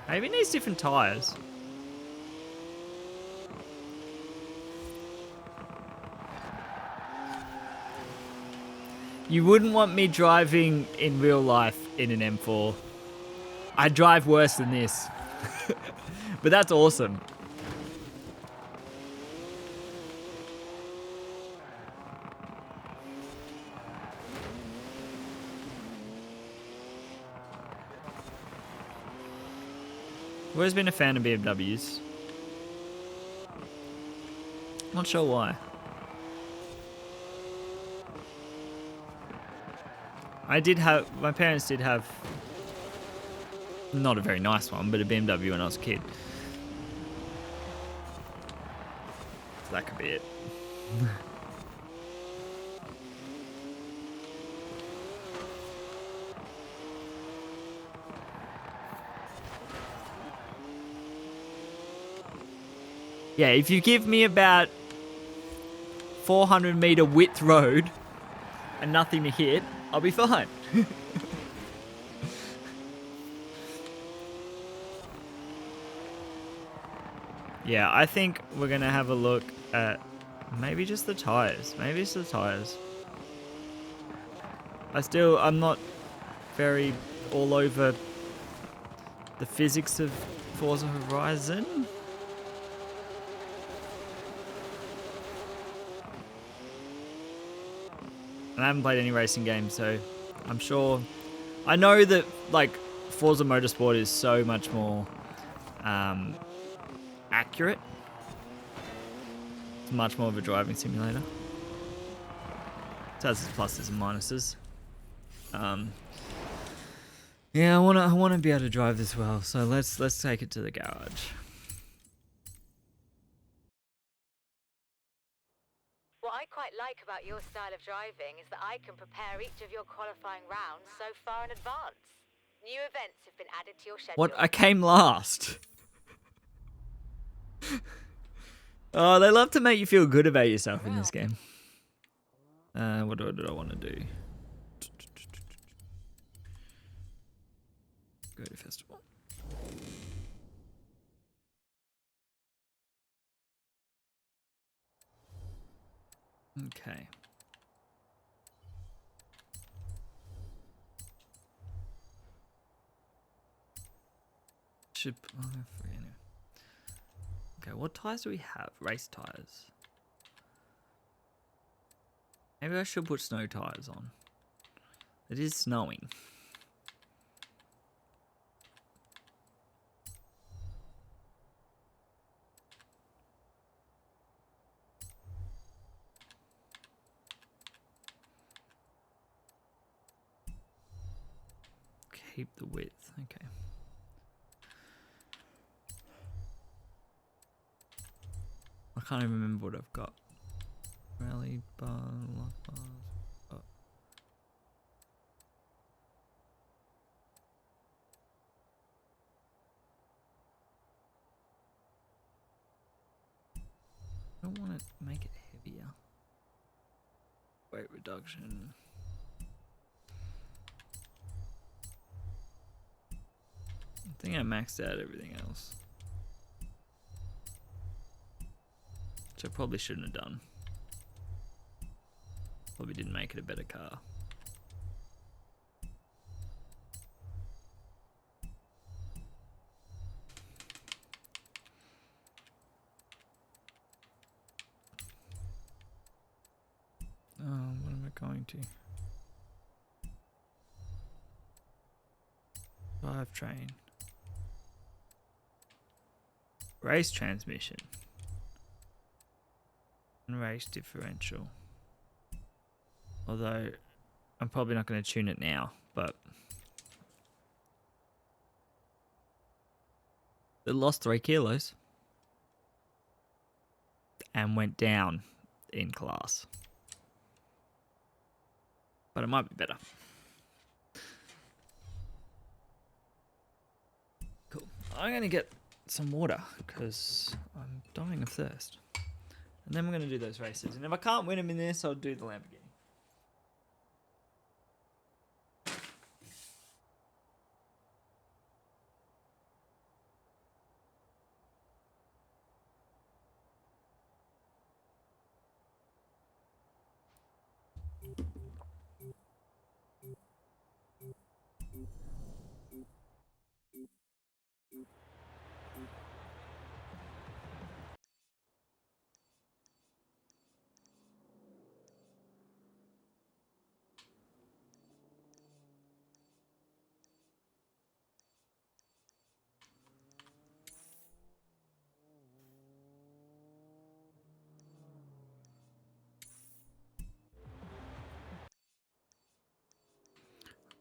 Maybe it needs different tires. You wouldn't want me driving in real life in an M4. I drive worse than this. But that's awesome. I've always been a fan of BMWs. Not sure why. My parents did have, not a very nice one, but a BMW when I was a kid. So that could be it. Yeah, if you give me about 400-meter width road and nothing to hit, I'll be fine. Yeah, I think we're going to have a look at maybe just the tires. Maybe it's the tires. I'm not very all over the physics of Forza Horizon. And I haven't played any racing games, so I'm sure. I know that like Forza Motorsport is so much more accurate. It's much more of a driving simulator. It has its pluses and minuses. Yeah, I wanna be able to drive this well, so let's take it to the garage. What I quite like about your style of driving is that I can prepare each of your qualifying rounds so far in advance. New events have been added to your schedule. What? I came last. Oh, they love to make you feel good about yourself in this game. What did I want to do? Go to festival. Okay. Okay, what tires do we have? Race tires. Maybe I should put snow tires on. It is snowing. Keep the width. Okay. I can't even remember what I've got. Rally bar, lock bars. Oh. want to make it heavier. Weight reduction. I think I maxed out everything else. Which I probably shouldn't have done. Probably didn't make it a better car. What am I going to? Drivetrain. Race transmission. And race differential. Although, I'm probably not going to tune it now, but it lost 3 kilos and went down in class. But it might be better. Cool. I'm going to get some water because I'm dying of thirst. And then we're going to do those races. And if I can't win them in this, I'll do the Lamborghini.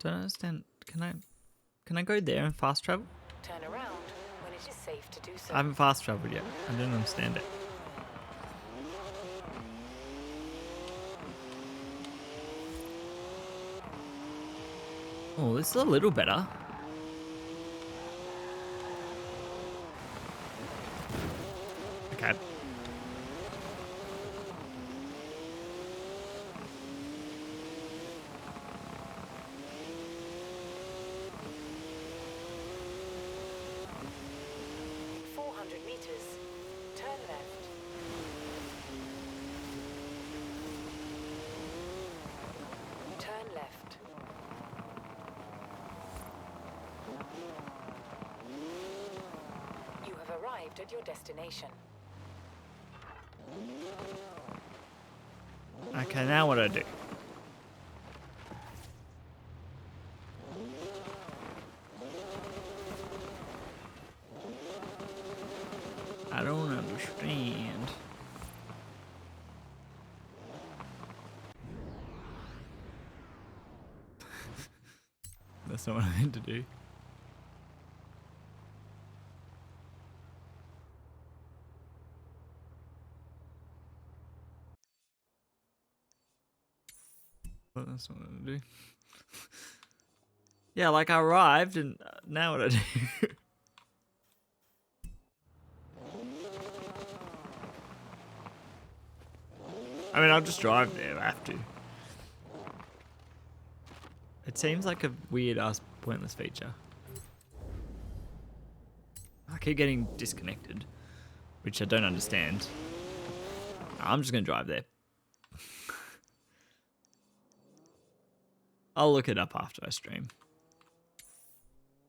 Don't understand. Can I go there and fast travel? Turn around when it is safe to do so. I haven't fast traveled yet. I don't understand it. Oh, this is a little better. Okay. At your destination. Okay, now what do I do? I don't understand. That's not what I meant to do. Well, that's what I do. Yeah, like I arrived and now what I do? I mean, I'll just drive there if I have to. It seems like a weird ass pointless feature. I keep getting disconnected, which I don't understand. I'm just gonna drive there. I'll look it up after I stream.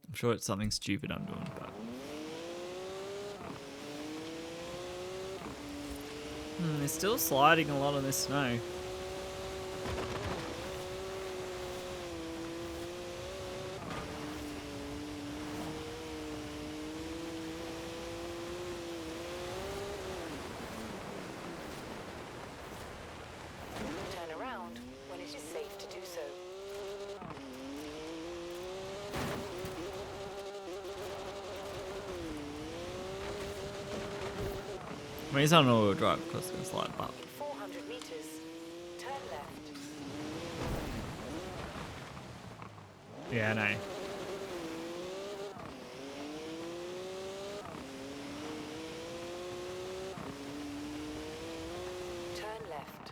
I'm sure it's something stupid I'm doing, but... it's still sliding a lot on this snow. Turn around when it is safe to do so. I mean, it's not an all-wheel drive because it's going to slide up. 400 meters. Turn left. Yeah, I know. left.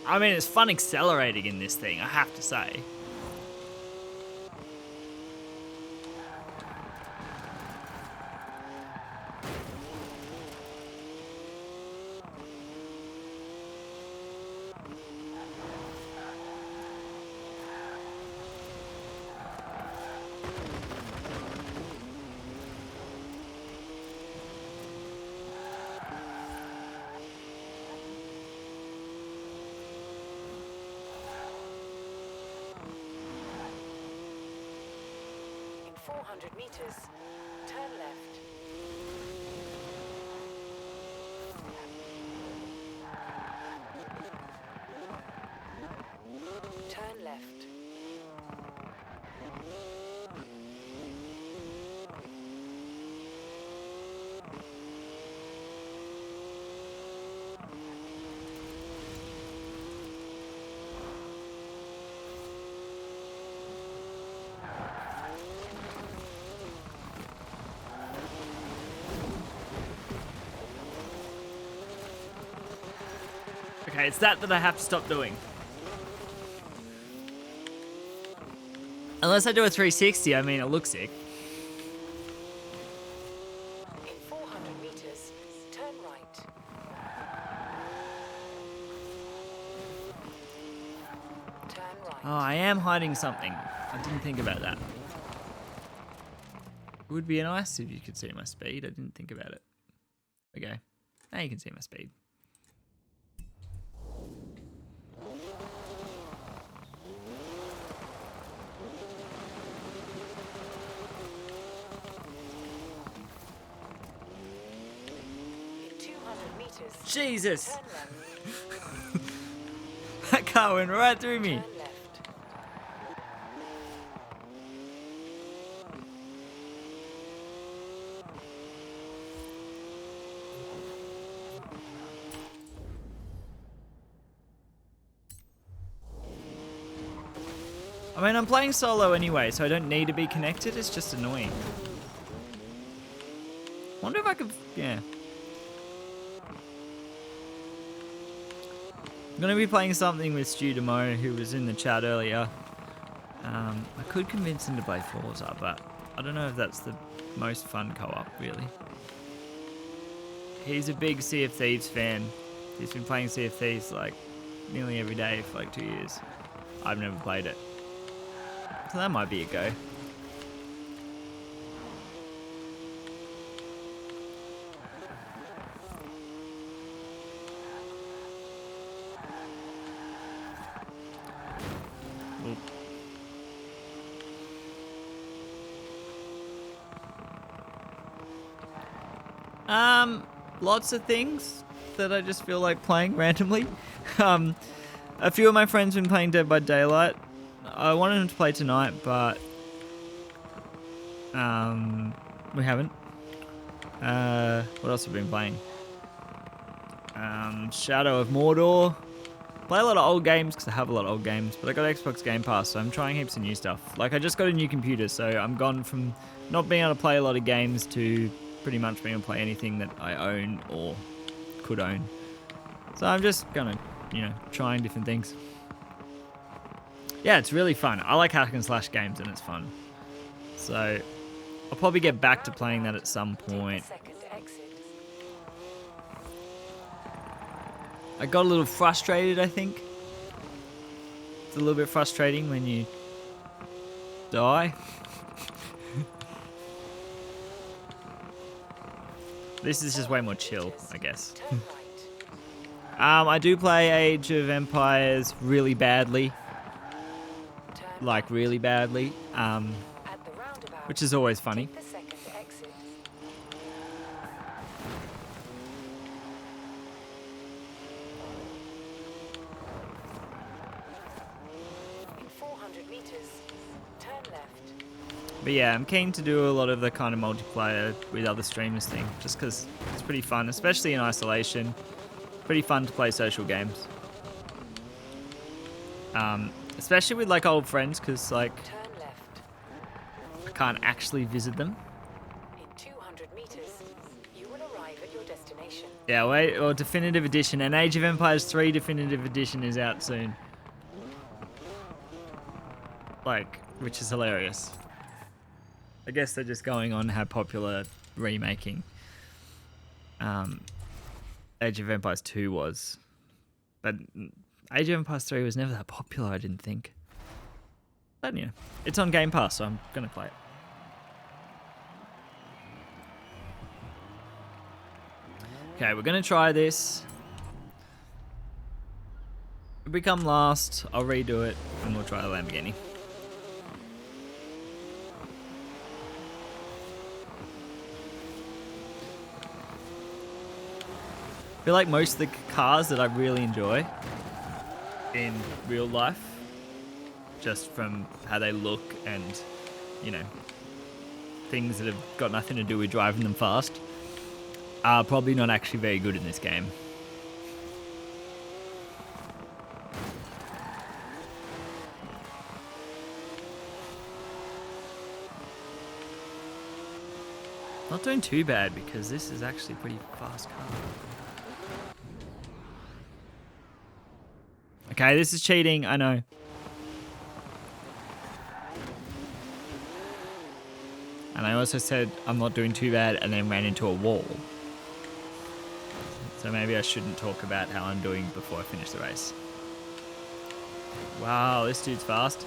I mean, it's fun accelerating in this thing, I have to say. In 400 meters, turn left. Turn left. Okay, it's that I have to stop doing. Unless I do a 360, I mean, it looks sick. In 400 meters, turn right. Turn right. Oh, I am hiding something. I didn't think about that. It would be nice if you could see my speed. I didn't think about it. Okay. Now you can see my speed. In 200 meters, Jesus! turn left. That car went right through me. Turn left. I mean, I'm playing solo anyway, so I don't need to be connected. It's just annoying. Wonder if I could... Yeah. I'm going to be playing something with Stu Demo, who was in the chat earlier. I could convince him to play Forza, but I don't know if that's the most fun co-op, really. He's a big Sea of Thieves fan. He's been playing Sea of Thieves like nearly every day for like 2 years. I've never played it. So that might be a go. Oop. Lots of things that I just feel like playing randomly. A few of my friends have been playing Dead by Daylight. I wanted them to play tonight, but we haven't. What else have we been playing? Shadow of Mordor. Play a lot of old games because I have a lot of old games, but I got Xbox Game Pass, so I'm trying heaps of new stuff. Like, I just got a new computer, so I'm gone from not being able to play a lot of games to pretty much being able to play anything that I own or could own. So I'm just gonna, trying different things. Yeah, it's really fun. I like hack and slash games and it's fun. So I'll probably get back to playing that at some point. Second exit. I got a little frustrated, I think. It's a little bit frustrating when you die. This is just way more chill, I guess. Turn right. I do play Age of Empires really badly. Turn Like, really badly. at the roundabout. Which is always funny. Take the second exit. In 400 meters, turn left. But yeah, I'm keen to do a lot of the kind of multiplayer with other streamers thing, just because it's pretty fun, especially in isolation. Pretty fun to play social games. Especially with like old friends, because like Turn left. I can't actually visit them. In 200 meters, Yeah, wait, or Definitive Edition. And Age of Empires 3 Definitive Edition is out soon. Like, which is hilarious. I guess they're just going on how popular remaking Age of Empires 2 was. But Age of Empires 3 was never that popular, I didn't think. But yeah, it's on Game Pass, so I'm going to play it. Okay, we're going to try this. If we come last, I'll redo it, and we'll try the Lamborghini. I feel like most of the cars that I really enjoy in real life, just from how they look and, you know, things that have got nothing to do with driving them fast, are probably not actually very good in this game. Not doing too bad because this is actually a pretty fast car. Okay, this is cheating, I know. And I also said I'm not doing too bad and then ran into a wall. So maybe I shouldn't talk about how I'm doing before I finish the race. Wow, this dude's fast.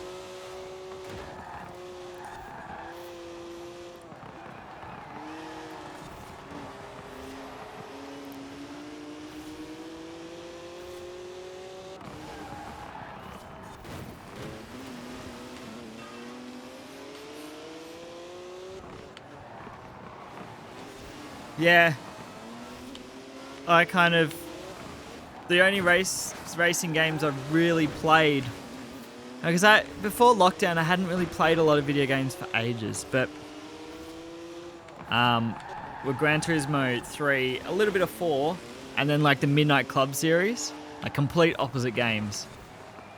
Yeah, I kind of, the only racing games I've really played, because before lockdown I hadn't really played a lot of video games for ages, but with Gran Turismo 3, a little bit of 4, and then like the Midnight Club series, like complete opposite games.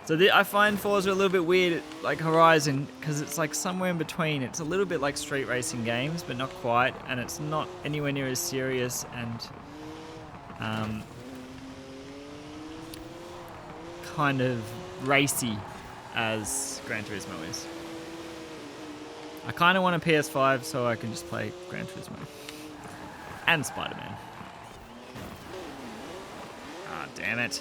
So I find Forza a little bit weird, like Horizon, because it's like somewhere in between. It's a little bit like street racing games, but not quite, and it's not anywhere near as serious and kind of racy as Gran Turismo is. I kind of want a PS5 so I can just play Gran Turismo. And Spider-Man. Ah, damn it.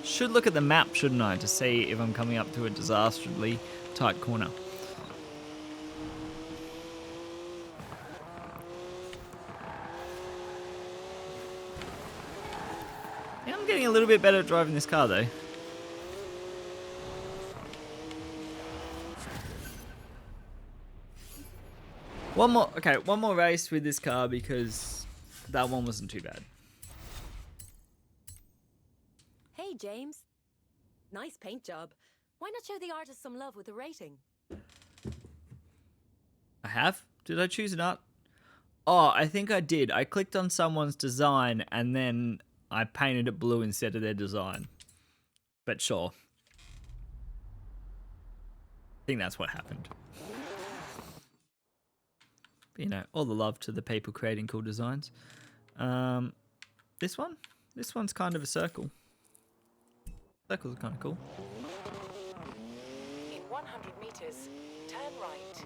Should look at the map, shouldn't I, to see if I'm coming up to a disastrously tight corner. Yeah, I'm getting a little bit better at driving this car, though. One more race with this car because that one wasn't too bad. Hey, James. Nice paint job. Why not show the artist some love with a rating? I have? Did I choose an art? Oh, I think I did. I clicked on someone's design and then I painted it blue instead of their design. But sure. I think that's what happened. But, you know, all the love to the people creating cool designs. This one? This one's kind of a circle. Circles are kind of cool. In 100 meters, turn right.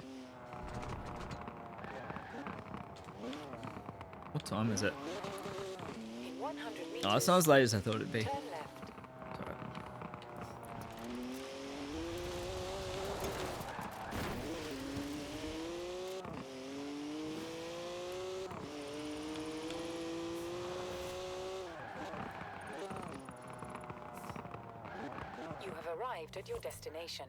What time is it? In 100 meters, Oh, it's not as late as I thought it'd be. turn left. It's alright. You have arrived at your destination.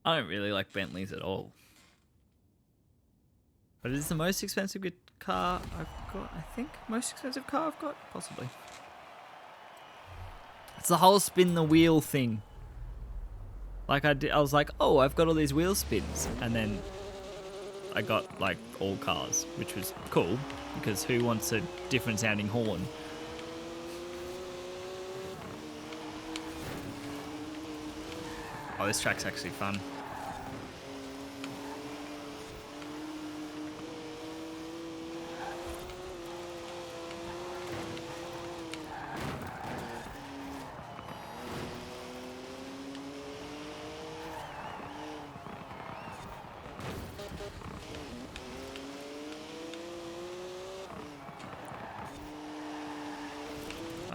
I don't really like Bentleys at all. But it's the most expensive car I've got, I think. Most expensive car I've got, possibly. It's the whole spin the wheel thing. Like I was like, oh, I've got all these wheel spins. And then I got like all cars, which was cool because who wants a different sounding horn? Oh, this track's actually fun.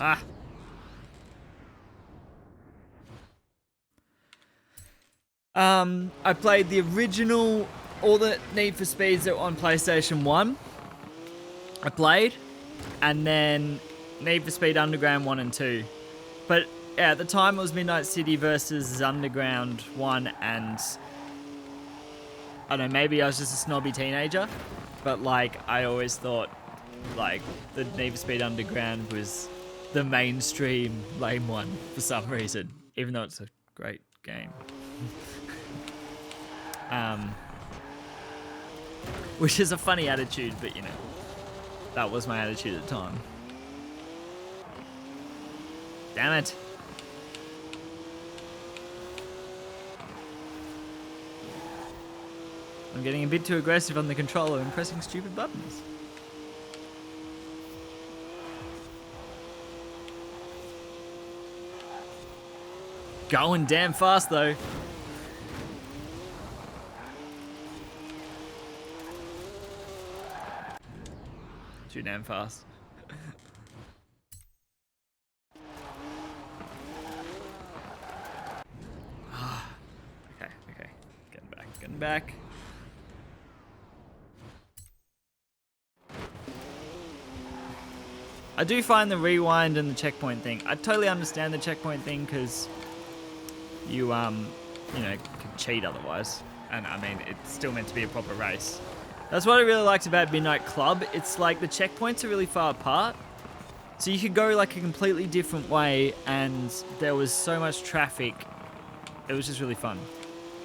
Ah. I played the original, all the Need for Speeds that were on PlayStation 1. I played, and then Need for Speed Underground 1 and 2. But yeah, at the time it was Midnight City versus Underground 1, and I don't know, maybe I was just a snobby teenager, but like I always thought like the Need for Speed Underground was the mainstream lame one for some reason, even though it's a great game. Which is a funny attitude, but you know, that was my attitude at the time. Damn it. I'm getting a bit too aggressive on the controller and pressing stupid buttons. Going damn fast though. Too damn fast. Okay. Getting back. I do find the rewind and the checkpoint thing. I totally understand the checkpoint thing because you know, can cheat otherwise. And I mean, it's still meant to be a proper race. That's what I really liked about Midnight Club. It's like the checkpoints are really far apart. So you could go like a completely different way and there was so much traffic. It was just really fun.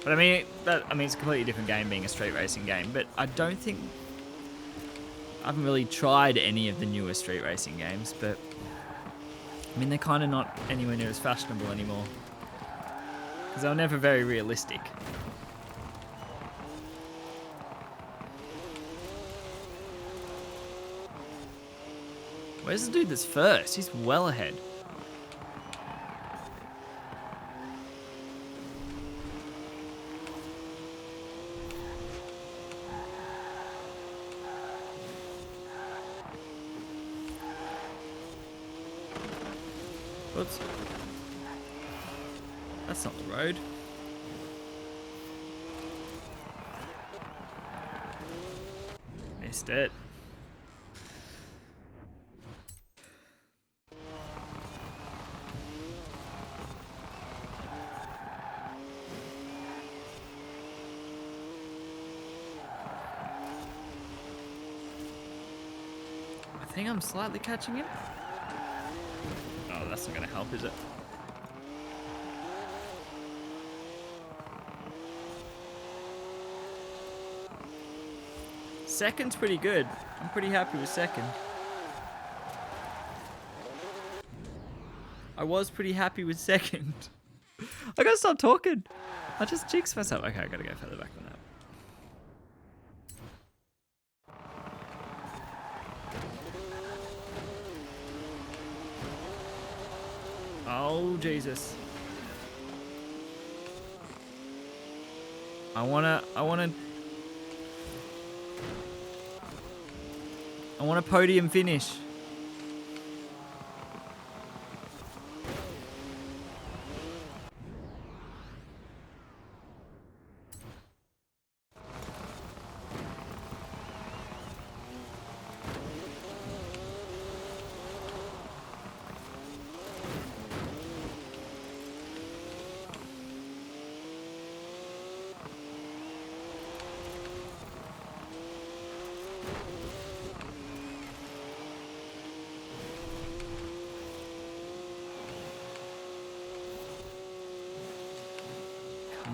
But I mean, it's a completely different game being a street racing game. But I don't think... I haven't really tried any of the newer street racing games, but... I mean, they're kind of not anywhere near as fashionable anymore. Because they were never very realistic. Where's the dude that's first? He's well ahead. Whoops. That's not the road. Missed it. I think I'm slightly catching him. Oh, that's not going to help, is it? Second's pretty good. I'm pretty happy with second. I was pretty happy with second. I gotta stop talking. I just jinxed myself. Okay, I gotta go further back than that. Oh, Jesus. I wanna podium finish.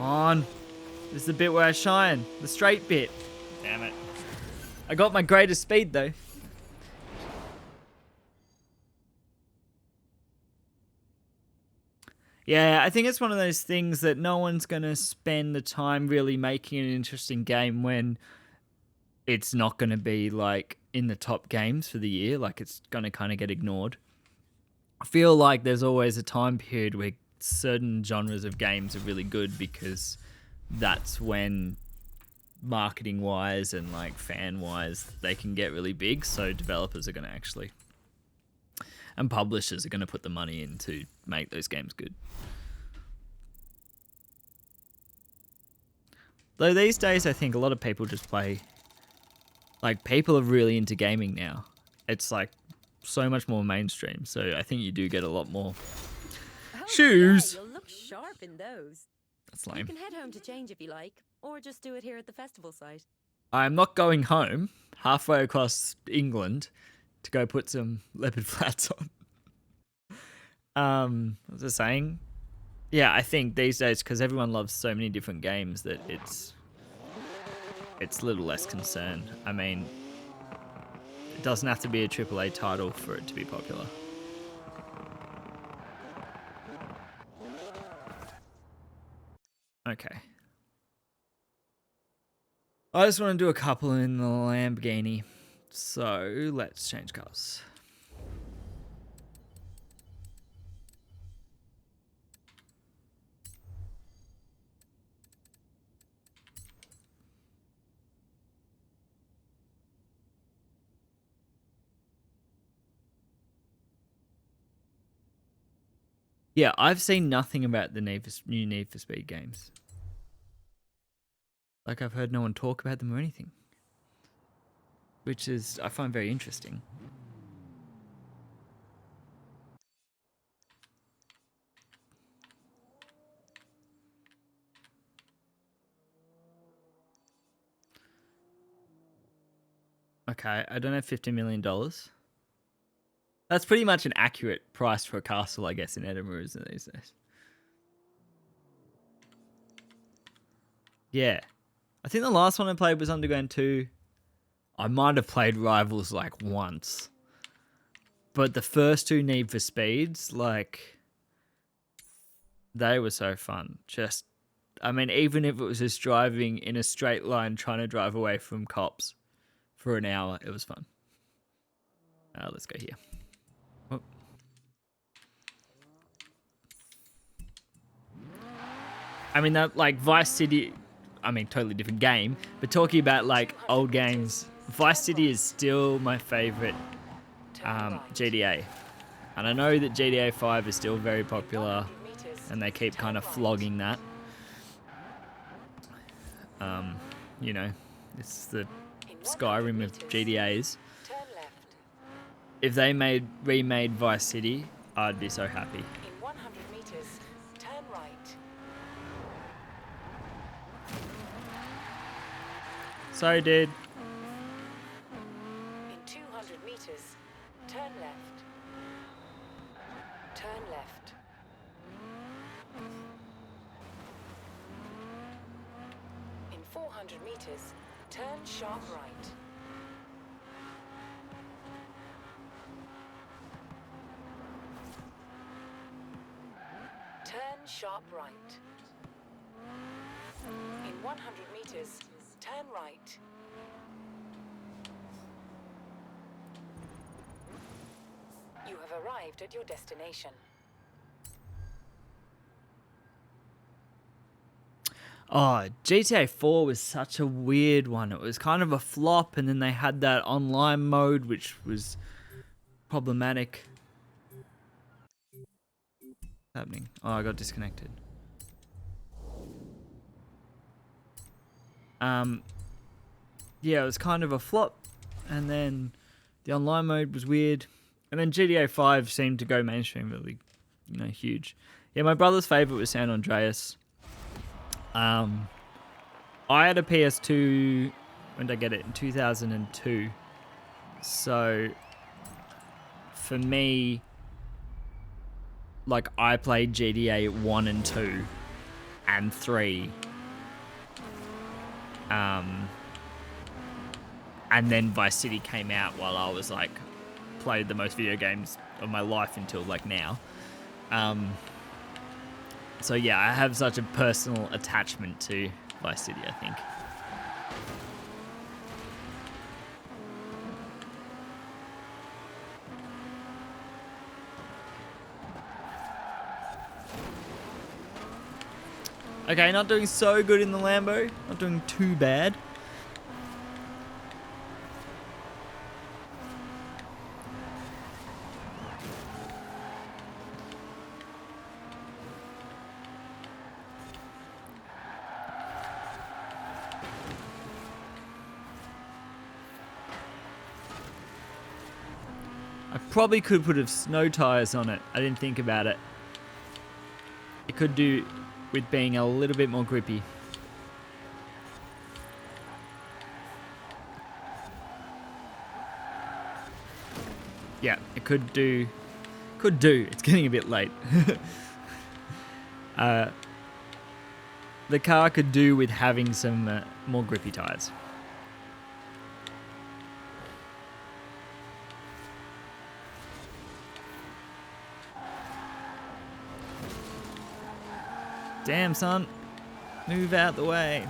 on. This is the bit where I shine. The straight bit. Damn it. I got my greatest speed though. Yeah, I think it's one of those things that no one's going to spend the time really making an interesting game when it's not going to be like in the top games for the year. Like it's going to kind of get ignored. I feel like there's always a time period where certain genres of games are really good because that's when marketing wise and like fan wise they can get really big. So developers are going to actually, and publishers are going to put the money in to make those games good. Though these days I think a lot of people just play, like people are really into gaming now. It's like so much more mainstream. So I think you do get a lot more shoes. Yeah, you'll look sharp in those. That's You lame. can head home to change if you like, or just do it here at the festival site. I'm not going home halfway across England to go put some leopard flats on. What was I saying? Yeah, I think these days, because everyone loves so many different games, that it's a little less concern. I mean, it doesn't have to be a AAA title for it to be popular. Okay. I just want to do a couple in the Lamborghini. So, let's change cars. Yeah, I've seen nothing about the new Need for Speed games. Like, I've heard no one talk about them or anything. Which is, I find very interesting. Okay, I don't have $50 million. That's pretty much an accurate price for a castle, I guess, in Edinburgh, isn't it, these days? Yeah. I think the last one I played was Underground 2. I might have played Rivals like once. But the first two Need for Speeds, like, they were so fun. Just, I mean, even if it was just driving in a straight line trying to drive away from cops for an hour, it was fun. Let's go here. Oh. I mean, that, like, Vice City, I mean, totally different game, but talking about, like, old games, Vice City is still my favorite GTA. And I know that GTA 5 is still very popular, and they keep kind of flogging that. You know, it's the Skyrim of GTAs. If they remade Vice City, I'd be so happy. In 100 meters, turn right. Sorry, dude. In 200 meters, turn left. Turn left. In 400 meters, turn sharp right. Turn sharp right. In 100 meters, turn right. You have arrived at your destination. Oh, GTA 4 was such a weird one. It was kind of a flop, and then they had that online mode, which was problematic. What's happening? Oh, I got disconnected. Yeah, it was kind of a flop, and then the online mode was weird, and then GTA 5 seemed to go mainstream really, huge. Yeah, my brother's favorite was San Andreas. I had a PS2, when did I get it? In 2002. So, for me, like, I played GTA 1 and 2 and 3. And then Vice City came out while I was like played the most video games of my life until like now. So yeah, I have such a personal attachment to Vice City, I think. Okay, not doing so good in the Lambo. Not doing too bad. I probably could put snow tires on it. I didn't think about it. It could do with being a little bit more grippy. Yeah, it could do. Could do. It's getting a bit late. The car could do with having some more grippy tires. Damn, son. Move out the way.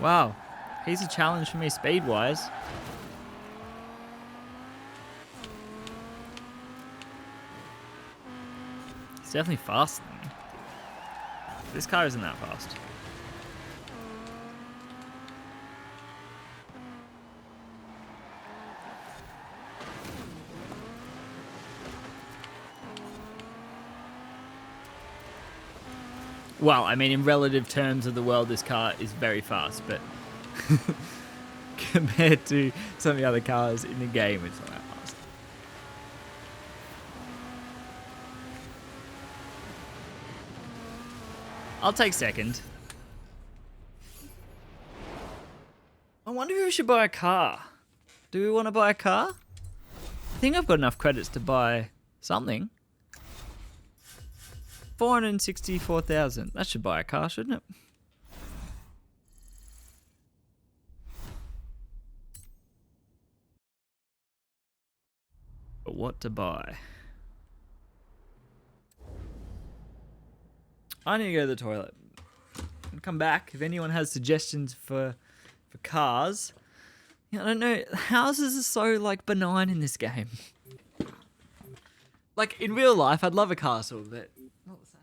Wow. He's a challenge for me speed-wise. He's definitely faster than me. This car isn't that fast. Well, I mean, in relative terms of the world, this car is very fast, but compared to some of the other cars in the game, it's not that fast. I'll take second. I wonder if we should buy a car. Do we want to buy a car? I think I've got enough credits to buy something. 464,000. That should buy a car, shouldn't it? But what to buy? I need to go to the toilet and come back. If anyone has suggestions for cars, I don't know. Houses are so like benign in this game. Like in real life, I'd love a castle, but not the same.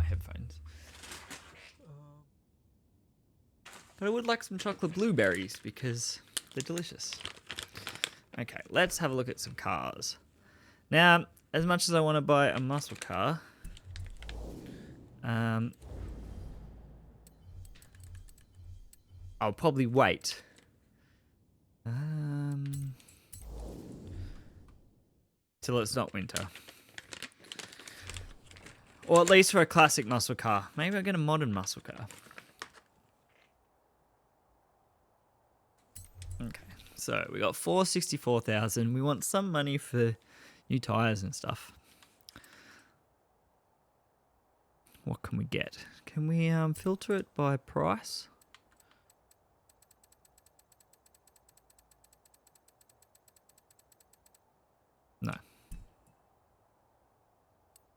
headphones. But I would like some chocolate blueberries because they're delicious. Okay, let's have a look at some cars. Now, as much as I want to buy a muscle car, I'll probably wait. Till it's not winter. Or at least for a classic muscle car. Maybe I'll get a modern muscle car. Okay, so we got 464,000. We want some money for new tires and stuff. What can we get? Can we filter it by price? No.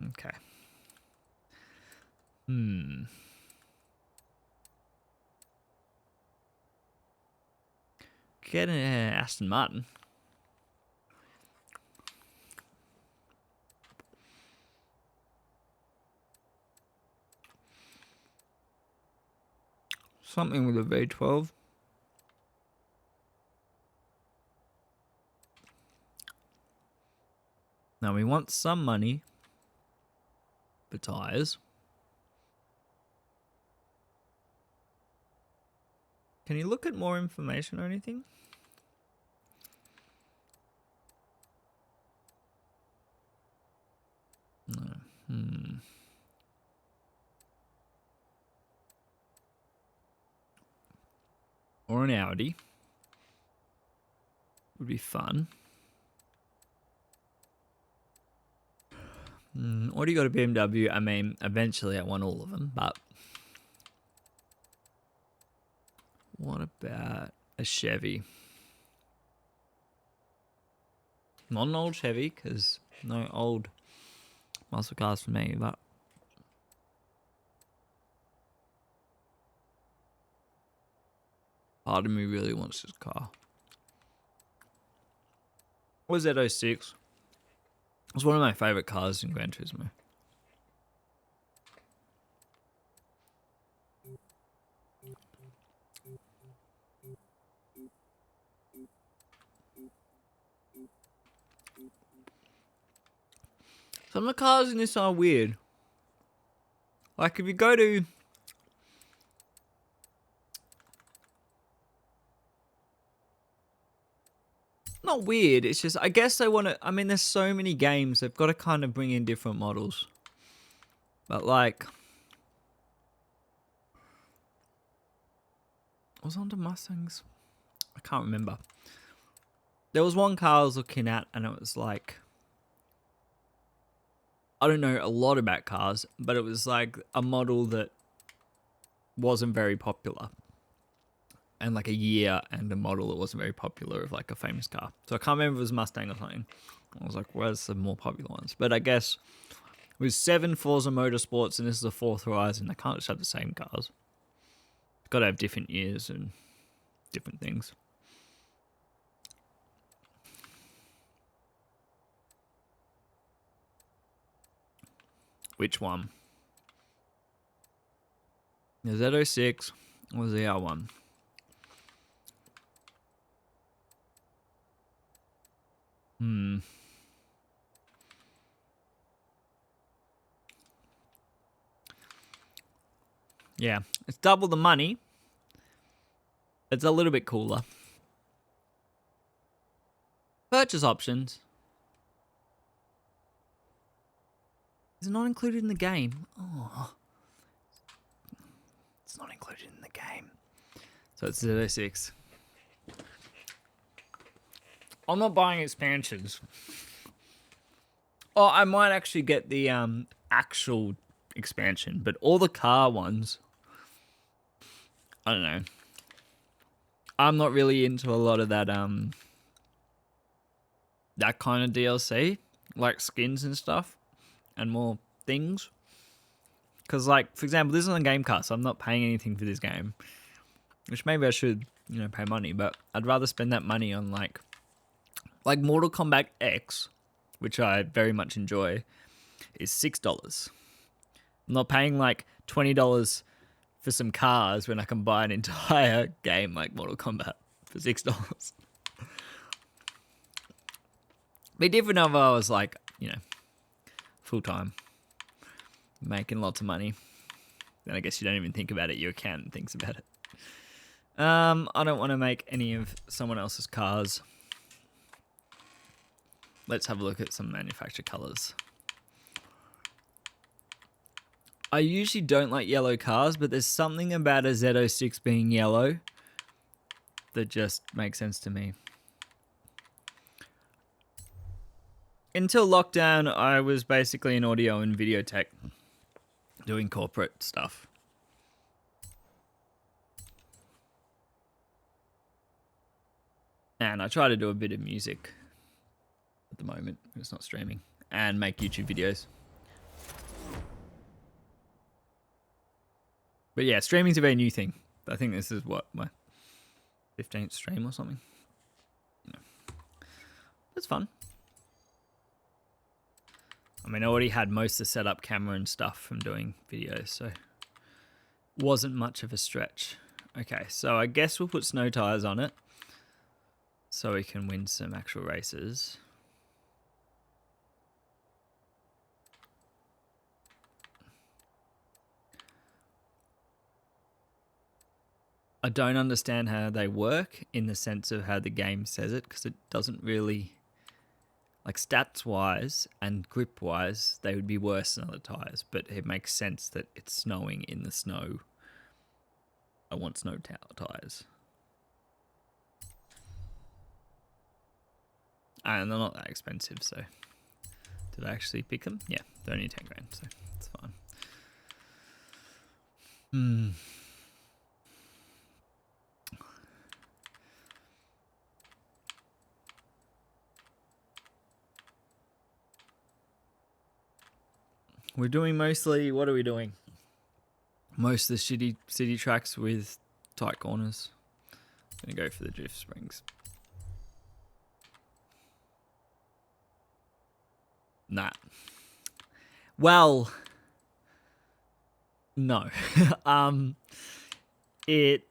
Okay. Get an Aston Martin. Something with a V12. Now we want some money for tyres. Can you look at more information or anything? No. Or an Audi. Would be fun. Or do you got a BMW? I mean, eventually I want all of them, but what about a Chevy? Not an old Chevy, because no old muscle cars for me, but part of me really wants this car. What was that 06? It was one of my favorite cars in Gran Turismo. Some of the cars in this are weird. Like if you go to not weird, it's just I guess they want to, I mean there's so many games, they've got to kind of bring in different models. But like was on to Mustangs? I can't remember. There was one car I was looking at and it was like, I don't know a lot about cars, but it was like a model that wasn't very popular. And like a year and a model that wasn't very popular of like a famous car. So I can't remember if it was Mustang or something. I was like, where's the more popular ones? But I guess with 7 Forza Motorsports and this is the 4th Horizon, they can't just have the same cars. It's got to have different years and different things. Which one? The Z06 or the R1? Yeah, it's double the money. It's a little bit cooler. Purchase options. Is it not included in the game? Oh. It's not included in the game. So it's Z06. I'm not buying expansions. Oh, I might actually get the actual expansion, but all the car ones, I don't know. I'm not really into a lot of that that kind of DLC, like skins and stuff, and more things. Because, like, for example, this is on Game Pass, so I'm not paying anything for this game, which maybe I should, you know, pay money, but I'd rather spend that money on like Mortal Kombat X, which I very much enjoy, is $6. I'm not paying like $20 for some cars when I can buy an entire game like Mortal Kombat for $6. Be different if I was like, you know, full time, making lots of money. Then I guess you don't even think about it. Your accountant thinks about it. I don't want to make any of someone else's cars. Let's have a look at some manufacturer colors. I usually don't like yellow cars, but there's something about a Z06 being yellow that just makes sense to me. Until lockdown, I was basically an audio and video tech doing corporate stuff. And I try to do a bit of music at the moment. It's not streaming. And make YouTube videos. But yeah, streaming's a very new thing. I think this is what, my 15th stream or something. You know. It's fun. I mean, I already had most of the setup camera and stuff from doing videos, so wasn't much of a stretch. Okay, so I guess we'll put snow tires on it so we can win some actual races. I don't understand how they work in the sense of how the game says it, because it doesn't really, like stats wise and grip wise, they would be worse than other tires, but it makes sense that it's snowing in the snow. I want snow tires. And they're not that expensive, so did I actually pick them? Yeah, they're only 10 grand, so it's fine. We're doing mostly, what are we doing? Most of the shitty city tracks with tight corners. I'm gonna go for the drift springs. Nah. Well, no.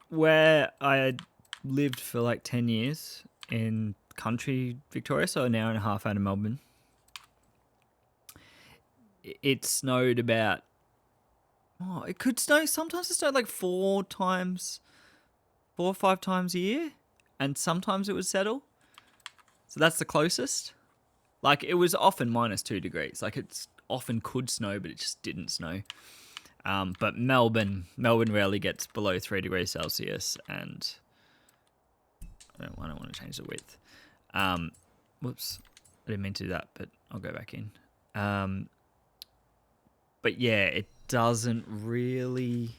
Where I had lived for like 10 years in country Victoria, so an hour and a half out of Melbourne. It snowed about, it could snow, sometimes it snowed like 4 or 5 times a year, and sometimes it would settle. So that's the closest. Like, it was often -2 degrees. Like, it's often could snow, but it just didn't snow. But Melbourne rarely gets below 3 degrees Celsius, and I don't want to change the width. Whoops, I didn't mean to do that, but I'll go back in. But yeah, it doesn't really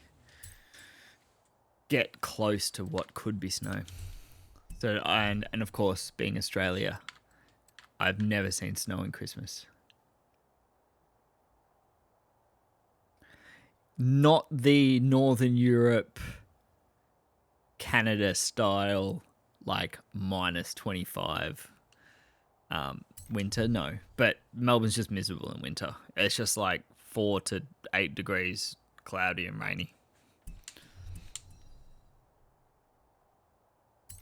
get close to what could be snow. So, and of course, being Australia, I've never seen snow in Christmas. Not the Northern Europe, Canada style, like -25 winter, no. But Melbourne's just miserable in winter. It's just like 4 to 8 degrees, cloudy and rainy.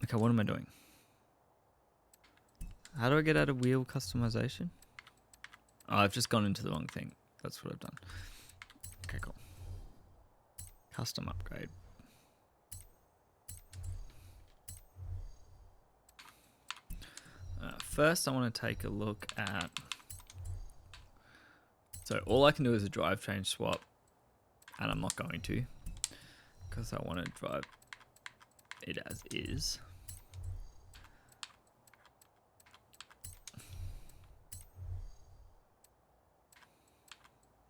Okay, what am I doing? How do I get out of wheel customization? Oh, I've just gone into the wrong thing. That's what I've done. Okay, cool. Custom upgrade. First, I want to take a look at... So all I can do is a drivetrain swap, and I'm not going to, because I want to drive it as is.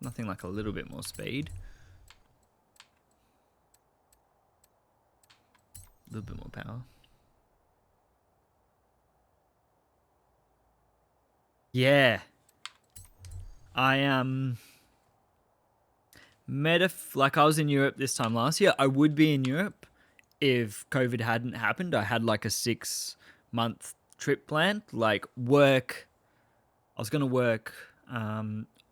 Nothing like a little bit more speed. A little bit more power. Yeah. I like I was in Europe this time last year. I would be in Europe if COVID hadn't happened. I had like a 6-month trip planned, like work. I was going to work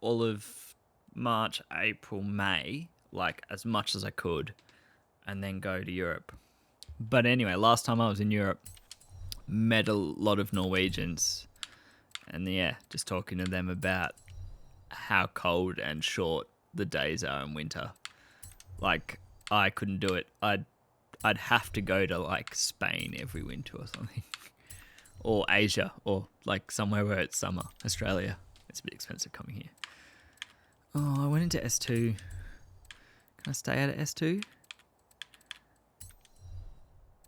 all of March, April, May, like as much as I could, and then go to Europe. But anyway, last time I was in Europe, met a lot of Norwegians, and yeah, just talking to them about how cold and short the days are in winter. Like, I couldn't do it. I'd have to go to like Spain every winter or something. Or Asia, or like somewhere where it's summer. Australia. It's a bit expensive coming here. Oh, I went into S2. Can I stay out of S2?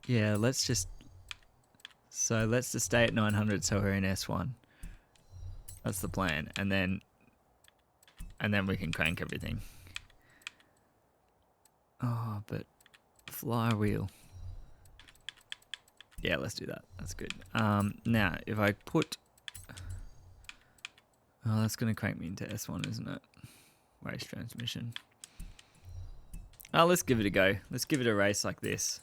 Yeah, let's just stay at 900 so we're in S1. That's the plan. And then we can crank everything. Oh, but flywheel. Yeah, let's do that. That's good. Now, if I put... Oh, that's going to crank me into S1, isn't it? Race transmission. Oh, let's give it a go. Let's give it a race like this.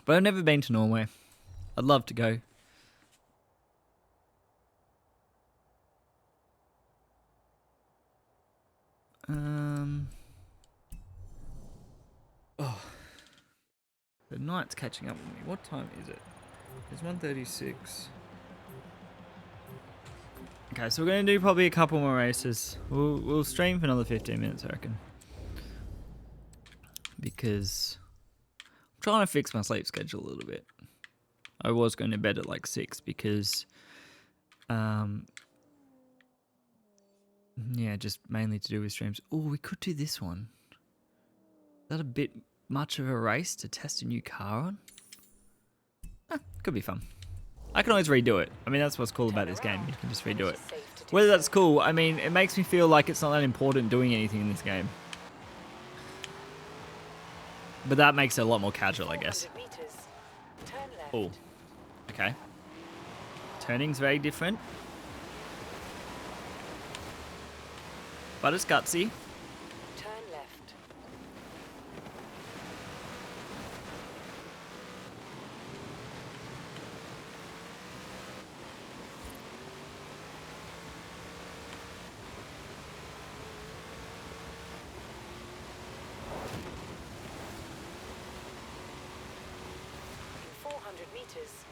But I've never been to Norway. I'd love to go. Oh. The night's catching up with me. What time is it? It's 1:36. Okay, so we're going to do probably a couple more races. We'll stream for another 15 minutes, I reckon. Because I'm trying to fix my sleep schedule a little bit. I was going to bed at like 6 because... yeah, just mainly to do with streams. Oh, we could do this one. Is that a bit much of a race to test a new car on? Could be fun. I can always redo it. I mean, that's what's cool about this game. You can just redo it. Whether that's cool, I mean, it makes me feel like it's not that important doing anything in this game. But that makes it a lot more casual, I guess. Oh, okay. Turning's very different. But it's gutsy. Turn left. In 400 meters,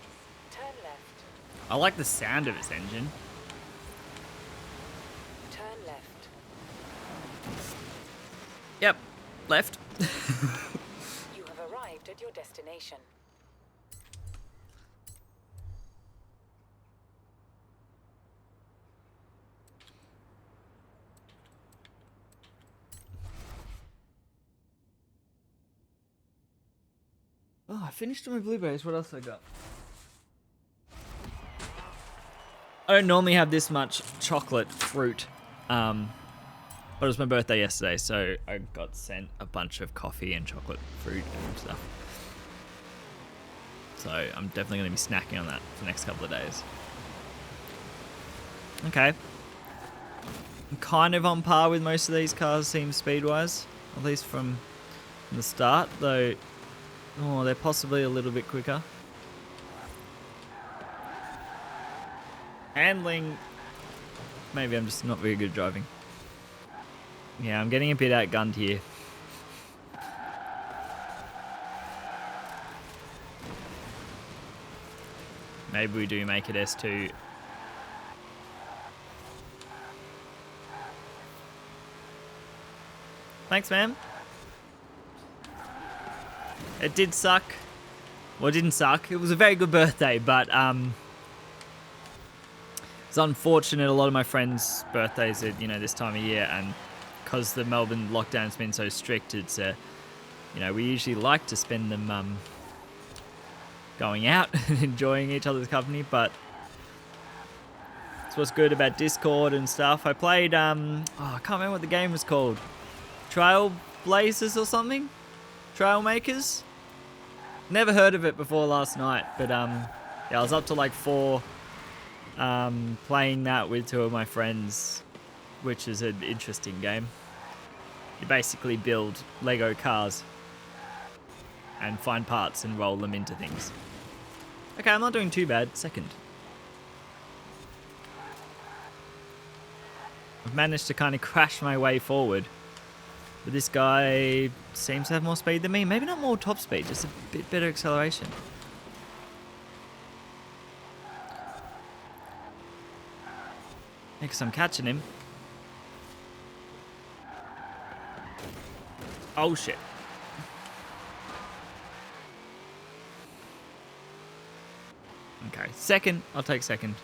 turn left. I like the sound of its engine. Turn left. Yep, left. You have arrived at your destination. Oh, I finished my blueberries. What else I got? I don't normally have this much chocolate fruit. But it was my birthday yesterday, so I got sent a bunch of coffee and chocolate fruit and stuff. So I'm definitely going to be snacking on that for the next couple of days. Okay. I'm kind of on par with most of these cars, seems speed-wise. At least from the start, though. Oh, they're possibly a little bit quicker. Handling. Maybe I'm just not very good at driving. Yeah, I'm getting a bit outgunned here. Maybe we do make it S2. Thanks, man. It did suck. Well, it didn't suck. It was a very good birthday, but it's unfortunate. A lot of my friends' birthdays are, this time of year, and because the Melbourne lockdown's been so strict, it's we usually like to spend them going out and enjoying each other's company, but it's what's good about Discord and stuff. I played I can't remember what the game was called. Trailblazers or something? Trailmakers? Never heard of it before last night, but yeah, I was up to like 4 playing that with 2 of my friends, which is an interesting game. You basically build Lego cars and find parts and roll them into things. Okay, I'm not doing too bad. Second. I've managed to kind of crash my way forward. But this guy seems to have more speed than me. Maybe not more top speed, just a bit better acceleration. Because I'm catching him. Oh shit. Okay, second. I'll take second.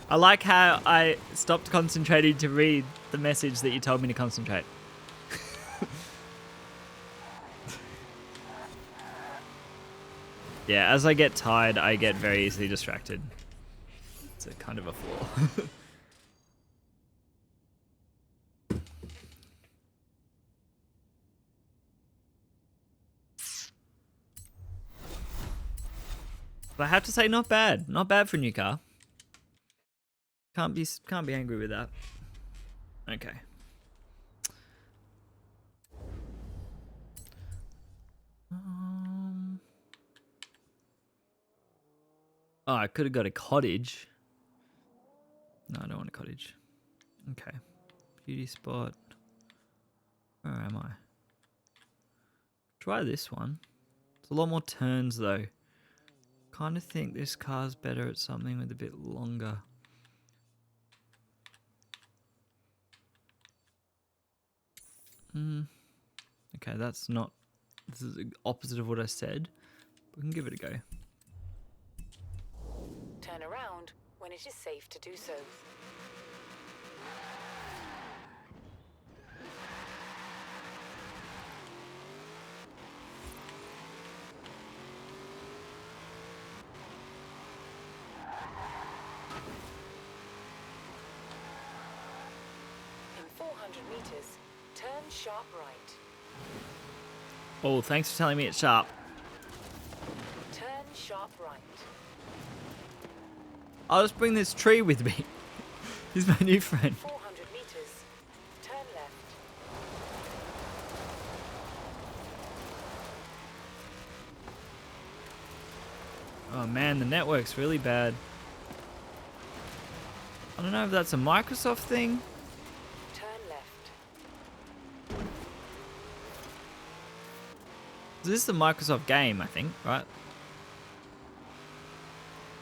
I like how I stopped concentrating to read the message that you told me to concentrate. Yeah, as I get tired, I get very easily distracted. It's a kind of a flaw. But I have to say, not bad. Not bad for a new car. Can't be angry with that. Okay. Oh, I could have got a cottage. No, I don't want a cottage. Okay. Beauty spot. Where am I? Try this one. It's a lot more turns though. Kind of think this car's better at something with a bit longer. Okay, that's not... This is the opposite of what I said. But we can give it a go. Turn around when it is safe to do so. In 400 meters, turn sharp right. Oh, thanks for telling me it's sharp. Turn sharp right. I'll just bring this tree with me. He's my new friend. 400 meters, turn left. Oh man, the network's really bad. I don't know if that's a Microsoft thing. Turn left. This is the Microsoft game, I think, right?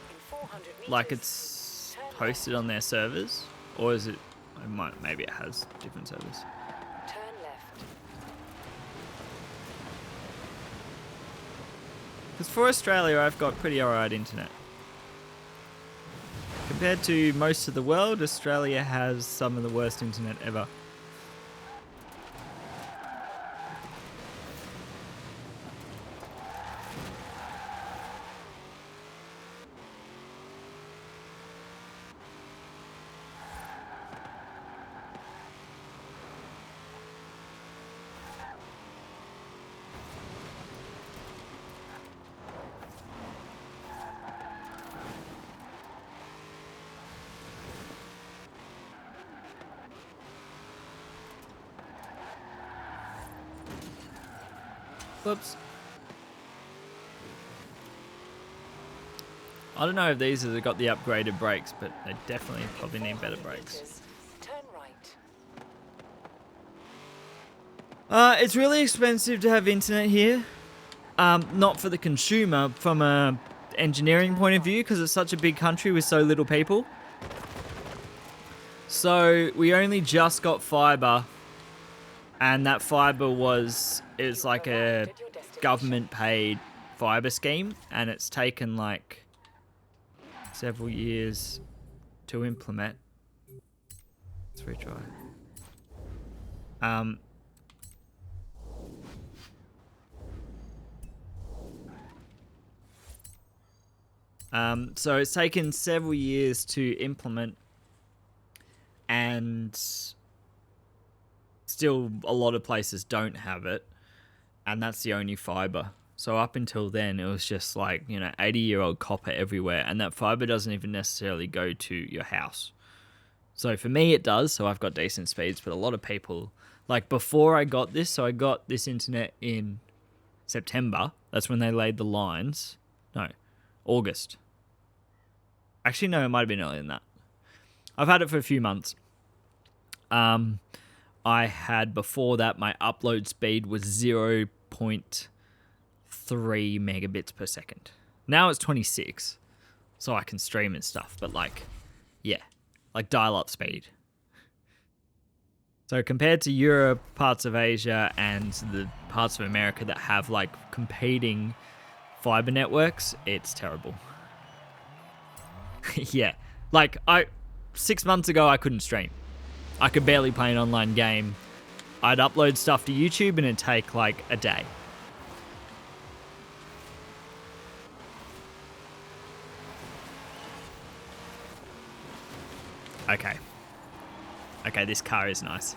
In 400 meters, Like it's hosted on their servers, or is it? Maybe it has different servers. turn left. Because for Australia, I've got pretty alright internet. Compared to most of the world, Australia has some of the worst internet ever. Whoops. I don't know if these have got the upgraded brakes, but they definitely probably need better brakes. Meters, turn right. It's really expensive to have internet here. Not for the consumer, from a engineering point of view, because it's such a big country with so little people. So we only just got fiber, and that fiber it's like a government paid fiber scheme, and it's taken like several years to implement. Let's retry. So it's taken several years to implement, and still a lot of places don't have it, and that's the only fiber. So up until then, it was just like, 80-year-old copper everywhere, and that fiber doesn't even necessarily go to your house. So for me, it does, so I've got decent speeds, but a lot of people, like before I got this, so I got this internet in September. That's when they laid the lines. No, August. Actually, no, it might have been earlier than that. I've had it for a few months. I had before that my upload speed was 0.3 megabits per second. Now it's 26, so I can stream and stuff. But like, yeah, like dial-up speed. So compared to Europe, parts of Asia, and the parts of America that have like competing fiber networks, it's terrible. Yeah, like 6 months ago I couldn't stream. I could barely play an online game. I'd upload stuff to YouTube and it'd take like a day. Okay. Okay, this car is nice.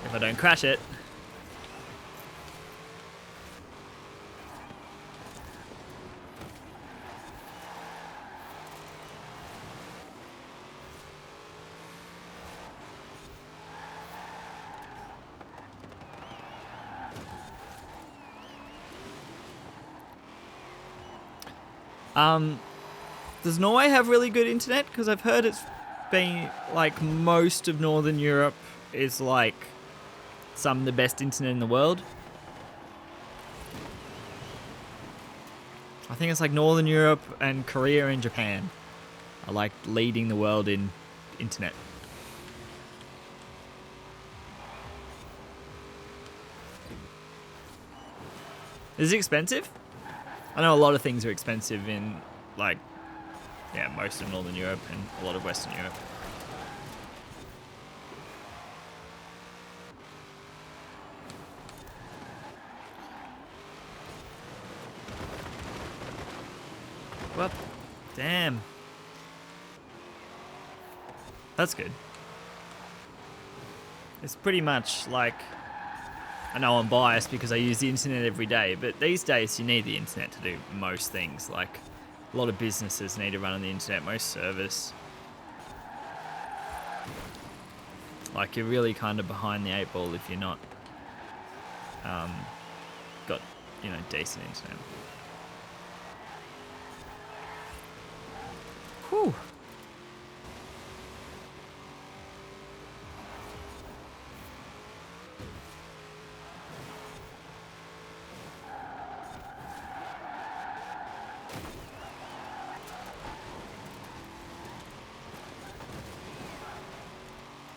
If I don't crash it. Does Norway have really good internet? Because I've heard it's been like most of Northern Europe is like some of the best internet in the world. I think it's like Northern Europe and Korea and Japan are like leading the world in internet. Is it expensive? I know a lot of things are expensive in like, yeah, most of Northern Europe and a lot of Western Europe. Well, damn. That's good. It's pretty much like, I know I'm biased because I use the internet every day, but these days you need the internet to do most things. Like, a lot of businesses need to run on the internet, most service. Like, you're really kind of behind the 8 ball if you're not got, you know, decent internet. Whew.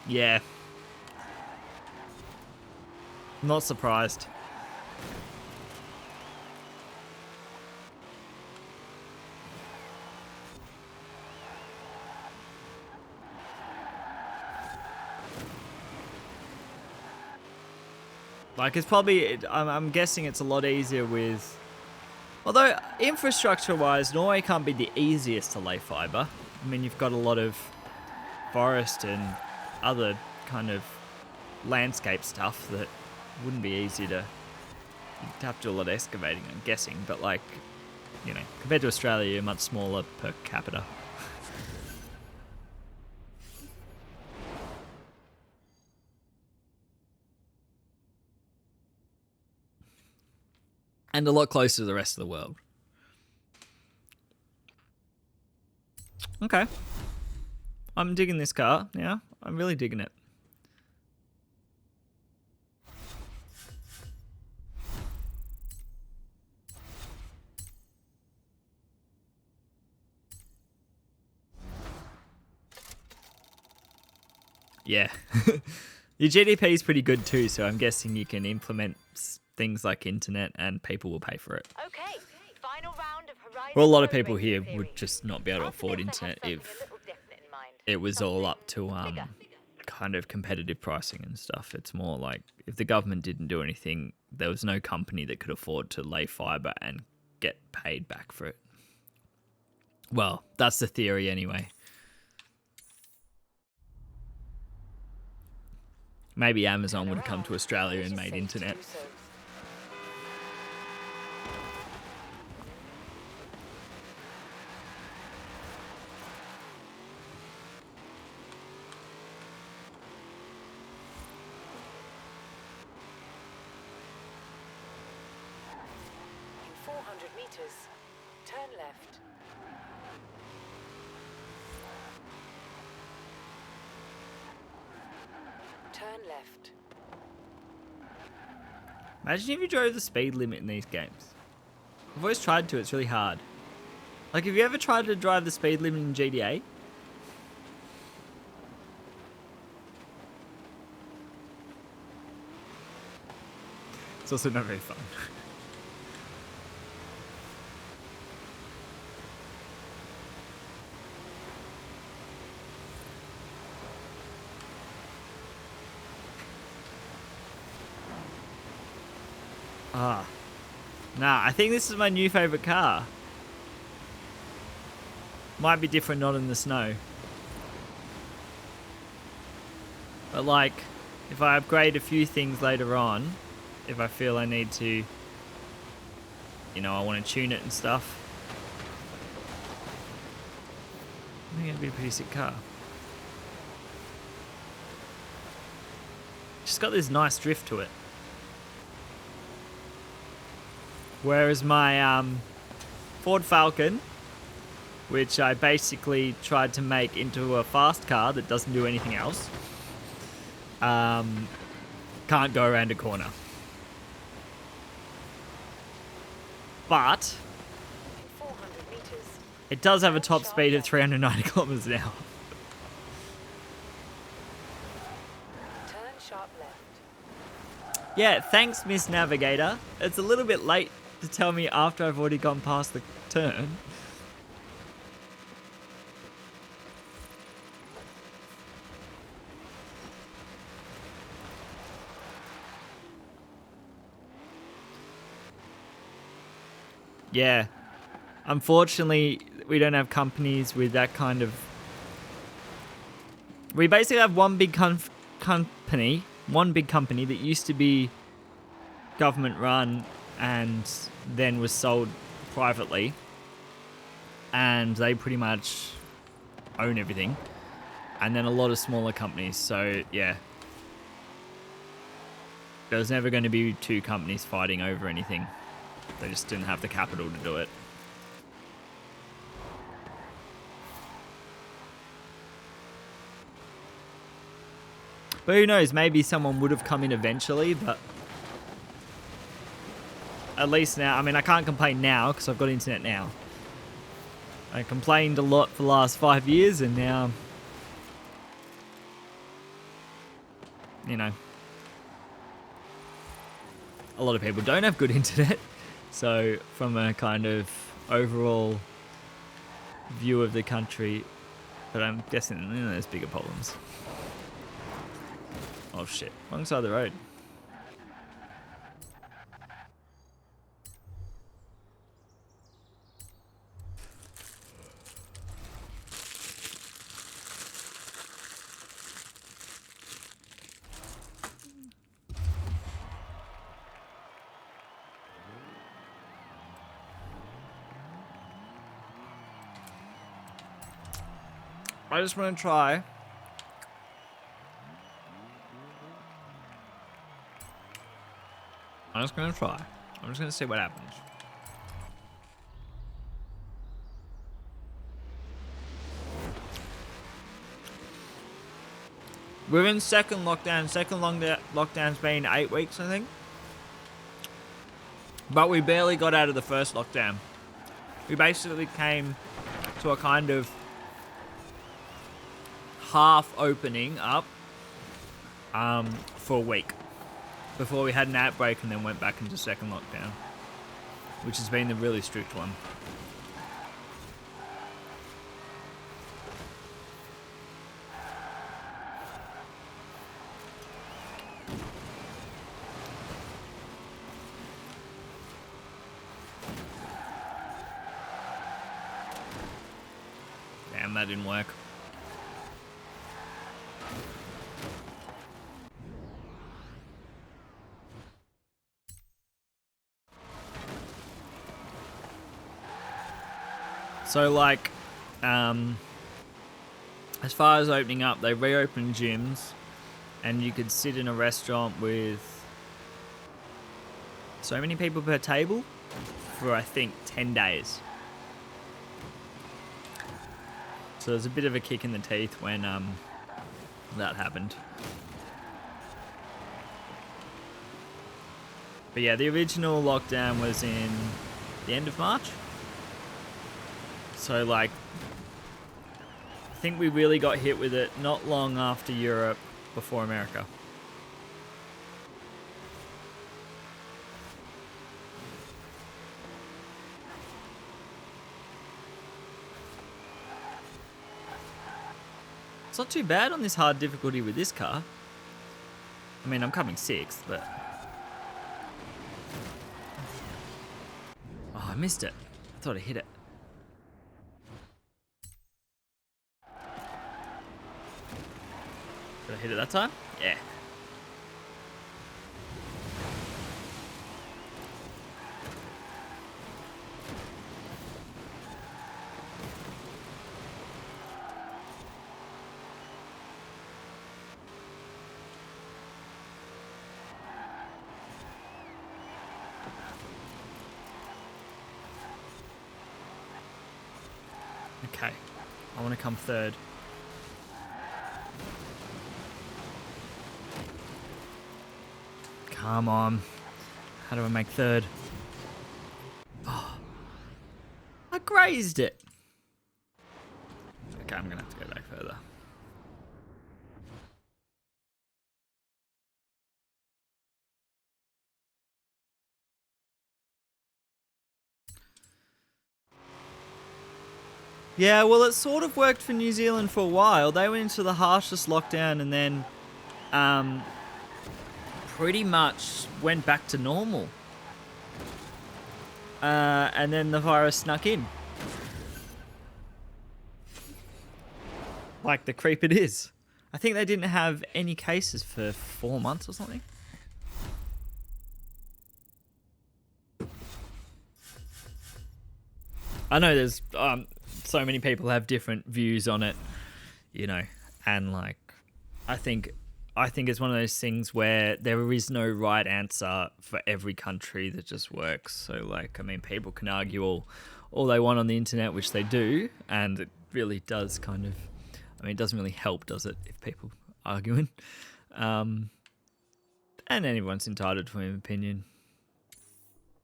Yeah. Not surprised. Like, it's probably, I'm guessing it's a lot easier with, although infrastructure-wise, Norway can't be the easiest to lay fiber. I mean, you've got a lot of forest and other kind of landscape stuff that wouldn't be easy to, you'd have to do a lot of excavating, I'm guessing, but like, you know, compared to Australia, you're much smaller per capita. And a lot closer to the rest of the world. Okay. I'm digging this car, yeah. I'm really digging it. Yeah. Your GDP is pretty good too, so I'm guessing you can implement things like internet and people will pay for it. Okay, final round of Horizon. Well, a lot of Road people Racing here series. would just not be able to After afford this, I have internet something if a little definite in mind. it was all up to Bigger. kind of competitive pricing and stuff. It's more like if the government didn't do anything, there was no company that could afford to lay fiber and get paid back for it. Well, that's the theory anyway. Maybe Amazon would have come to Australia and made internet. In 400 meters, turn left. left. Imagine if you drove the speed limit in these games. I've always tried to, it's really hard. Like, have you ever tried to drive the speed limit in GTA? It's also not very fun. Nah, I think this is my new favorite car. Might be different, not in the snow. But like, if I upgrade a few things later on, if I feel I need to, you know, I want to tune it and stuff, I think it'd be a pretty sick car. Just got this nice drift to it. Whereas my Ford Falcon, which I basically tried to make into a fast car that doesn't do anything else, can't go around a corner. But In 400 meters. it does have a top speed of 390 kilometers an hour. Turn sharp left. Yeah, thanks, Miss Navigator. It's a little bit late to tell me after I've already gone past the turn. Yeah. Unfortunately, we don't have companies with that kind of... We basically have one big company that used to be government run and then was sold privately, and they pretty much own everything, and then a lot of smaller companies. So yeah, there was never going to be two companies fighting over anything. They just didn't have the capital to do it. But who knows, maybe someone would have come in eventually, but at least now, I mean, I can't complain now because I've got internet now. I complained a lot for the last 5 years, and now, you know, a lot of people don't have good internet. So from a kind of overall view of the country, but I'm guessing, you know, there's bigger problems. Oh shit, wrong side of the road. I just want to try. I'm just going to try. I'm just going to see what happens. We're in second lockdown. Second lockdown's been 8 weeks, I think. But we barely got out of the first lockdown. We basically came to a kind of half opening up for a week before we had an outbreak and then went back into second lockdown, which has been the really strict one. Damn, that didn't work. So, like, as far as opening up, they reopened gyms, and you could sit in a restaurant with so many people per table for, I think, 10 days. So there's a bit of a kick in the teeth when that happened. But yeah, the original lockdown was in the end of March. So like, I think we really got hit with it not long after Europe, before America. It's not too bad on this hard difficulty with this car. I mean, I'm coming 6th, but... Oh, I missed it. I thought I hit it. Did I hit it that time? Yeah. Okay, I want to come 3rd. Come on. How do I make 3rd? Oh, I grazed it. Okay, I'm going to have to go back further. Yeah, well, it sort of worked for New Zealand for a while. They went into the harshest lockdown and then pretty much went back to normal. And then the virus snuck in. Like the creep it is. I think they didn't have any cases for 4 months or something. I know there's so many people have different views on it, you know, and like I think it's one of those things where there is no right answer for every country that just works. So like, I mean, people can argue all they want on the internet, which they do, and it really does kind of, I mean, it doesn't really help, does it, if people are arguing? And anyone's entitled to an opinion.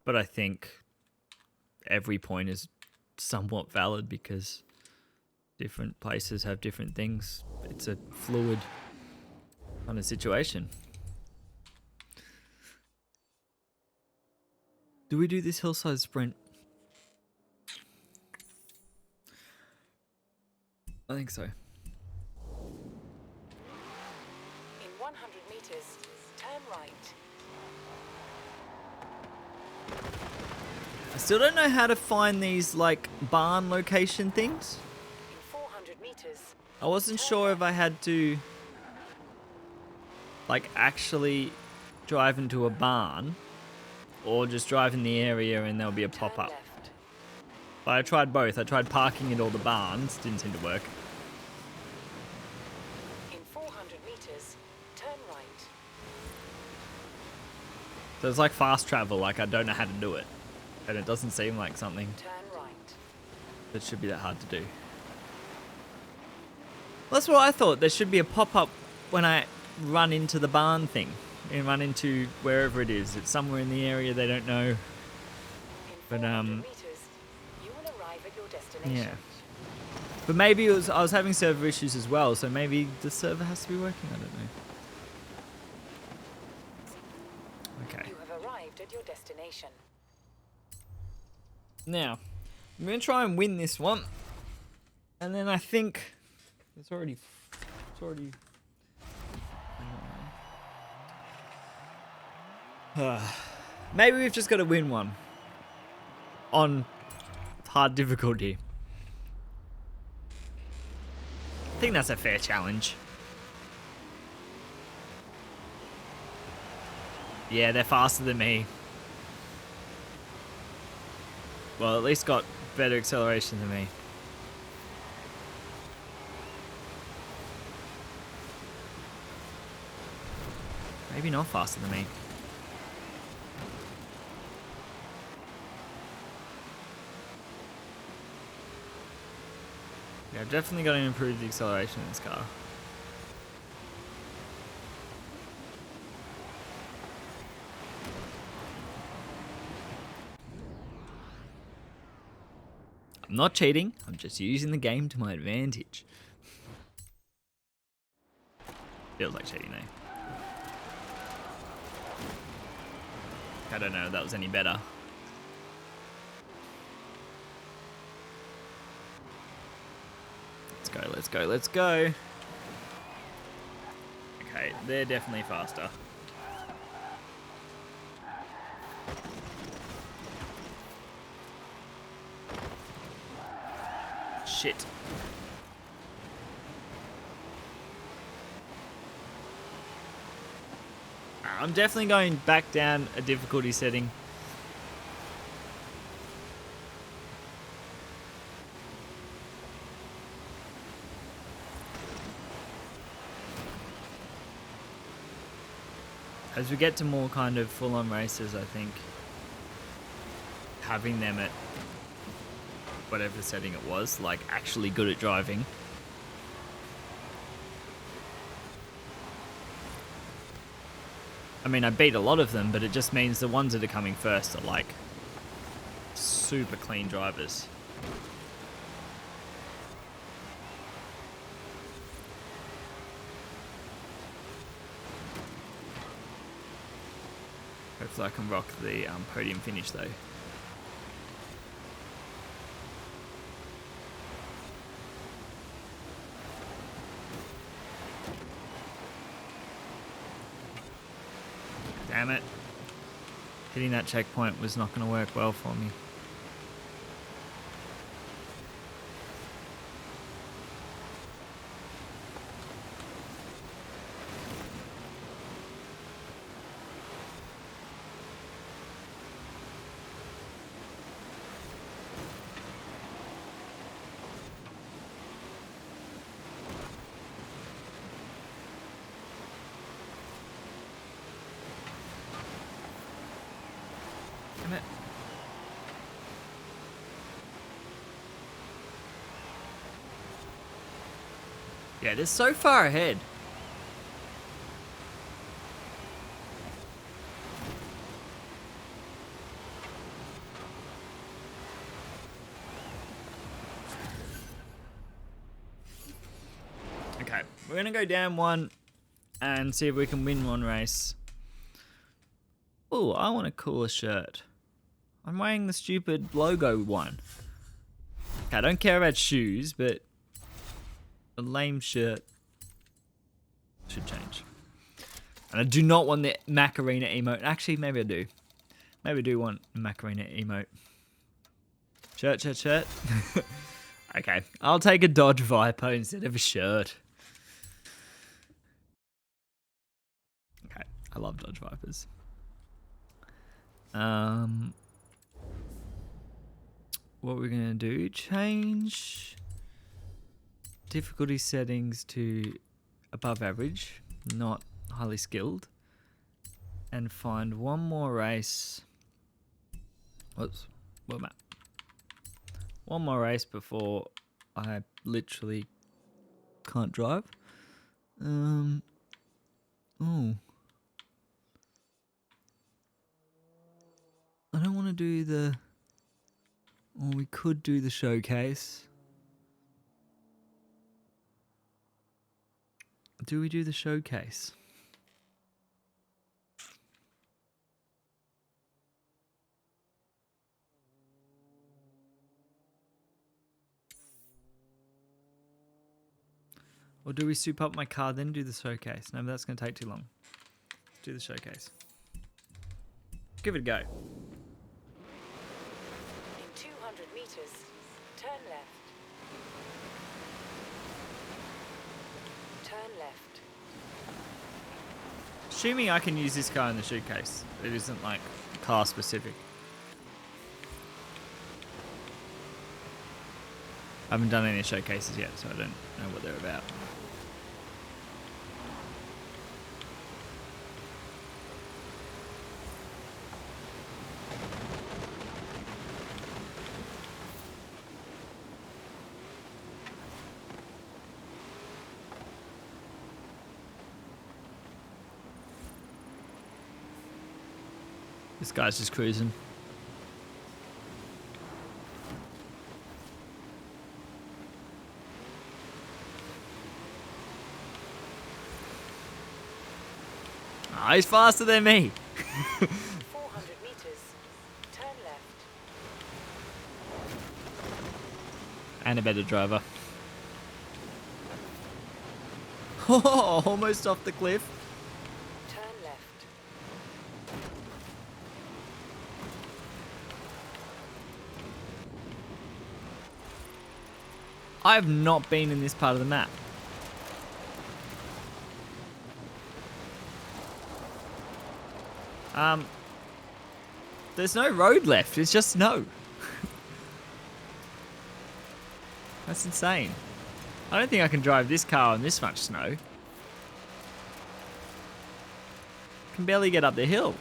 But I think every point is somewhat valid because different places have different things. It's a fluid kind of situation. Do we do this hillside sprint? I think so. In 100 meters, turn right. I still don't know how to find these like barn location things. In 400 meters, I wasn't sure if I had to like actually drive into a barn or just drive in the area and there'll be a turn pop-up. left. But I tried both. I tried parking at all the barns. Didn't seem to work. In 400 meters, turn right. So it's like fast travel. Like I don't know how to do it. And it doesn't seem like something Turn right. that should be that hard to do. Well, that's what I thought. There should be a pop-up when I run into the barn thing. And run into wherever it is. It's somewhere in the area they don't know. In But 400 meters, you will arrive at your destination. yeah. But maybe I was having server issues as well, so maybe the server has to be working. I don't know. Okay. You have arrived at your destination. Now, I'm going to try and win this one. And then I think it's already maybe we've just got to win one on hard difficulty. I think that's a fair challenge. Yeah, they're faster than me. Well, at least got better acceleration than me. Maybe not faster than me. Yeah, I've definitely got to improve the acceleration in this car. I'm not cheating. I'm just using the game to my advantage. Feels like cheating though. I don't know if that was any better. Let's go, let's go, let's go. Okay, they're definitely faster. Shit. I'm definitely going back down a difficulty setting. As we get to more kind of full-on races, I think having them at whatever setting it was, like actually good at driving. I mean, I beat a lot of them, but it just means the ones that are coming first are like super clean drivers. Hopefully I can rock the podium finish though. Damn it. Hitting that checkpoint was not going to work well for me. Damn it. Yeah, they're so far ahead. Okay, we're going to go down one and see if we can win one race. Oh, I want a cooler shirt. I'm wearing the stupid logo one. Okay, I don't care about shoes, but a lame shirt should change. And I do not want the Macarena emote. Actually, maybe I do. Maybe I do want a Macarena emote. Shirt, shirt, shirt. Okay, I'll take a Dodge Viper instead of a shirt. Okay, I love Dodge Vipers. What we're gonna do? Change difficulty settings to above average, not highly skilled, and find one more race. Whoops, what map? One more race before I literally can't drive. Oh. I don't want to do the... Or we could do the showcase. Do we do the showcase? Or do we soup up my car then do the showcase? No, but that's going to take too long. Let's do the showcase. Give it a go. In 200 meters, turn left. Turn left. Assuming I can use this car in the showcase. It isn't like car specific. I haven't done any showcases yet, so I don't know what they're about. This guy's just cruising. Oh, he's faster than me. 400 meters. Turn left. And a better driver. Oh, almost off the cliff. Turn left. I have not been in this part of the map. There's no road left. It's just snow. That's insane. I don't think I can drive this car on this much snow. Can barely get up the hill.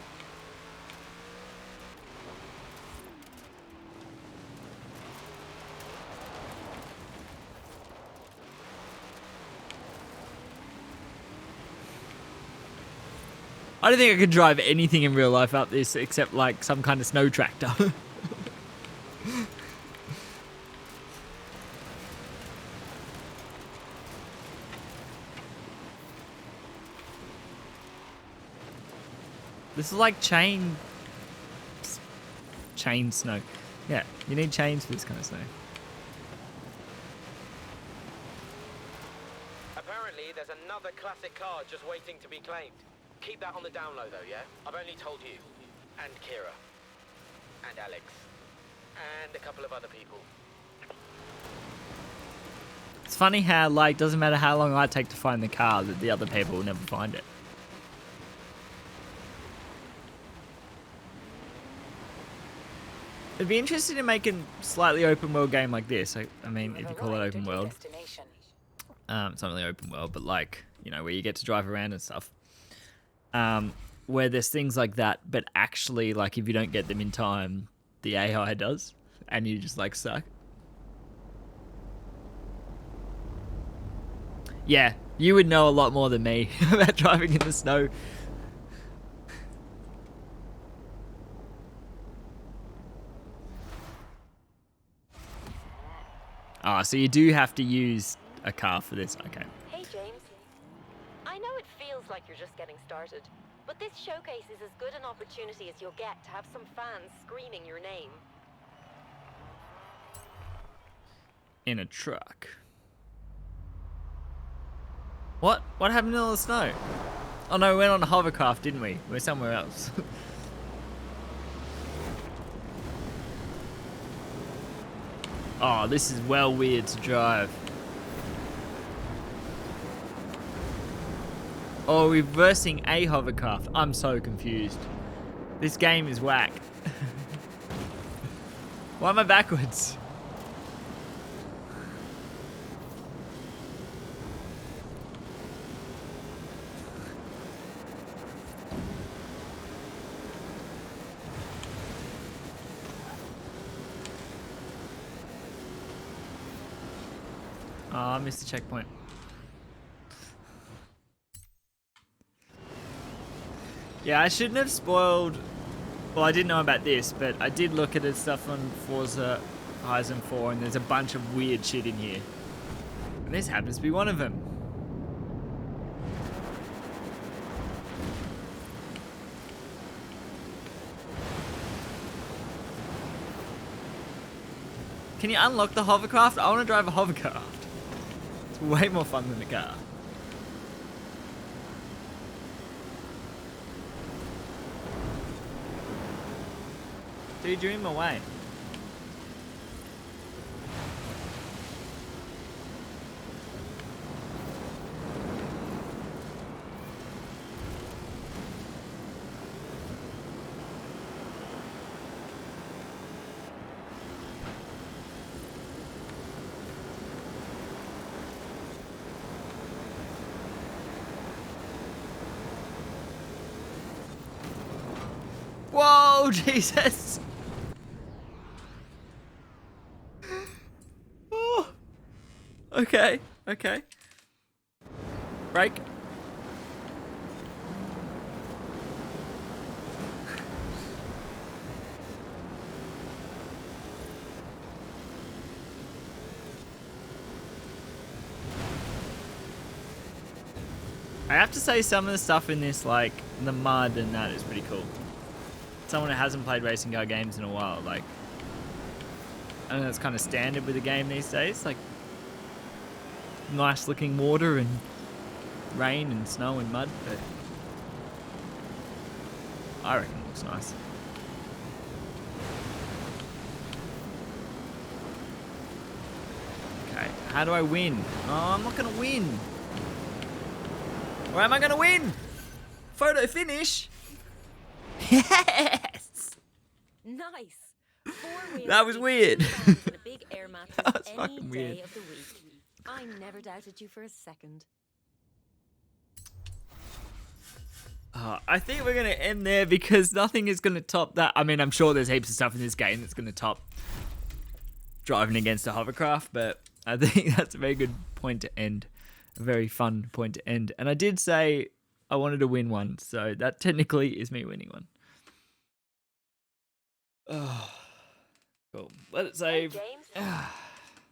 I don't think I could drive anything in real life up this except like some kind of snow tractor. This is like chain snow. Yeah, you need chains for this kind of snow. Apparently, there's another classic car just waiting to be claimed. Keep that on the down low, though, yeah? I've only told you. And Kira. And Alex. And a couple of other people. It's funny how, like, doesn't matter how long I take to find the car, that the other people will never find it. It'd be interesting to make a slightly open world game like this. I mean, if you call it open world. It's not really open world, but like, you know, where you get to drive around and stuff. Where there's things like that, but actually, like, if you don't get them in time, the AI does, and you just, like, suck. Yeah, you would know a lot more than me about driving in the snow. Ah, so you do have to use a car for this, okay. Hey, James. I know it feels like you're just getting started, but this showcase is as good an opportunity as you'll get to have some fans screaming your name. In a truck. What? What happened to all the snow? Oh no, we went on a hovercraft, didn't we? We're somewhere else. Oh, this is well weird to drive. Oh, we're reversing a hovercraft. I'm so confused. This game is whack. Why am I backwards? Oh, I missed the checkpoint. Yeah, I shouldn't have spoiled... Well, I didn't know about this, but I did look at the stuff on Forza Horizon 4, and there's a bunch of weird shit in here. And this happens to be one of them. Can you unlock the hovercraft? I want to drive a hovercraft. It's way more fun than a car. Dude, you're in my way. Whoa, Jesus! Oh. Okay, okay. Brake. I have to say some of the stuff in this, like the mud and that, is pretty cool. Someone who hasn't played racing car games in a while, like, I don't know, it's kind of standard with the game these days, like nice looking water and rain and snow and mud, but I reckon it looks nice. Okay, how do I win? Oh, I'm not gonna win. Or am I gonna win? Photo finish. Yes. Nice. 4 wheels That was beats weird. 2 rounds in a big air mattress That was any fucking weird. day of the week. I never doubted you for a second. I think we're going to end there because nothing is going to top that. I mean, I'm sure there's heaps of stuff in this game that's going to top driving against a hovercraft, but I think that's a very good point to end. A very fun point to end. And I did say I wanted to win one, so that technically is me winning one. Oh, cool. Let it Hey, save. James.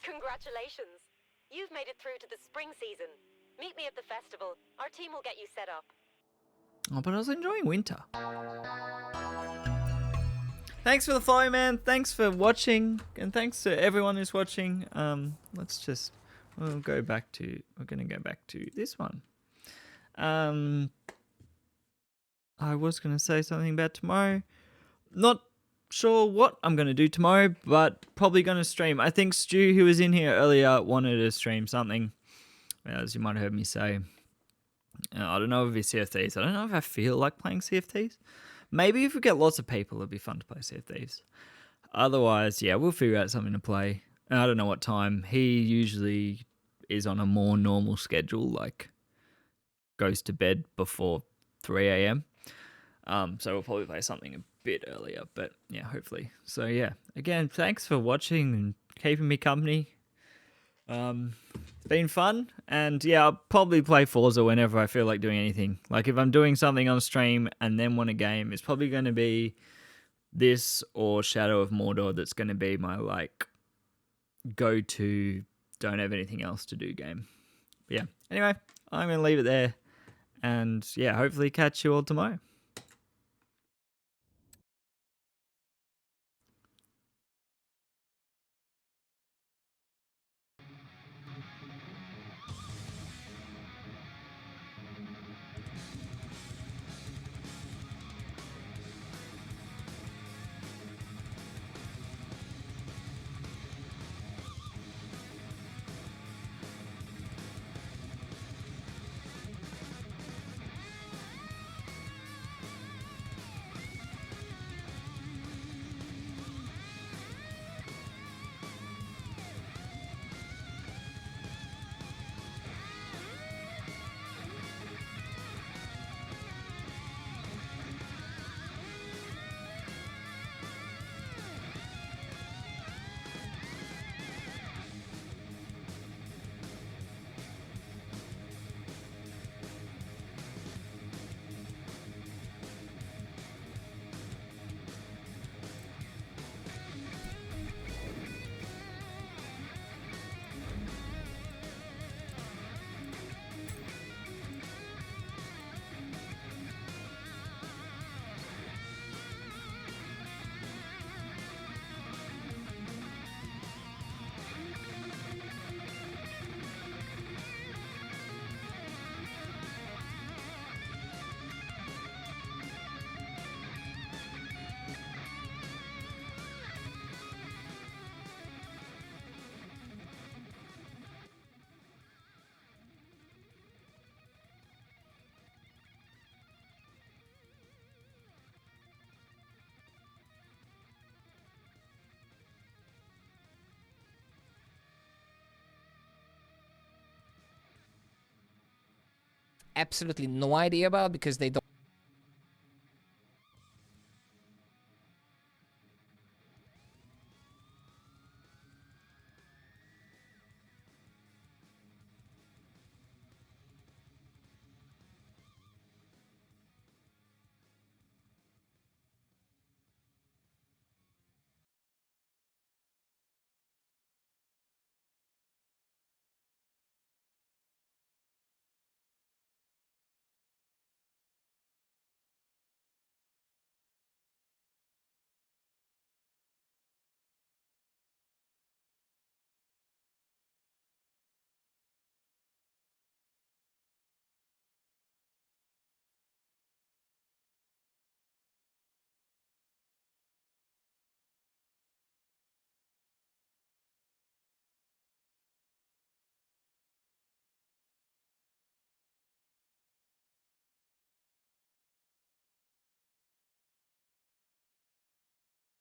Congratulations. You've made it through to the spring season. Meet me at the festival. Our team will get you set up. Oh, but I was enjoying winter. Thanks for the follow, man. Thanks for watching, and thanks to everyone who's watching. We're gonna go back to this one. I was gonna say something about tomorrow. Not sure what I'm gonna do tomorrow, but probably gonna stream. I think Stu, who was in here earlier, wanted to stream something, as you might have heard me say. I don't know if it's CFTs. I don't know if I feel like playing CFTs. Maybe if we get lots of people, it'd be fun to play CFTs. Otherwise, yeah, we'll figure out something to play. I don't know what time. He usually is on a more normal schedule, like goes to bed before 3 a.m. So we'll probably play something a bit earlier, but yeah, hopefully. So yeah, again, thanks for watching and keeping me company. It's been fun, and yeah, I'll probably play Forza whenever I feel like doing anything. Like if I'm doing something on stream and then want a game, it's probably going to be this or Shadow of Mordor. That's going to be my like go-to, don't have anything else to do game. But yeah, anyway, I'm going to leave it there, and yeah, hopefully catch you all tomorrow. Absolutely no idea about because they don't